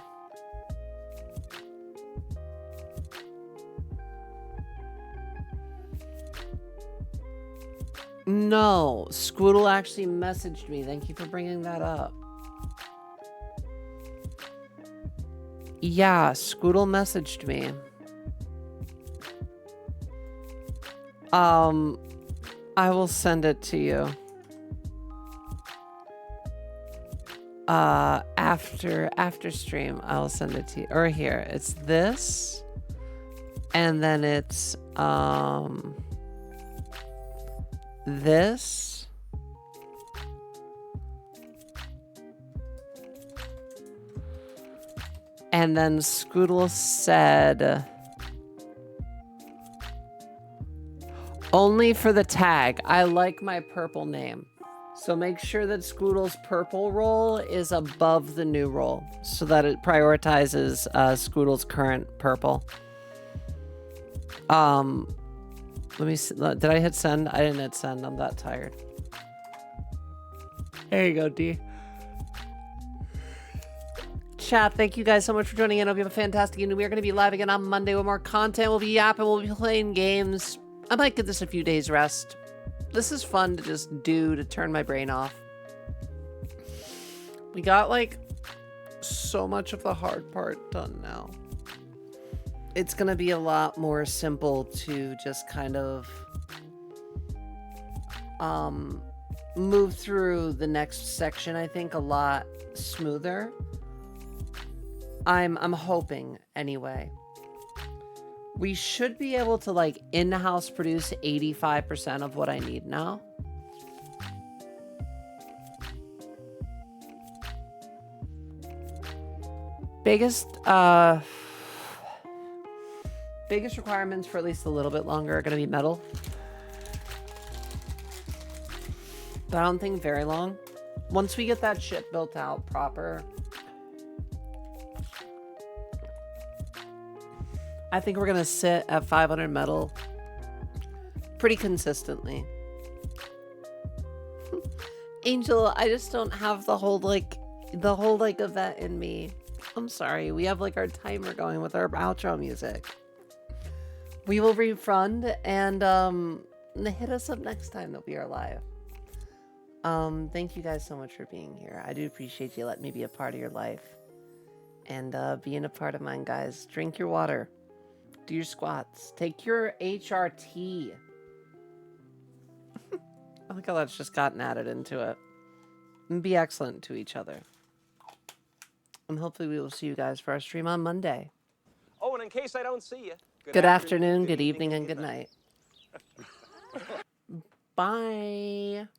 S1: No, Squoodle actually messaged me. Thank you for bringing that up. Yeah, Squoodle messaged me. I will send it to you. After stream, I'll send it to you. Or here, it's this. And then it's, this. And then Scoodle said, only for the tag. I like my purple name. So make sure that Scoodle's purple roll is above the new roll so that it prioritizes Scoodle's current purple. Let me see. Did I hit send? I didn't hit send. I'm that tired. There you go, D. Chat, thank you guys so much for joining in. I hope you have a fantastic evening. We are going to be live again on Monday with more content. We'll be yapping. We'll be playing games. I might give this a few days rest. This is fun to just do to turn my brain off. We got like so much of the hard part done now. It's going to be a lot more simple to just kind of move through the next section, I think, a lot smoother. I'm hoping anyway. We should be able to like in-house produce 85% of what I need now. Biggest requirements for at least a little bit longer are going to be metal. But I don't think very long. Once we get that shit built out proper, I think we're going to sit at 500 metal pretty consistently. Angel, I just don't have the whole event in me. I'm sorry. We have like our timer going with our outro music. We will refund and hit us up next time that we are live. Thank you guys so much for being here. I do appreciate you letting me be a part of your life and being a part of mine, guys. Drink your water. Do your squats. Take your HRT. I think how that's just gotten added into it. And be excellent to each other. And hopefully we will see you guys for our stream on Monday.
S6: Oh, and in case I don't see you,
S1: good afternoon, good evening, and good night. Bye.